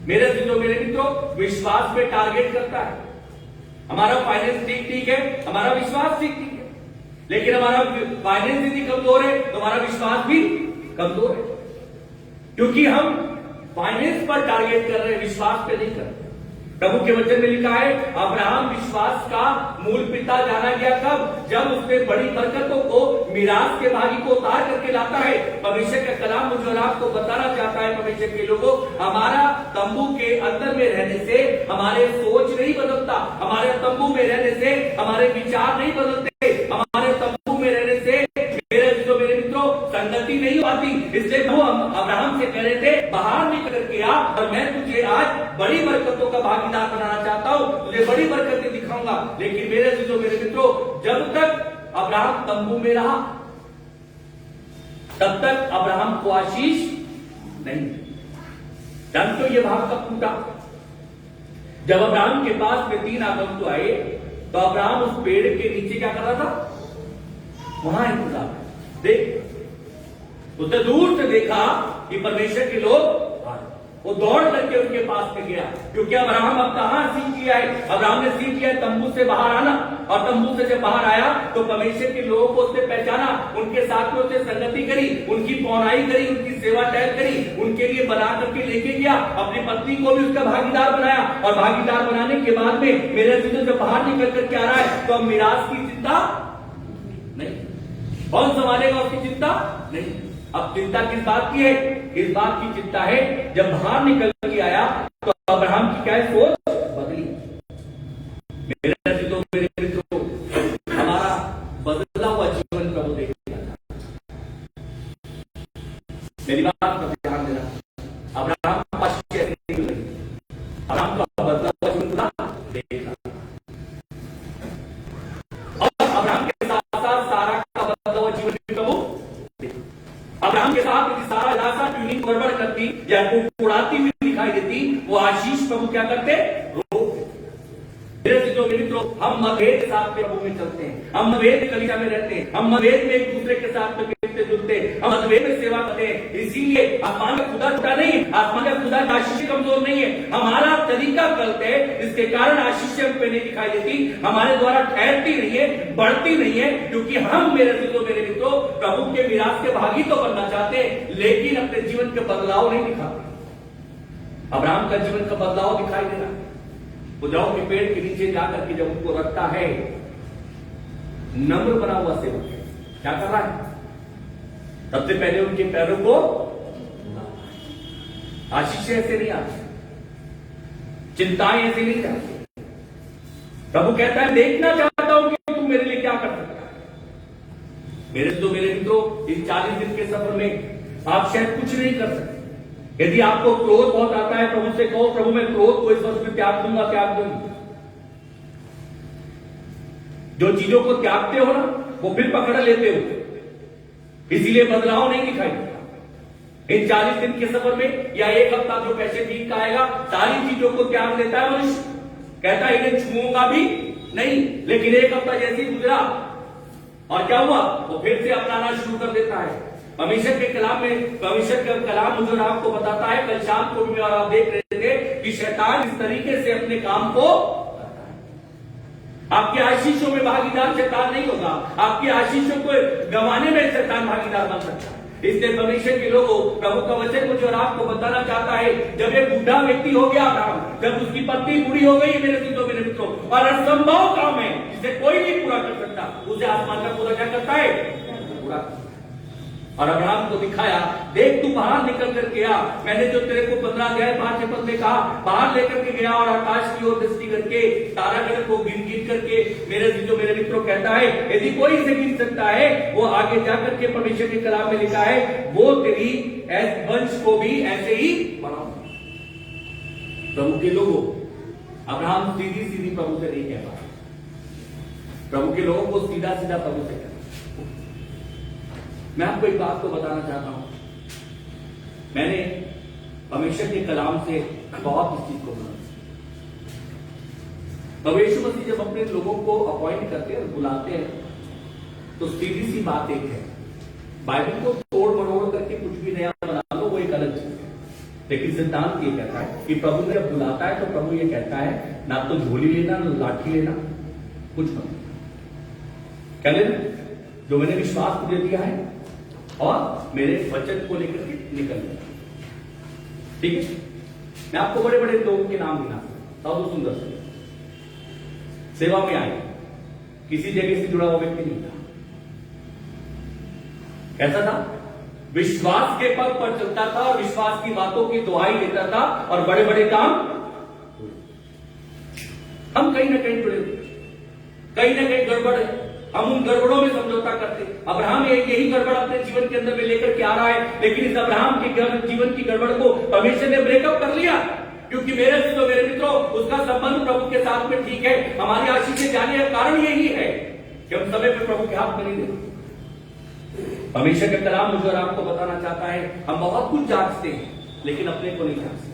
मेरे मित्रों विश्वास पे टारगेट करता है। हमारा फाइनेंस ठीक है, हमारा विश्वास ठीक है, लेकिन हमारा फाइनेंस यदि कमजोर है तो हमारा विश्वास भी कमजोर है, क्योंकि हम फाइनेंस पर टारगेट कर रहे हैं, विश्वास पे नहीं कर रहे। प्रभु के वचन में लिखा है अब्राहम विश्वास का मूल पिता जाना गया कब? जब उसने बड़ी बरकतों को मिरास के भागी को उतार करके लाता है। परमेश्वर का कलाम मुझे और आपको बताना चाहता है परमेश्वर के लोगों, हमारा तंबू के अंदर में रहने से हमारे सोच नहीं बदलता, हमारे तंबू में रहने से हमारे विचार नहीं बदलते, हमारे तंबू में रहने से मेरे मित्रों संगति नहीं आती। इसलिए वो अब्राहम से कह रहे थे बाहर निकल करके आ और मैं तुझे आज बड़ी बरकतों का भागीदार बनाना चाहता हूं, तुझे बड़ी बरकतें दिखाऊंगा। लेकिन मेरे मित्रों जब तक अब्राहम तंबू में रहा तब तक अब्राहम को आशीष नहीं। जानते हो ये भाग कब टूटा? जब अब्राहम के पास में 3 आगंतुक आए तो अब्राहम उस पेड़ के नीचे क्या कर रहा था? वहां इंतजार। देख उसने दूर से देखा कि परमेश्वर के लोग, वो दौड़ करके उनके पास में गया, क्योंकि अब्राहम अब कहां सीख लिया है? अब्राहम ने सीख लिया तंबू से बाहर आना, और तंबू से जब बाहर आया तो परमेश्वर के लोगों को उसने पहचाना, उनके साथ में उसने संगति करी, उनकी पौनाई करी, उनकी सेवा टहल करी, उनके लिए बना करके लेके गया, अपनी पत्नी को भी उसका भागीदार बनाया। और भागीदार बनाने के बाद में मेरे जब बाहर निकल करके आ रहा है तो अब मिरास की चिंता नहीं, कौन संभालेगा उसकी चिंता नहीं। अब चिंता किस बात की है? इस बात की चिंता है जब बाहर निकल के आया तो अब्राहम की क्या सोच बदली। मेरे मित्रों हमारा बदला हुआ जीवन प्रभु देखेगा। मेरी बात पर ध्यान देना। अब्राहम अब्राहम का बदला हुआ जीवन देखेगा, और अब्राहम के साथ साथ सारा का बदला हुआ जीवन प्रभु। अब्राहम के साथ यदि सारा लाशा ट्यूनिंग गड़बड़ करती या उड़ाती हुई दिखाई देती, वो आशीष प्रभु क्या करते? मेरे मित्रों हम मतभेद के साथ प्रभु में चलते हैं, हम मतभेद कलिका में रहते हैं, हम मतभेद में एक दूसरे के साथ मिलते जुलते हैं, हम मतभेद में सेवा करते हैं। इसीलिए आसमान का खुदा टूटा नहीं है, आसमान का खुदा की आशीष कमजोर नहीं है, हमारा तरीका गलत है, इसके कारण आशीष हम पे नहीं दिखाई देती, हमारे द्वारा ठहरती नहीं है, बढ़ती नहीं है, क्योंकि हम मेरे मित्रों प्रभु के मिरास के भागी तो बनना चाहते हैं, लेकिन अपने जीवन के बदलाव नहीं दिखाते। अब्राहम का जीवन का बदलाव दिखाई दे रहा है। बुझाऊ के पेड़ के नीचे जाकर के जब उनको रखता है, नम्र बना हुआ सेवक है, क्या कर रहा है? सबसे पहले उनके पैरों को, आशीष ऐसे नहीं आती, चिंताएं ऐसे नहीं जाती। प्रभु कहता है देखना चाहता हूं कि तुम मेरे लिए क्या कर सकता है। मेरे मित्रों, इन 40 दिन के सफर में आप शायद कुछ नहीं कर सकते। यदि आपको क्रोध बहुत आता है, प्रभु से कहो प्रभु मैं क्रोध को इस वर्ष में त्याग दूंगा, त्याग दूंगी। जो चीजों को त्यागते हो ना, वो फिर पकड़ लेते हो, इसीलिए बदलाव नहीं दिखाई देता। इन 40 दिन के सफर में या एक हफ्ता जो पैसे ठीक का आएगा, सारी चीजों को त्याग देता है मनुष्य, कहता है इन्हें छूऊंगा भी नहीं। लेकिन एक हफ्ता जैसे ही गुजरा और क्या हुआ, वो फिर से अपनाना शुरू कर देता है। परमेश्वर के कलाम में, परमेश्वर का कलाम मुझे और आपको बताता है, कल शाम को भी और आप देख रहे थे कि शैतान इस तरीके से अपने काम को, आपकी आशीषों में भागीदार शैतान नहीं होगा, आपकी आशीषों को गंवाने में शैतान भागीदार बन सकता है। इसलिए परमेश्वर के लोगों, प्रभु का वचन मुझे और आपको बताना चाहता है, जब एक बूढ़ा व्यक्ति हो गया था, जब उसकी पत्नी बूढ़ी हो गई, मेरे मित्रों, और असंभव काम है जिसे कोई नहीं पूरा कर सकता, उसे आसमान का पूरा क्या करता है, पूरा। और अब्राहम को दिखाया, देख तू बाहर निकल कर गया, मैंने जो तेरे को 15 अध्याय 5 पद में कहा, बाहर लेकर के गया और आकाश की ओर दृष्टि करके तारागण को गिन करके, मेरे मित्रों कहता है यदि कोई इसे गिन सकता है, वो आगे जाकर के परमेश्वर के कलाम में लिखा है, वो तेरी वंश को भी ऐसे ही बढ़ाऊंगा। प्रभु के लोगों, अब्राहम सीधी प्रभु से नहीं कह पाया, प्रभु के लोगों को सीधा प्रभु से कहता। मैं आपको एक बात को बताना चाहता हूं, मैंने परमेश्वर के कलाम से बहुत इस चीज को बना। प्रभु यीशु मसीह जब अपने लोगों को अपॉइंट करते हैं और बुलाते हैं, तो सीधी सी बात एक है, बाइबल को तोड़ मरोड़ करके कुछ भी नया बना लो, वो एक अलग चीज है। लेकिन सिद्धांत ये कहता है कि प्रभु ने जब बुलाता है तो प्रभु ये कहता है, ना तो झोली लेना, ना लाठी लेना, कुछ मत क्या लेना, जो मैंने विश्वास तुझे दिया है और मेरे वचन को लेकर के निकल गया। ठीक है, मैं आपको बड़े बड़े लोगों के नाम गिना, साधु सुंदर से सेवा में आए, किसी जगह से जुड़ा हुआ व्यक्ति नहीं था। कैसा था? विश्वास के पद पर चलता था और विश्वास की बातों की दुहाई देता था और बड़े बड़े काम। हम कहीं ना कहीं जुड़े, कहीं ना कहीं गड़बड़ है, हम उन गड़बड़ों में समझौता करते। अब्राहम यही गड़बड़ अपने जीवन के अंदर में लेकर के आ रहा है, लेकिन इस अब्राहम के जीवन की गड़बड़ को परमेश्वर ने ब्रेकअप कर लिया, क्योंकि मेरे मित्रों, उसका संबंध प्रभु के साथ में ठीक है। हमारी आशीष जाने का कारण यही है कि हम समय पर प्रभु के हाथ में नहीं देते। परमेश्वर का कलाम मुझे और आपको बताना चाहता है, हम बहुत कुछ जांचते हैं लेकिन अपने को नहीं जांचते।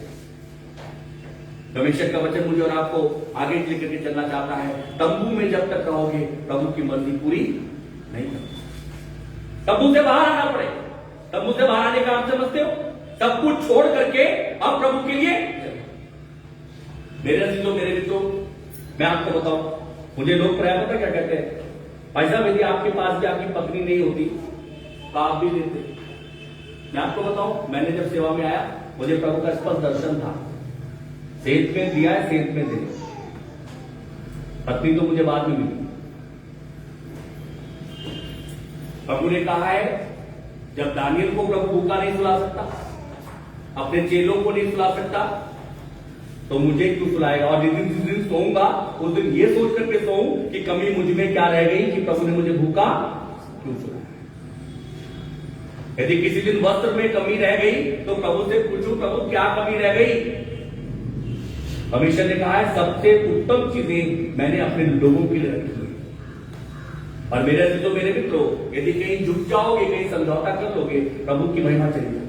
परमेश्वर का वचन मुझे और आपको आगे लेकर के चलना चाहता है, तंबू में जब तक रहोगे प्रभु की मर्जी पूरी नहीं करते। तंबू से बाहर आना पड़े। तंबू से बाहर आने का आप समझते हो, सब कुछ छोड़ करके अब प्रभु के लिए। मेरे मित्रों, मैं आपको बताऊं, मुझे लोग प्राय पता क्या कहते हैं, भाई साहब यदि आपके पास भी आपकी पत्नी नहीं होती तो आप भी लेते। मैं आपको बताऊं, मैंने जब सेवा में आया, मुझे प्रभु का स्पष्ट दर्शन था, सेत में दिया है, सेत में दे। पत्नी तो मुझे बाद में मिली। प्रभु ने कहा है, जब दानियल को प्रभु भूखा नहीं सुला सकता, अपने चेलों को नहीं सुला सकता, तो मुझे क्यों सुलाएगा। और जिस दिन सोऊंगा उस दिन ये सोच करके सोऊं कि कमी मुझ में क्या रह गई कि प्रभु ने मुझे भूखा क्यों सुलाया। यदि किसी दिन वस्त्र में कमी रह गई तो प्रभु से पूछूं, प्रभु क्या कमी रह गई। परमेश्वर ने कहा है, सबसे उत्तम चीजें मैंने अपने लोगों के लिए रखी है। और मेरे मित्रों, यदि कहीं झुक जाओगे, कहीं समझौता कर लोगे, प्रभु की महिमा चली जाएगी।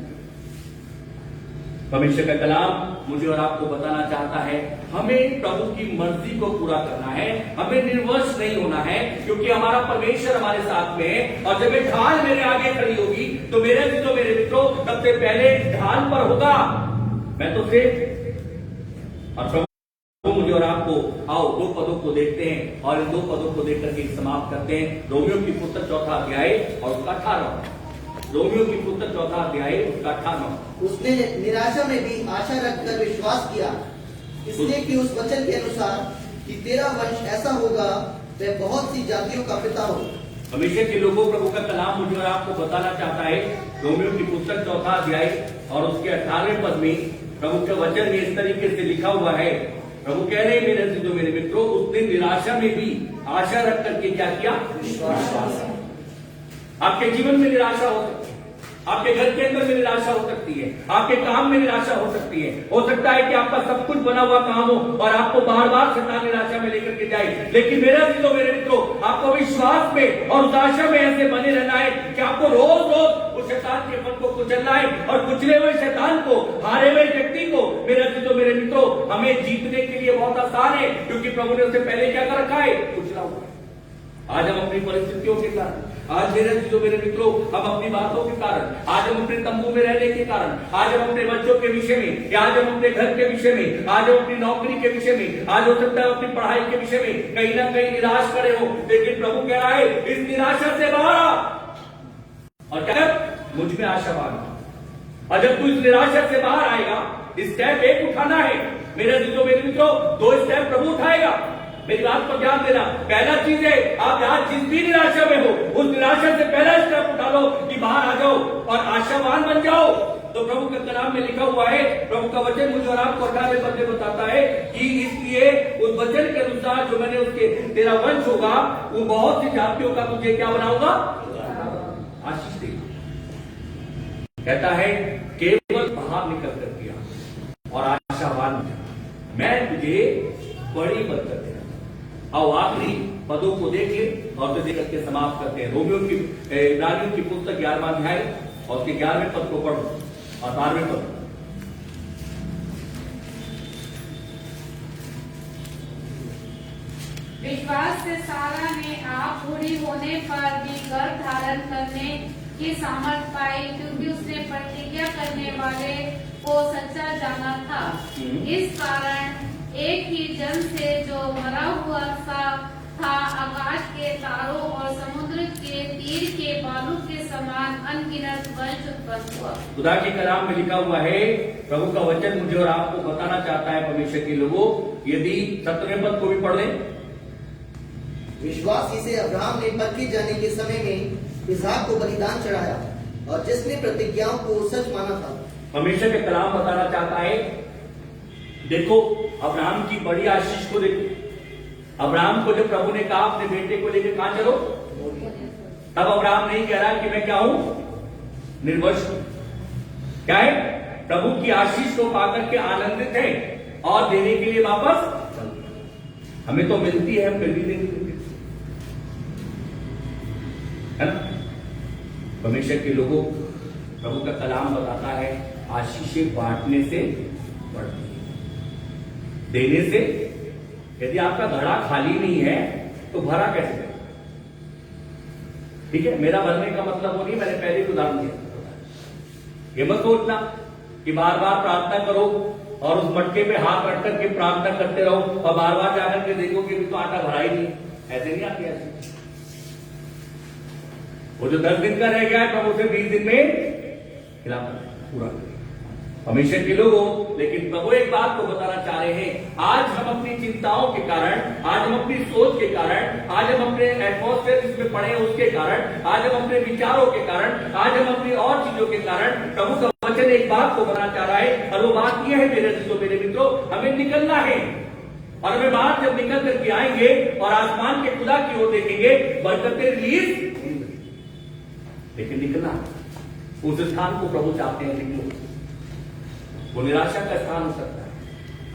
परमेश्वर का कलाम मुझे और आपको बताना चाहता है, हमें प्रभु की मर्जी को पूरा करना है, हमें निर्वश नहीं होना है, क्योंकि हमारा परमेश्वर हमारे साथ में है। और जब एक ढाल मेरे आगे खड़ी होगी तो मेरे मित्रों, सबसे पहले ढाल पर होगा मैं तो सेठ। और प्रभु मुझे और आपको, आओ 2 पदों को देखते हैं और इन 2 पदों को देख करके समाप्त करते हैं। रोमियो की पुस्तक 4 अध्याय और उसका 18। रोमियो की पुस्तक 4 अध्याय उसका 18। उसने निराशा में भी आशा रखकर विश्वास किया, इसलिए कि उस वचन के अनुसार कि तेरा वंश ऐसा होगा वह बहुत सी जातियों का पिता हो। हमेशा के लोगों, प्रभु का कलाम मुझे और आपको बताना चाहता है। रोमियो की पुस्तक 4 अध्याय और उसके 18वें पद में प्रभु के वचन में इस तरीके से लिखा हुआ है। प्रभु कह रहे हैं, मेरे जो मेरे मित्रों, उस दिन निराशा में भी आशा रख करके क्या किया? विश्वास। आपके जीवन में निराशा हो सकती है, आपके घर के अंदर में निराशा हो सकती है, आपके काम में निराशा हो सकती है। हो सकता है कि आपका सब कुछ बना हुआ काम हो और आपको बार बार शैतान निराशा में लेकर के जाए। लेकिन मेरे मित्रों, आपको विश्वास में और उस आशा में ऐसे बने रहना है कि आपको रोज रोज उस शैतान के फल को कुचलना है और कुचले हुए शैतान को, हारे हुए व्यक्ति को, मेरे मित्रों, हमें जीतने के लिए बहुत आसान है, क्योंकि प्रभु ने उससे पहले क्या कर रखा है? कुचला हुआ है। आज हम अपनी परिस्थितियों के कारण, आज मेरे मित्रों, हम अपनी बातों के कारण, आज हम अपने तंबू में रहने के कारण, आज हम अपने बच्चों के विषय में, या आज हम अपने घर के विषय में, आज हम अपनी नौकरी के विषय में, आज हो सकता है अपनी पढ़ाई के विषय में कहीं ना कहीं निराश खड़े हो। लेकिन प्रभु कह रहा है, इस निराशा से बाहर आ और क्या? मुझ में आशावान। और जब तू इस निराशा से बाहर आएगा, स्टेप 1 उठाना है। मेरे मित्रों, 2 स्टेप प्रभु उठाएगा। मेरी बात पर ध्यान देना। पहला चीज है, आप आज जिस भी निराशा में हो, उस निराशा से पहला स्टेप उठा लो कि बाहर आ जाओ और आशावान बन जाओ। तो प्रभु के कलाम में लिखा हुआ है, प्रभु का वचन मुझे और आपको 18वें पद में बताता है कि इसलिए उस वचन के अनुसार जो मैंने उसके तेरा वंश होगा, वो बहुत सी जातियों का तुझे क्या बनाऊंगा? आशीष देगा। कहता है, केवल बाहर निकल कर दिया और आशावान बना, मैं तुझे बड़ी बरकत देगा। आओ आखिरी पदों को देखिए और तो देख करके समाप्त करते हैं। रोमियो की इब्रानियों की पुस्तक 11वां अध्याय और उसके 11वें पद को पढ़ो और 12वें पद। विश्वास से सारा ने आप बूढ़ी होने पर भी गर्भ धारण करने की सामर्थ पाई, क्योंकि उसने प्रतिज्ञा करने वाले को सच्चा जाना था। इस कारण एक ही जन से जो मरा हुआ सा था, आकाश के तारों और समुद्र के तीर के बालू के समान अनगिनत वंश उत्पन्न हुआ। खुदा के कलाम में लिखा हुआ है, प्रभु का वचन मुझे और आपको बताना चाहता है, परमेश्वर के लोगों, यदि 17वें पद को भी पढ़ लें। विश्वास ही से अब्राहम ने परखे जाने के समय में इसहाक को बलिदान चढ़ाया और जिसने प्रतिज्ञाओं को सच माना था। परमेश्वर के कलाम बताना चाहता है, देखो अब्राहम की बड़ी आशीष को देखो। अब्राहम को जब प्रभु ने कहा अपने बेटे को लेकर कहां चलो, तब अब्राहम नहीं कह रहा कि मैं क्या हूं? निर्वंश हूं। क्या है? प्रभु की आशीष को पाकर के आनंदित है और देने के लिए वापस हमें तो मिलती है, हम फिर भी नहीं देते, है ना? परमेश्वर के लोगों, प्रभु का कलाम बताता है, आशीषें बांटने से बढ़ती है, देने से। यदि आपका घड़ा खाली नहीं है तो भरा कैसे करें? ठीक है, मेरा भरने का मतलब वो नहीं, मैंने पहले ही उदाहरण दिया। ये मत सोचना कि बार बार प्रार्थना करो और उस मटके पे हाथ रख करके प्रार्थना करते रहो और बार बार जाकर के देखो कि तो आटा भरा ही नहीं। ऐसे नहीं आती ऐसे। वो जो 10 दिन का रह गया है, प्रभु से 20 दिन में खिलाना पूरा करें। परमेश्वर के लोगों, लेकिन प्रभु एक बात को बताना चाह रहे हैं, आज हम अपनी चिंताओं के कारण, आज हम अपनी सोच के कारण, आज हम अपने एटमॉस्फेयर जिसमें पड़े हैं उसके कारण, आज हम अपने विचारों के कारण, आज हम अपनी और चीजों के कारण, प्रभु का वचन एक बात को बताना चाह रहा है और वो बात यह है, मेरे मित्रों, हमें निकलना है। और हमें बाहर जब निकल करके आएंगे और आसमान के खुदा की ओर देखेंगे, बरकतें रिलीज, लेकिन निकलना उस स्थान को प्रभु चाहते हैं। निकलो। वो निराशा का स्थान हो सकता है,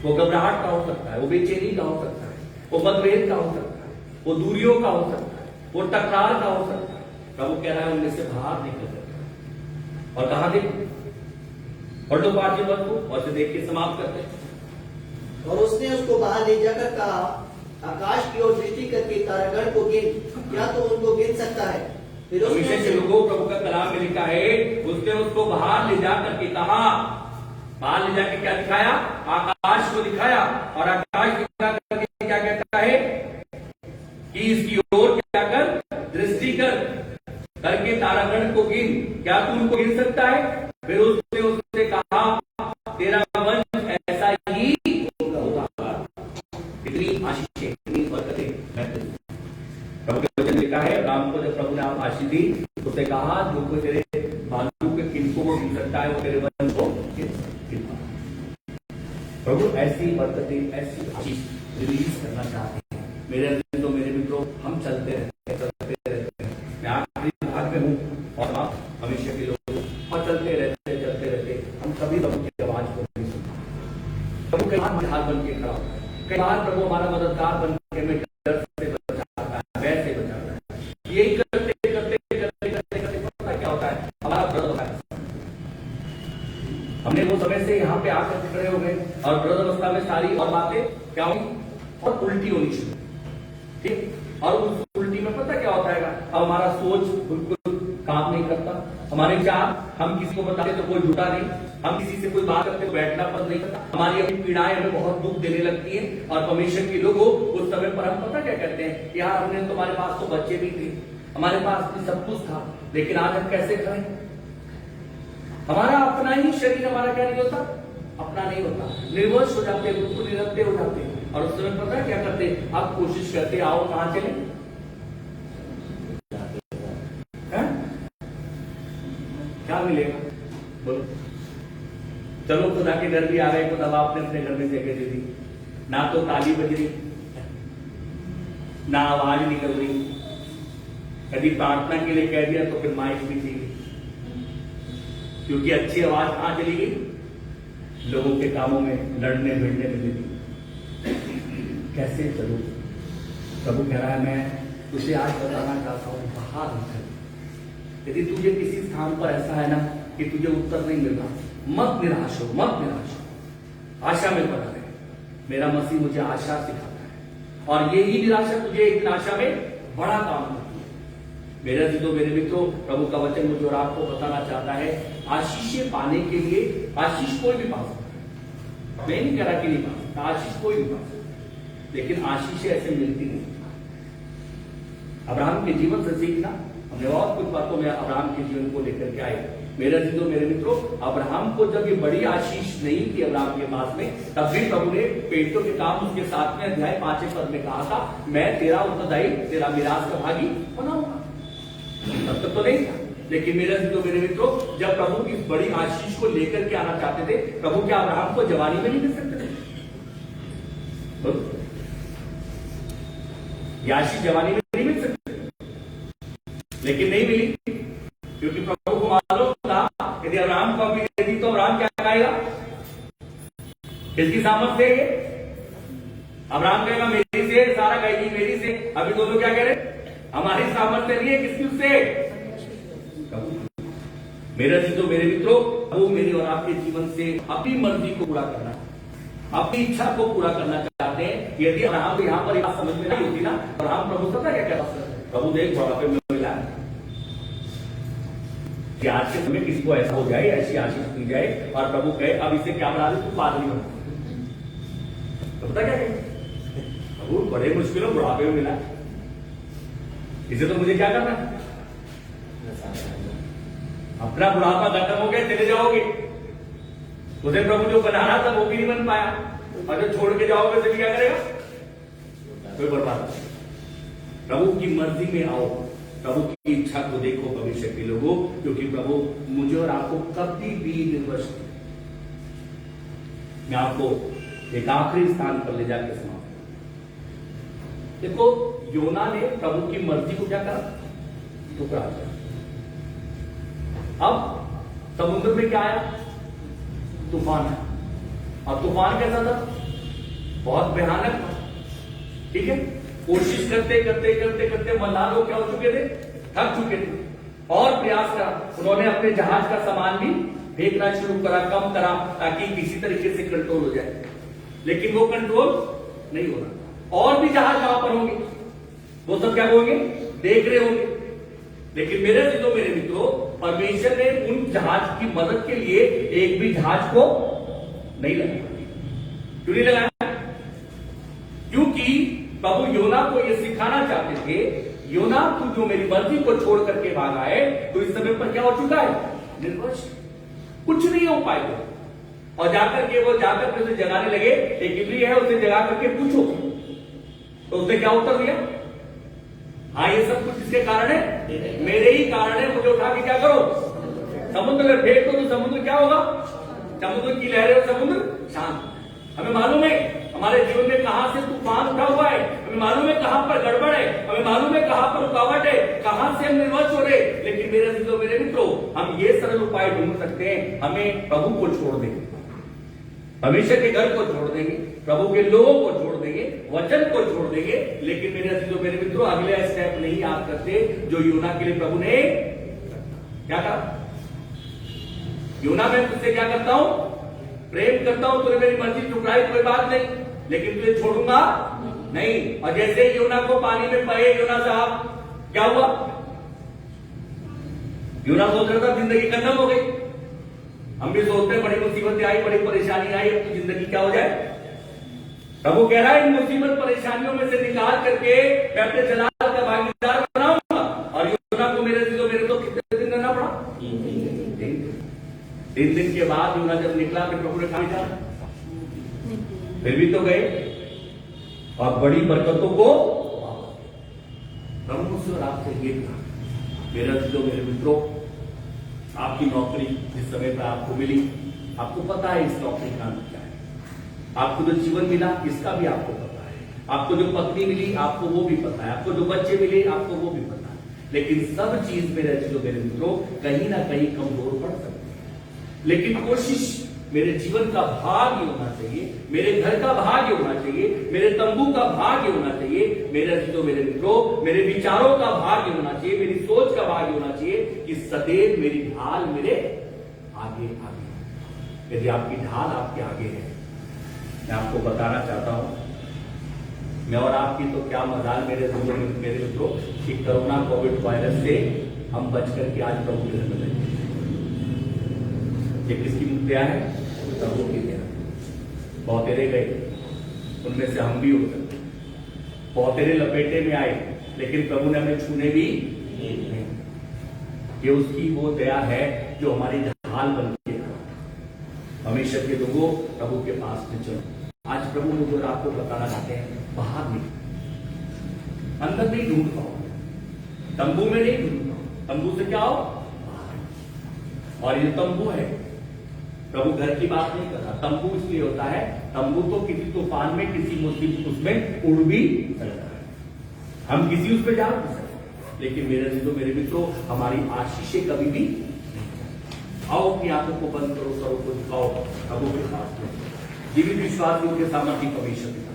वो घबराहट का हो सकता है, वो बेचैनी का हो सकता है, वो मतभेद का हो सकता है, वो दूरियों का हो सकता है, वो टकरार का हो सकता है। प्रभु कह रहा है, उनमें से बाहर निकल सकता है। और कहां देखो, और दो 5 पद को और से देख के समाप्त करते हैं। और उसने उसको बाहर ले जाकर कहा, आकाश की ओर दृष्टि करके तारागण को गिन, क्या तो उनको गिन सकता है? फिर उसने लोगों, प्रभु का कलाम में लिखा है, उसने उसको बाहर ले जाकर के कहा, बाहर ले जाके क्या दिखाया? आकाश को दिखाया। और आकाश दिखा करके क्या कहता है कि इसकी ओर क्या कर, दृष्टि कर करके तारागण को गिन, क्या तू उनको गिन सकता है? फिर उसने उससे कहा, तेरा वंश ऐसा ही होगा। लिखा है अब्राहम को जब प्रभु ने आशीष दी तो उसने कहा जो कोई तेरे भालू के किनको को गिन सकता है वो तेरे वचन को गिन पाए। प्रभु ऐसी बरकतें ऐसी आशीष रिलीज करना चाहते हैं। मेरे मित्रों, हम चलते रहते हैं। मैं आखिरी भाग में हूँ और आप हमेशा के लोग और चलते रहते हम कभी प्रभु की आवाज को नहीं सुनते। प्रभु कई बार हाल बन के खड़ा होता है, कई बार प्रभु हमारा मददगार बन के हमें डर से बचाता है, भय से बचाता है। यही करते पता क्या होता है, हमारा व्रत होता है। हमने वो समय से यहाँ पे आकर खड़े हो गए और व्रत अवस्था में सारी और बातें क्या होंगी और उल्टी होनी शुरू, ठीक। और उस उल्टी में पता क्या होता है, अब हमारा सोच बिल्कुल काम नहीं करता, हमारे विचार, हम किसी को बताते तो कोई झूठा नहीं, हम किसी से कोई बात करते तो बैठना पसंद नहीं करता, हमारी अपनी पीड़ाएं हमें बहुत दुख देने लगती हैं। और परमेश्वर के लोगों उस समय पर हम पता क्या करते हैं, यार हमने तुम्हारे पास तो बच्चे भी थे, हमारे पास भी सब कुछ था, लेकिन आज हम कैसे करें। हमारा अपना ही शरीर हमारा क्या नहीं होता, अपना नहीं होता, निर्वश हो जाते हैं, बिल्कुल निरंतर हो जाते हैं। और उस समय पता है क्या करते, आप कोशिश करते आओ कहां चले, क्या मिलेगा बोलो। चलो खुदा के डर भी आ गए, खुदा आपने अपने घर में जगह दे दी, ना तो ताली बज रही, ना आवाज निकल रही, कभी प्रार्थना के लिए कह दिया तो फिर माइक भी चाहिए, क्योंकि अच्छी आवाज कहां चली गई, लोगों के कामों में लड़ने भिड़ने में लगी। कैसे चलो, प्रभु कह रहा है मैं तुझे आज बताना चाहता हूं, बाहर निकल। यदि तुझे किसी स्थान पर ऐसा है ना कि तुझे उत्तर नहीं मिल रहा, मत निराश हो, मत निराश हो, आशा में बना रहे। मेरा मसीह मुझे आशा सिखाता है और यही निराशा तुझे एक आशा में बड़ा काम करती है। मेरे जितो मेरे मित्रों, प्रभु का वचन मुझे और आपको बताना चाहता है, आशीष पाने के लिए आशीष कोई भी पा सकता है, मैं नहीं कह रहा कि नहीं पा सकता, आशीष कोई भी पा सकता, लेकिन आशीष ऐसे मिलती नहीं। अब्राहम के जीवन से सीखना, हमने और कुछ बातों में अब्राहम के जीवन को लेकर के आए। मेरे जितो मेरे मित्रों, अब्राहम को जब ये बड़ी आशीष नहीं थी अब्राहम के पास में, तब भी प्रभु ने पेटों के काम उसके 7वें अध्याय 5वें पद में कहा था, मैं तेरा उत्तरदायी, तेरा मिरास का भागी बनाऊंगा। तब तक तो नहीं था, लेकिन मेरे जितो मेरे मित्रों, जब प्रभु की बड़ी आशीष को लेकर के आना चाहते थे, प्रभु क्या अब्राहम को जवानी में नहीं मिल सकते थे? ये आशीष जवानी में नहीं मिल सकती, लेकिन नहीं मिली, क्योंकि प्रभु को मालूम था यदि अब्राहम को अभी दी तो अब्राहम क्या कहेगा, किसकी सामर्थ्य है ये? अब्राहम कहेगा मेरी से, सारा कहेगी मेरी से। अभी दोनों क्या कह रहे, हमारी सामर्थ्य नहीं है, किसकी उससे? मेरे जितो मेरे मित्रों, वो मेरे और आपके जीवन से अपनी मर्जी को पूरा करना, अपनी इच्छा को पूरा करना चाहते हैं। यदि अब्राहम को यहाँ पर बात समझ में नहीं होती ना, अब्राहम प्रभु पता क्या कहता, प्रभु देख बुढ़ापे में मिला कि आज के समय किसी को ऐसा हो जाए, ऐसी आशीष दी जाए और प्रभु कहे अब इसे क्या बना दे, तू पादरी बना। तो पता क्या कहे, प्रभु बड़े मुश्किलों बुढ़ापे में मिला, इसे तो मुझे क्या करना है, अपना बुढ़ापा खत्म हो गया, चले जाओगे, उसे प्रभु जो बना रहा था वो भी नहीं बन पाया, और जो छोड़ के जाओगे तो क्या करेगा, कोई बर्बाद। प्रभु की मर्जी में आओ, प्रभु की इच्छा को देखो भविष्य के लोगों, क्योंकि प्रभु मुझे और आपको कभी भी निर्वश नहीं। मैं आपको एक आखिरी स्थान पर ले जाकर समाप्त। देखो योना ने प्रभु की मर्जी को क्या करा, ठुकरा दिया। अब समुद्र में क्या आया, तूफान है। अब तूफान कैसा था, बहुत भयानक था, ठीक है। कोशिश करते करते करते करते मल्लाह लोग क्या हो चुके थे, थक चुके थे, और प्रयास करा, उन्होंने अपने जहाज का सामान भी फेंकना शुरू करा, कम करा, ताकि किसी तरीके से कंट्रोल हो जाए, लेकिन वो कंट्रोल नहीं हो रहा। और भी जहाज वहां पर होंगे, वो सब क्या होंगे, देख रहे होंगे, लेकिन मेरे जितो मेरे मित्रों, परमेश्वर ने उन जहाज की मदद के लिए एक भी जहाज को नहीं लगाया। क्यों नहीं लगाया, क्योंकि प्रभु योना को यह सिखाना चाहते थे, योना तू जो मेरी मर्जी को छोड़ करके भागा है, तो इस समय पर क्या हो चुका है, निर्वश, कुछ नहीं हो पाएगा। और जाकर के वो जाकर के उसे जगाने लगे, एक इब्री है, उसे जगा करके पूछो, तो उसने क्या उत्तर दिया, हाँ, ये सब कुछ किसके कारण है? मेरे ही कारण है। मुझे उठा के क्या करो? समुद्र में फेंक दो तो समुद्र क्या होगा? समुद्र की लहरें और समुद्र शांत। हमें मालूम है हमारे जीवन में कहां से तूफान उठा हुआ है, हमें मालूम है कहां पर गड़बड़ है, हमें मालूम है कहां पर रुकावट है, कहां से हम निर्वश हो रहे। लेकिन मेरे अजीजों, मेरे मित्रों, हम ये सरल उपाय ढूंढ सकते हैं। हमें प्रभु को छोड़ देंगे, परमेश्वर के घर को छोड़ देंगे, प्रभु के लोगों को छोड़ देंगे, वचन को छोड़ देंगे। लेकिन मेरे अजीजों, मेरे मित्रों, अगला स्टेप नहीं याद करते जो यूना के लिए प्रभु ने क्या कहा? यूना, मैं तुझसे क्या करता हूं? प्रेम करता हूं, तूने मेरी मर्जी ठुकराई, कोई बात नहीं, लेकिन तुझे छोड़ूंगा नहीं। और जैसे ही यूना को पानी में पाए, यूना साहब क्या हुआ? यूना सोच रहा था जिंदगी खत्म हो गई। हम भी सोचते हैं बड़ी मुसीबतें आई, बड़ी परेशानी आई, अब तो जिंदगी क्या हो जाए? प्रभु कह रहा है इन मुसीबत परेशानियों में से निकाल करके मैं अपने जलाल का भागीदार बनाऊंगा। और यूना को मेरे तो कितने दिन रहना पड़ा? 3 दिन के बाद यूना जब निकला फिर प्रभु ने कहा जा, फिर भी तो गए और बड़ी बरकतों को प्रभु मुझसे और आपसे ये कहा, मेरे मित्रों, आपकी नौकरी जिस समय पर आपको मिली, आपको पता है इस नौकरी का नाम क्या है। आपको जो जीवन मिला इसका भी आपको पता है। आपको जो पत्नी मिली आपको वो भी पता है। आपको जो बच्चे मिले आपको वो भी पता है। लेकिन सब चीज मेरे मित्रों कहीं ना कहीं कमजोर पड़ सकती है। लेकिन कोशिश मेरे जीवन का भाग्य होना चाहिए, मेरे घर का भाग्य होना चाहिए, मेरे तंबू का भाग्य होना चाहिए, मेरे मित्रों, मेरे विचारों का भाग्य होना चाहिए, मेरी सोच का भाग्य होना चाहिए कि सदैव मेरी ढाल मेरे आगे आगे। यदि आपकी ढाल आपके आगे है, मैं आपको बताना चाहता हूं, मैं और आपकी तो क्या मजाल मेरे मित्रों कि कोरोना कोविड वायरस से हम बच करके आज प्रभु के घर में बैठे। ये किसकी दया है? प्रभु की दया। बहुतेरे गए, उनमें से हम भी हो सकते। बहुतेरे लपेटे में आए, लेकिन प्रभु ने हमें छूने भी नहीं। ये उसकी वो दया है जो हमारी ढाल बन के हमेशा के लोगों प्रभु के पास में चलो। आज प्रभु मुझे और आपको बताना चाहते हैं, बाहर नहीं, अंदर नहीं ढूंढ पाओ, तंबू में नहीं ढूंढ पाओ, तंबू से क्या हो? और ये तंबू है, प्रभु घर की बात नहीं कर रहा। तंबू इसलिए होता है, तंबू तो किसी तूफान में, किसी मुसीबत उसमें उड़ भी सकता है, हम किसी उस पर जा भी सकते। लेकिन मेरे मित्रों, हमारी आशीषें कभी भी आओ अपनी आंखों को बंद करो, सरों को झुकाओ प्रभु के पास में। जीवित विश्वास के सामर्थ्य परमेश्वर पिता,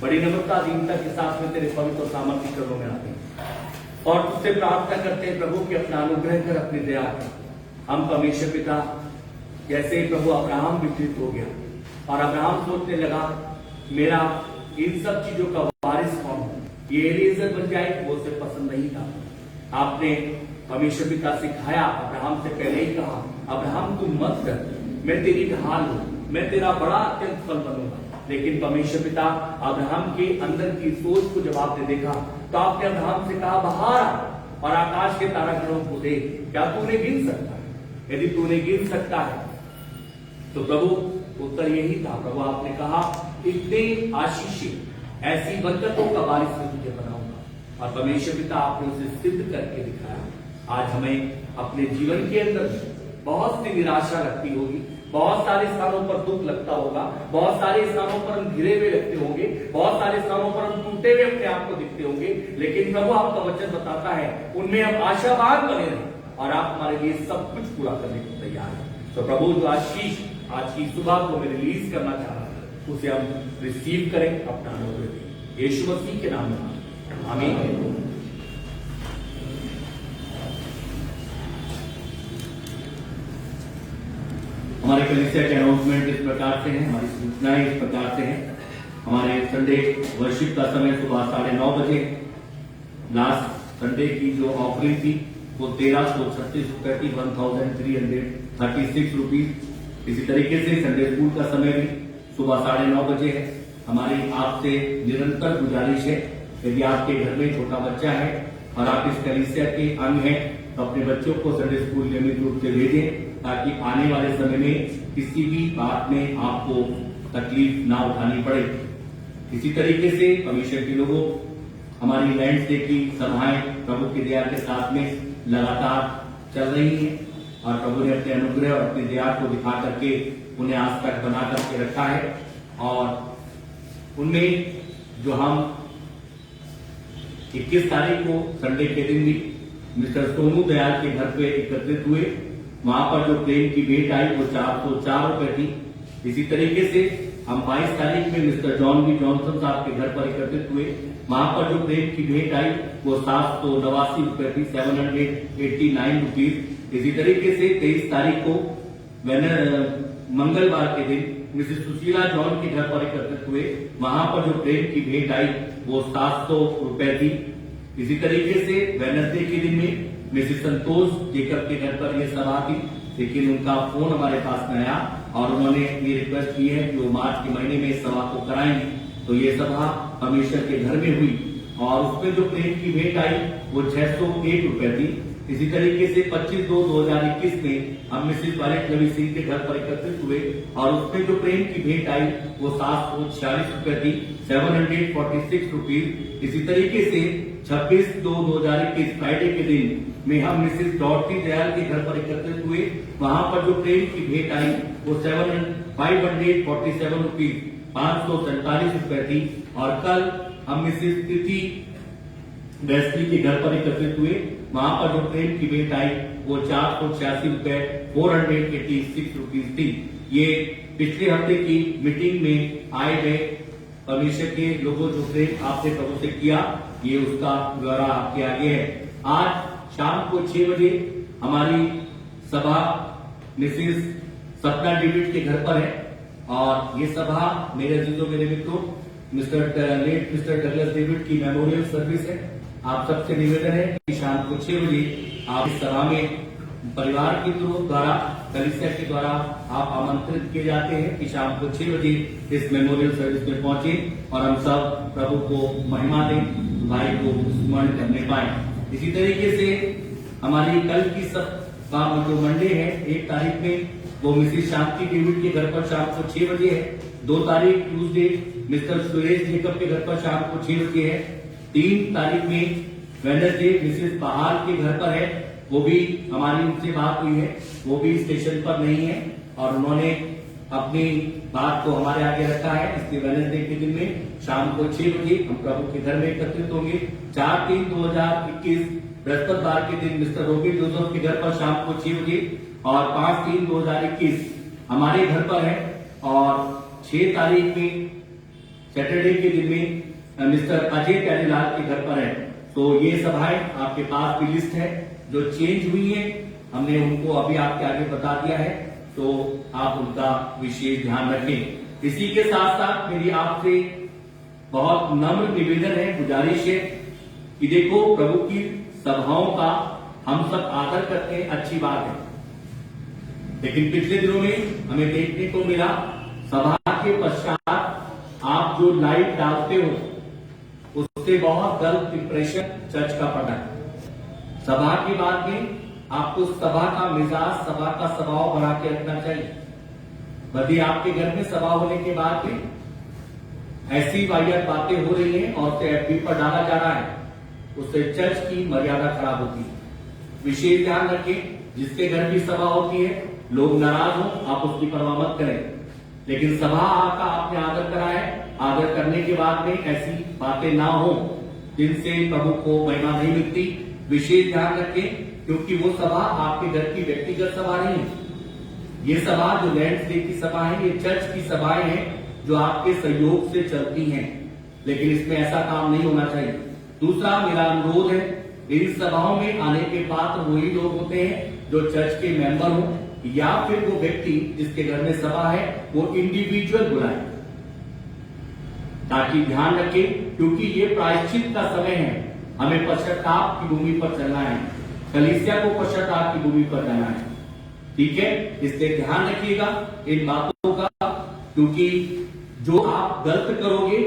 बड़ी नम्रता दीनता के साथ में तेरे पवित्र और सामर्थ्य चरणों में आते हैं और तुझसे प्रार्थना करते हैं प्रभु कि अपना अनुग्रह कर, अपनी दया कर। हम परमेश्वर पिता, जैसे ही प्रभु अब्राहम विचलित हो गया और अब्राहम सोचने लगा मेरा इन सब चीजों का वारिस कौन हो, ये एलीएजर बन जाए, वो उसे पसंद नहीं था। आपने परमेश्वर पिता सिखाया, अब्राहम से पहले ही कहा, अब्राहम तू मत कर, मैं तेरी ढाल हूं, मैं तेरा बड़ा अत्यंत फल बनूंगा। लेकिन परमेश्वर पिता अब्राहम के अंदर की सोच को जब आपने देखा तो आपने अब्राहम से कहा बाहर आ और आकाश के तारागणों को देख, क्या तूने गिन सकता है? यदि तूने गिन सकता है तो प्रभु उत्तर यही था। प्रभु आपने कहा इतने आशीषित ऐसी बरकतों का वारिस मैं तुझे बनाऊंगा। और परमेश्वर पिता आपने उसे सिद्ध करके दिखाया। आज हमें अपने जीवन के अंदर बहुत सी निराशा लगती होगी, बहुत सारे स्थानों पर दुख लगता होगा, बहुत सारे स्थानों पर हम घिरे हुए लगते होंगे, बहुत सारे स्थानों पर हम टूटे हुए अपने आप को दिखते होंगे। लेकिन प्रभु आपका वचन बताता है उनमें हम आशावान बने रहें और आप हमारे लिए सब कुछ पूरा करने को तैयार है। तो प्रभु जो आशीष आज की सुबह को मैं रिलीज करना चाह रहा हूं, उसे हम रिसीव करें, अपना अनुग्रह यीशु मसीह के नाम में आमीन। हमारे कलीसिया के अनाउंसमेंट इस प्रकार से हैं, हमारी सूचनाएं इस प्रकार से हैं। हमारे संडे वर्शिप का समय सुबह 9:30 बजे। लास्ट संडे की जो ऑफरिंग थी वो 1336 रुपए की, 1336 रुपीज। इसी तरीके से संडे स्कूल का समय भी सुबह 9:30 बजे है। हमारी आपसे निरंतर गुजारिश है, यदि आपके घर में छोटा बच्चा है और आप इस कलीसिया के अंग हैं तो अपने बच्चों को संडे स्कूल नियमित रूप से भेजें, ताकि आने वाले समय में किसी भी बात में आपको तकलीफ ना उठानी पड़े। इसी तरीके से परमेश्वर के लोगों, हमारी लैंड्स डे की सभाएं प्रभु की दया के साथ में लगातार चल रही हैं और प्रभु ने अपने अनुग्रह और अपनी दया को दिखा करके उन्हें आज तक बना करके रखा है। और उनमें जो हम 21 तारीख को संडे के दिन भी मिस्टर सोनू दयाल के घर पे एकत्रित हुए, वहां पर जो प्रेम की भेंट आई वो 404 रुपए थी। इसी तरीके से हम 22 तारीख में मिस्टर जॉन बी जॉनसन साहब के घर पर एकत्रित हुए, वहां पर जो प्रेम की भेंट आई वो 789 रुपए थी, 789 रुपीज। इसी तरीके से 23 तारीख को मंगलवार के दिन मिसेस सुशीला जॉन के घर पर एकत्रित हुए, वहां पर जो प्रेम की भेंट आई वो 700 रुपए थी। इसी तरीके से वेडनेसडे के दिन में मिसेस संतोष जेकब के घर पर यह सभा थी, लेकिन उनका फोन हमारे पास में आया और उन्होंने ये रिक्वेस्ट की है कि वो मार्च के महीने में इस सभा को कराएंगे। तो ये सभा परमेश्वर के घर में हुई और उसमें जो प्रेम की भेंट आई वो 601 रुपए थी। इसी तरीके से 25/2/2021 में हम मिसेस वालेट रवि सिंह के घर पर एकत्रित हुए और उसमें जो प्रेम की भेंट आई वो 746 रुपए थी, 746 रुपीज। इसी तरीके से 26/2/2021 फ्राइडे के दिन में हम मिसेस डॉर्टी दयाल के घर पर एकत्रित हुए, वहां पर जो प्रेम की भेंट आई वो 547 रुपीज, 547 रुपए थी। और कल हम मिसेस तिथि वेस्ली के घर पर एकत्रित हुए, वहां पर जो प्रेम की भेंट आई वो 486 रुपए, 486 रुपीज थी। ये पिछले हफ्ते की मीटिंग में आए गए परमेश्वर के लोगों जो प्रेम आपने प्रभु से किया, ये उसका ब्यौरा आपके आगे है। आज शाम को 6 बजे हमारी सभा मिसेस सपना डेविड के घर पर है और ये सभा मेरे अजीजों मेरे मित्रों मिस्टर डगलस डेविड की मेमोरियल सर्विस है। आप सबसे निवेदन है कि शाम को 6 बजे आप इस सभा में परिवार के द्वारा कलीसिया के द्वारा आप आमंत्रित किए जाते हैं कि शाम को 6 बजे इस मेमोरियल सर्विस में पहुंचे और हम सब प्रभु को महिमा दें, भाई को स्मरण करने पाए। इसी तरीके से हमारी कल की सभा जो मंडे है 1 तारीख में वो मिसेस शांति डेविड के घर पर शाम को 6 बजे है। 2 तारीख ट्यूसडे मिस्टर सुरेश जेकब के घर पर शाम को 6 बजे है। 3 तारीख में वेडनेसडे मिसेस बहार के घर पर है, वो भी हमारी उनसे बात हुई है, वो भी स्टेशन पर नहीं है और उन्होंने अपनी बात को हमारे आगे रखा है। इसलिए वेडनेसडे के दिन में शाम को 6 बजे हम प्रभु के घर में एकत्रित होंगे। 4/3/2021 बृहस्पतिवार के दिन मिस्टर रोबिन जोसेफ के घर पर शाम को 6 बजे और 5/3/2021 हमारे घर पर है और 6 तारीख में सैटरडे के दिन में मिस्टर अजय प्यारेलाल के घर पर है। तो ये सभाएं आपके पास भी लिस्ट है जो चेंज हुई है, हमने उनको अभी आपके आगे बता दिया है, तो आप उनका विशेष ध्यान रखें। इसी के साथ साथ मेरी आपसे बहुत नम्र निवेदन है, गुजारिश है कि देखो प्रभु की सभाओं का हम सब आदर करते हैं, अच्छी बात है, लेकिन पिछले दिनों में हमें देखने को मिला सभा के पश्चात आप जो लाइव डालते हो उससे बहुत गलत इंप्रेशन चर्च का पड़ा है। सभा के बाद में आपको सभा का मिजाज, सभा का स्वभाव बना के रखना चाहिए। यदि आपके घर में सभा होने के बाद में ऐसी वाहियात बातें हो रही हैं और उसे एफबी पर डाला जा रहा है, उससे चर्च की मर्यादा खराब होती है। विशेष ध्यान रखें, जिसके घर भी सभा होती है लोग नाराज हो आप उसकी परवाह मत करें, लेकिन सभा का आपने आदर करा है, आदर करने के बाद में ऐसी बातें ना हो जिनसे प्रभु को महिमा नहीं मिलती। विशेष ध्यान रखें, क्योंकि वो सभा आपके घर की व्यक्तिगत सभा नहीं है। ये सभा जो लैंड्स डे की सभा है, ये चर्च की सभाएं हैं जो आपके सहयोग से चलती हैं, लेकिन इसमें ऐसा काम नहीं होना चाहिए। दूसरा मेरा अनुरोध है, इन सभाओं में आने के पात्र वही लोग होते हैं जो चर्च के मेंबर हो या फिर वो व्यक्ति जिसके घर में सभा है वो इंडिविजुअल बुलाए, ताकि ध्यान रखें, क्योंकि ये प्रायश्चित का समय है। हमें पश्चाताप की भूमि पर चलना है, कलीसिया को पश्चाताप की भूमि पर जाना है, ठीक है। इसलिए ध्यान रखिएगा इन बातों का, क्योंकि जो आप गलत करोगे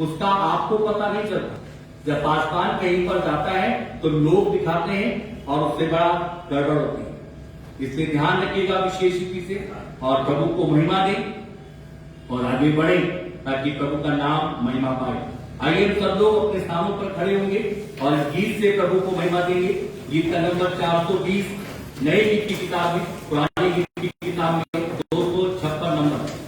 उसका आपको पता नहीं चलता। जब पासवान कहीं पर जाता है तो लोग दिखाते हैं और उससे बड़ा गड़बड़ होती है। इसलिए ध्यान रखिएगा विशेष रीति से और प्रभु को महिमा दें और आगे बढ़े ताकि प्रभु का नाम महिमा पाए। आइए हम सब लोग अपने स्थानों पर खड़े होंगे और इस गीत से प्रभु को महिमा देंगे। गीत का नंबर 420, नए गीत की किताब में, पुराने गीत की किताब में 256 नंबर।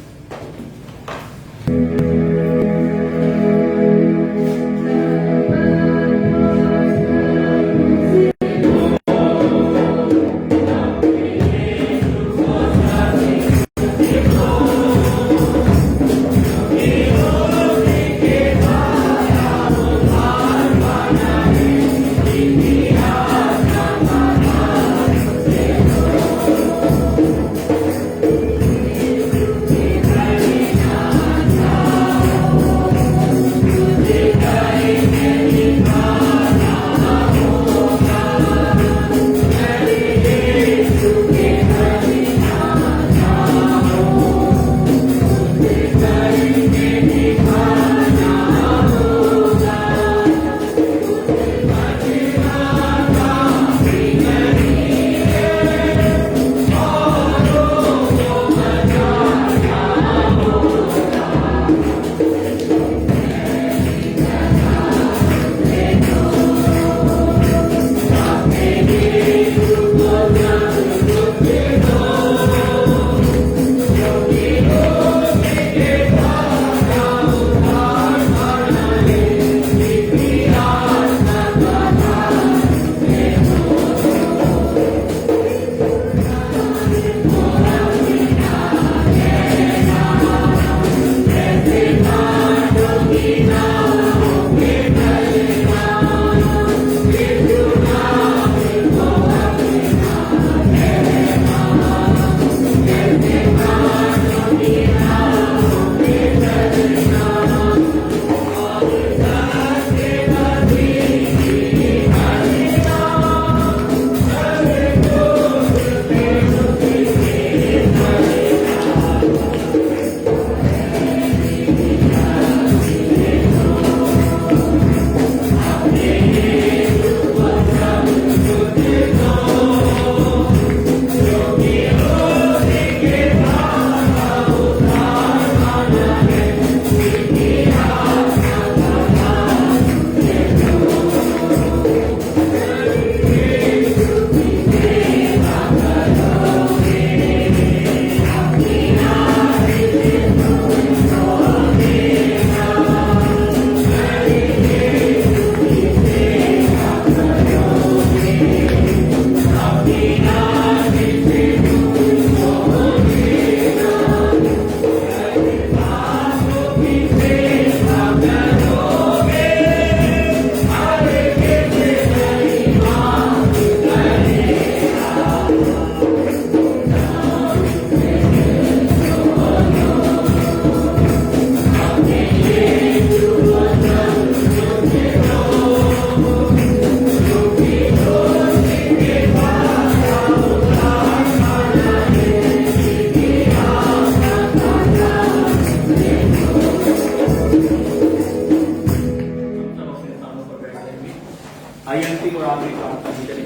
अंतिम और आखिरी प्रार्थना भी करें।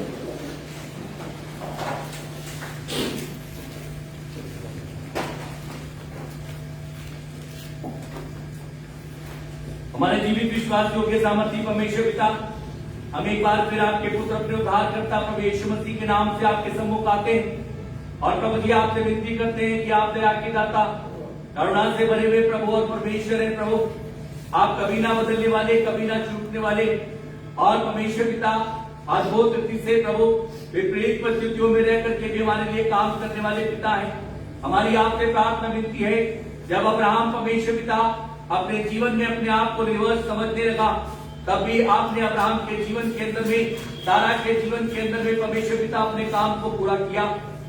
हमारे जीवित विश्वास योग्य सामर्थी परमेश्वर पिता, हम एक बार फिर आपके पुत्र अपने उद्धारकर्ता प्रभु यीशु मसीह के नाम से आपके सम्मुख आते हैं और प्रभु जी आपसे विनती करते हैं कि आप दया के दाता, करुणा से भरे हुए प्रभु और परमेश्वर है प्रभु, आप कभी ना बदलने वाले, कभी ना चूकने वाले और परमेश्वर पिता अद्भुत रीति से प्रभु विपरीत परिस्थितियों में रह करके भी हमारे लिए काम करने वाले पिता है। हमारी आपसे प्रार्थना विनती है, जब अब्राहम परमेश्वर पिता अपने जीवन में अपने आप को रिवर्स समझने लगा, तब भी आपने अब्राहम के जीवन के अंदर में, सारा के जीवन के अंदर में परमेश्वर पिता अपने काम को पूरा किया।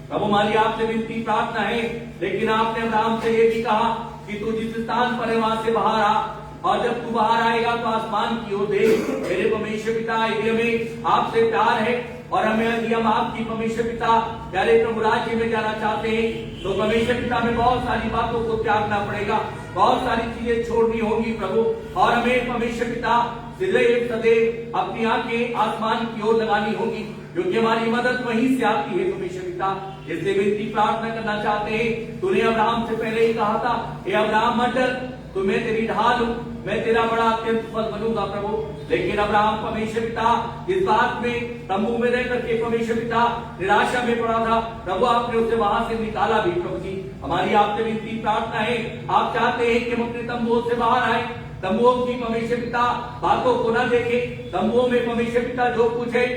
प्रभु हमारी आपसे विनती प्रार्थना है, लेकिन आपने अब्राहम से ये भी कहा कि तू जिस स्थान पर है वहां से बाहर आ, और जब तू बाहर आएगा तो आसमान की ओर देख। मेरे परमेश्वर पिता, यदि हमें आपसे प्यार है और हम आपकी परमेश्वर पिता प्यारे प्रभु राज्य में जाना चाहते हैं, तो परमेश्वर पिता में बहुत सारी बातों को त्यागना पड़ेगा, बहुत सारी चीजें छोड़नी होगी प्रभु, और हमें परमेश्वर पिता सदैव अपनी आंखें आसमान की ओर लगानी होगी, क्योंकि हमारी मदद वहीं से आती है परमेश्वर पिता। इसलिए विनती प्रार्थना करना चाहते हैं, तूने अब्राहम से पहले ही कहा था, हे अब्राहम मत डर, तो मैं तेरी ढाल हूं, मैं तेरा बड़ा अत्यंत फल बनूंगा प्रभु। लेकिन अब्राहम परमेश्वर पिता इस बात में तंबू में रह करके परमेश्वर पिता निराशा में पड़ा था प्रभु, आपने उसे वहां से निकाला भी प्रभु जी। हमारी आपसे विनती प्रार्थना है, आप चाहते हैं कि हम अपने तंबुओं से बाहर आए, तंबुओं की परमेश्वर पिता बातों को न देखे, तंबुओं में परमेश्वर पिता जो कुछ है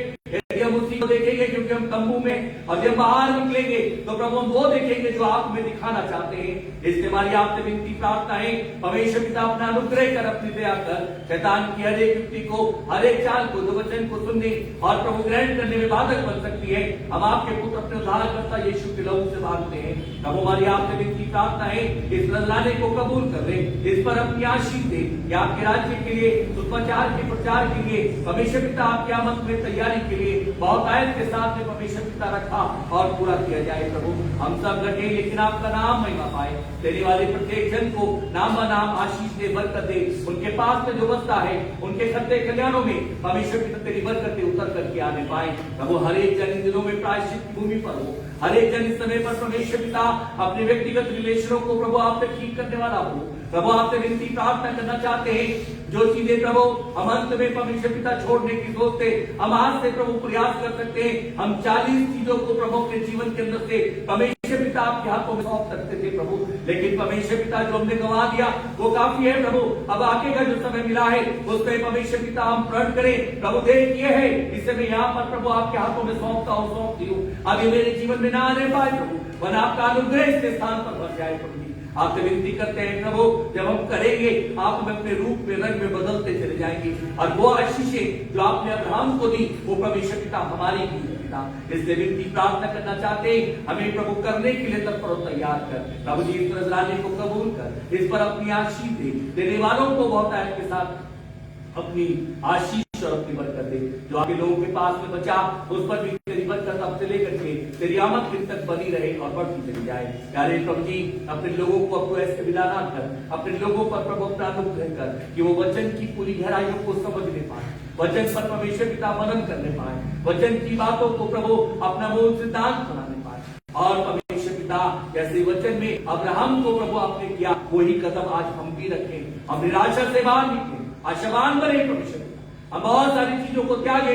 हम उसी को देखेंगे, क्योंकि हम तंबू में और जब बाहर निकलेंगे तो प्रभु हम वो देखेंगे जो आप हमें दिखाना चाहते हैं। इसलिए हमारी आपसे विनती प्रार्थना है, परमेश्वर पिता अपना अनुग्रह कर, अपनी दया कर, शैतान की हर एक युक्ति को, हर एक चाल को, जो वचन को सुनने और प्रभु ग्रहण करने में बाधक बन सकती है, हम आपके पुत्र अपने उद्धारकर्ता यीशु के लहू से मांगते हैं। प्रभु हमारी आपसे विनती प्रार्थना है, इस नजराने को कबूल कर ले, इस पर अपनी आशीष दे कि आपके राज्य के लिए, सुसमाचार के प्रचार के लिए, परमेश्वर पिता आपके आमद में तैयारी के लिए बहुत आयत के साथ में परमेश्वर पिता रखा और पूरा किया जाए प्रभु। हम सब लगे लेकिन आपका नाम महिमा पाए, देने वाले प्रत्येक जन को नाम नाम आशीष दे, बरकत दे, उनके पास में जो बसता है उनके खत्ते कल्याणों में परमेश्वर पिता तेरी बरकतें उतर करके आने पाए प्रभु। हर एक जन इन दिनों में प्रायश्चित की भूमि पर हो, हर एक जन इस समय पर परमेश्वर पिता अपने व्यक्तिगत रिलेशनों को प्रभु आप पे ठीक करने वाला हो प्रभु। आपसे विनती प्रार्थना करना चाहते हैं, जो चीजें प्रभु हम अंत में परमेश्वर पिता छोड़ने की सोचते, हम आज से प्रभु प्रयास कर सकते हैं, हम 40 चीजों को प्रभु अपने जीवन के अंदर से परमेश्वर पिता आपके हाथों में सौंप सकते थे प्रभु, लेकिन परमेश्वर पिता जो हमने गंवा दिया वो काफी है प्रभु। अब आगे का जो समय मिला है उसमें परमेश्वर पिता हम प्रण करें प्रभु, देख ये है इसे मैं यहाँ पर प्रभु आपके हाथों में सौंपता हूँ, सौंपती हूँ, अभी मेरे जीवन में ना आने पाए प्रभु, वरना आपका अनुग्रह इसके स्थान पर बढ़ जाए प्रभु। आपसे विनती करते हैं प्रभु, जब हम करेंगे आप हमें अपने रूप में, रंग में बदलते चले जाएंगे, और वो आशीषें जो आपने अब्राहम को दी वो परमेश्वर पिता हमारी भी है पिता। इसलिए विनती प्रार्थना करना चाहते हैं, हमें प्रभु करने के लिए तत्पर और तैयार कर प्रभु जी, इस नजराने को कबूल कर, इस पर अपनी आशीष दे, देने वालों को बहुत आयत के साथ अपनी आशीष और अपनी बरकत दे, जो आपके लोगों के पास में बचा उस पर भी तेरी बरकत अब से लेकर के तेरी आमद दिन तक बनी रहे और बढ़ती चली जाए। प्यारे प्रभु जी, अपने लोगों को अब ऐसे विदा ना कर, अपने लोगों पर प्रभु अपना अनुग्रह कर कि वो वचन की पूरी गहराइयों को समझने पाए, वचन पर परमेश्वर पिता मनन करने पाए, वचन की बातों को प्रभु अपना मूल सिद्धांत बनाने पाए, और परमेश्वर पिता जैसे वचन में अब्राहम को प्रभु आपने किया वही कदम आज हम भी रखें, हम निराशा से बाहर निकले, आशावान बने परमेश्वर पिता, हम बहुत सारी चीजों को त्यागे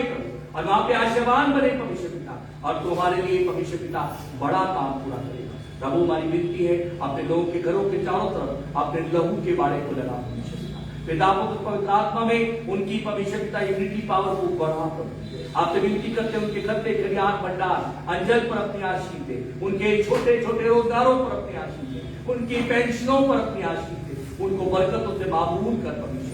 और वहां पे आशावान बने परमेश्वर पिता, और तुम्हारे लिए परमेश्वर पिता बड़ा काम पूरा करेगा प्रभु। हमारी विनती है, अपने लोगों के घरों के चारों तरफ अपने लहू के बाड़े को लगा परमेश्वर पिता, पिता पुत्र पवित्र आत्मा में उनकी परमेश्वर पिता यूनिटी पावर को बढ़ा कर आपसे विनती करते, उनके खत्ते खलियान भंडार अंजल पर अपनी आशीष दे, उनके छोटे छोटे रोजगारों पर अपनी आशीष दे, उनकी पेंशनों पर अपनी आशीष दे, उनको बरकतों से मामूल कर परमेश्वर।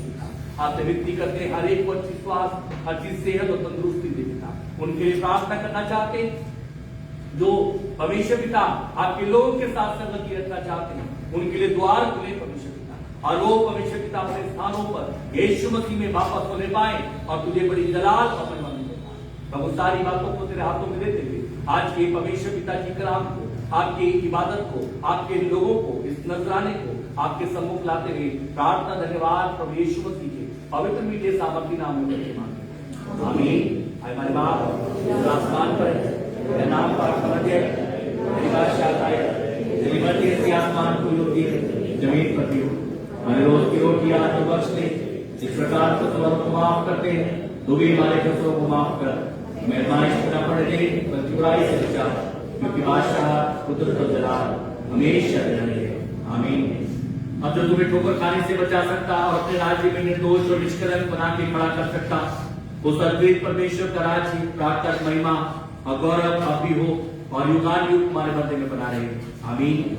आपसे विनती करते हैं, हर एक को अच्छी स्वास्थ्य, अच्छी सेहत और तंदुरुस्ती दे पिता। उनके लिए प्रार्थना करना चाहते हैं जो परमेश्वर पिता आपके लोगों के साथ संगति रखना चाहते हैं, उनके लिए द्वार खुले परमेश्वर पिता, और वो परमेश्वर पिता अपने स्थानों पर यीशु मसीह में वापस होने पाए और तुझे बड़ी जलाल और महिमा मिले पाए प्रभु। सारी बातों को तेरे हाथों में देते हुए आज के परमेश्वर पिता जी कलाम को, आपकी इबादत को, आपके लोगों को, इस नजराने को आपके सम्मुख लाते हुए प्रार्थना धन्यवाद प्रभु यीशु मसीह के पवित्र मीठे सामर्थी नाम में करके मांगते आमीन। हमारे बाप आसमान पर है, तेरा नाम प्रार्थना है, तेरी बादशाह आए, तेरी मर्जी ऐसी आसमान को होती है जमीन पर भी हो, हमें रोज की रोटी आज बख्श दे, इस प्रकार कसूरों को माफ करते हैं, तू भी हमारे कसूरों को माफ कर, मेहरबानी से न पड़े दे बल्कि बुराई से बचा, क्योंकि बादशाह पुत्र और जलाल हमेशा रहे। आमीन। अब जो तुम्हें ठोकर खाने से बचा सकता और अपने राज्य में निर्दोष और निष्कलंक बना के खड़ा कर सकता, उस अद्भुत परमेश्वर का राज्य, प्रार्थना, महिमा और गौरव आप भी हो और युगान युग हमारे बदले में बना रहे। आमीन।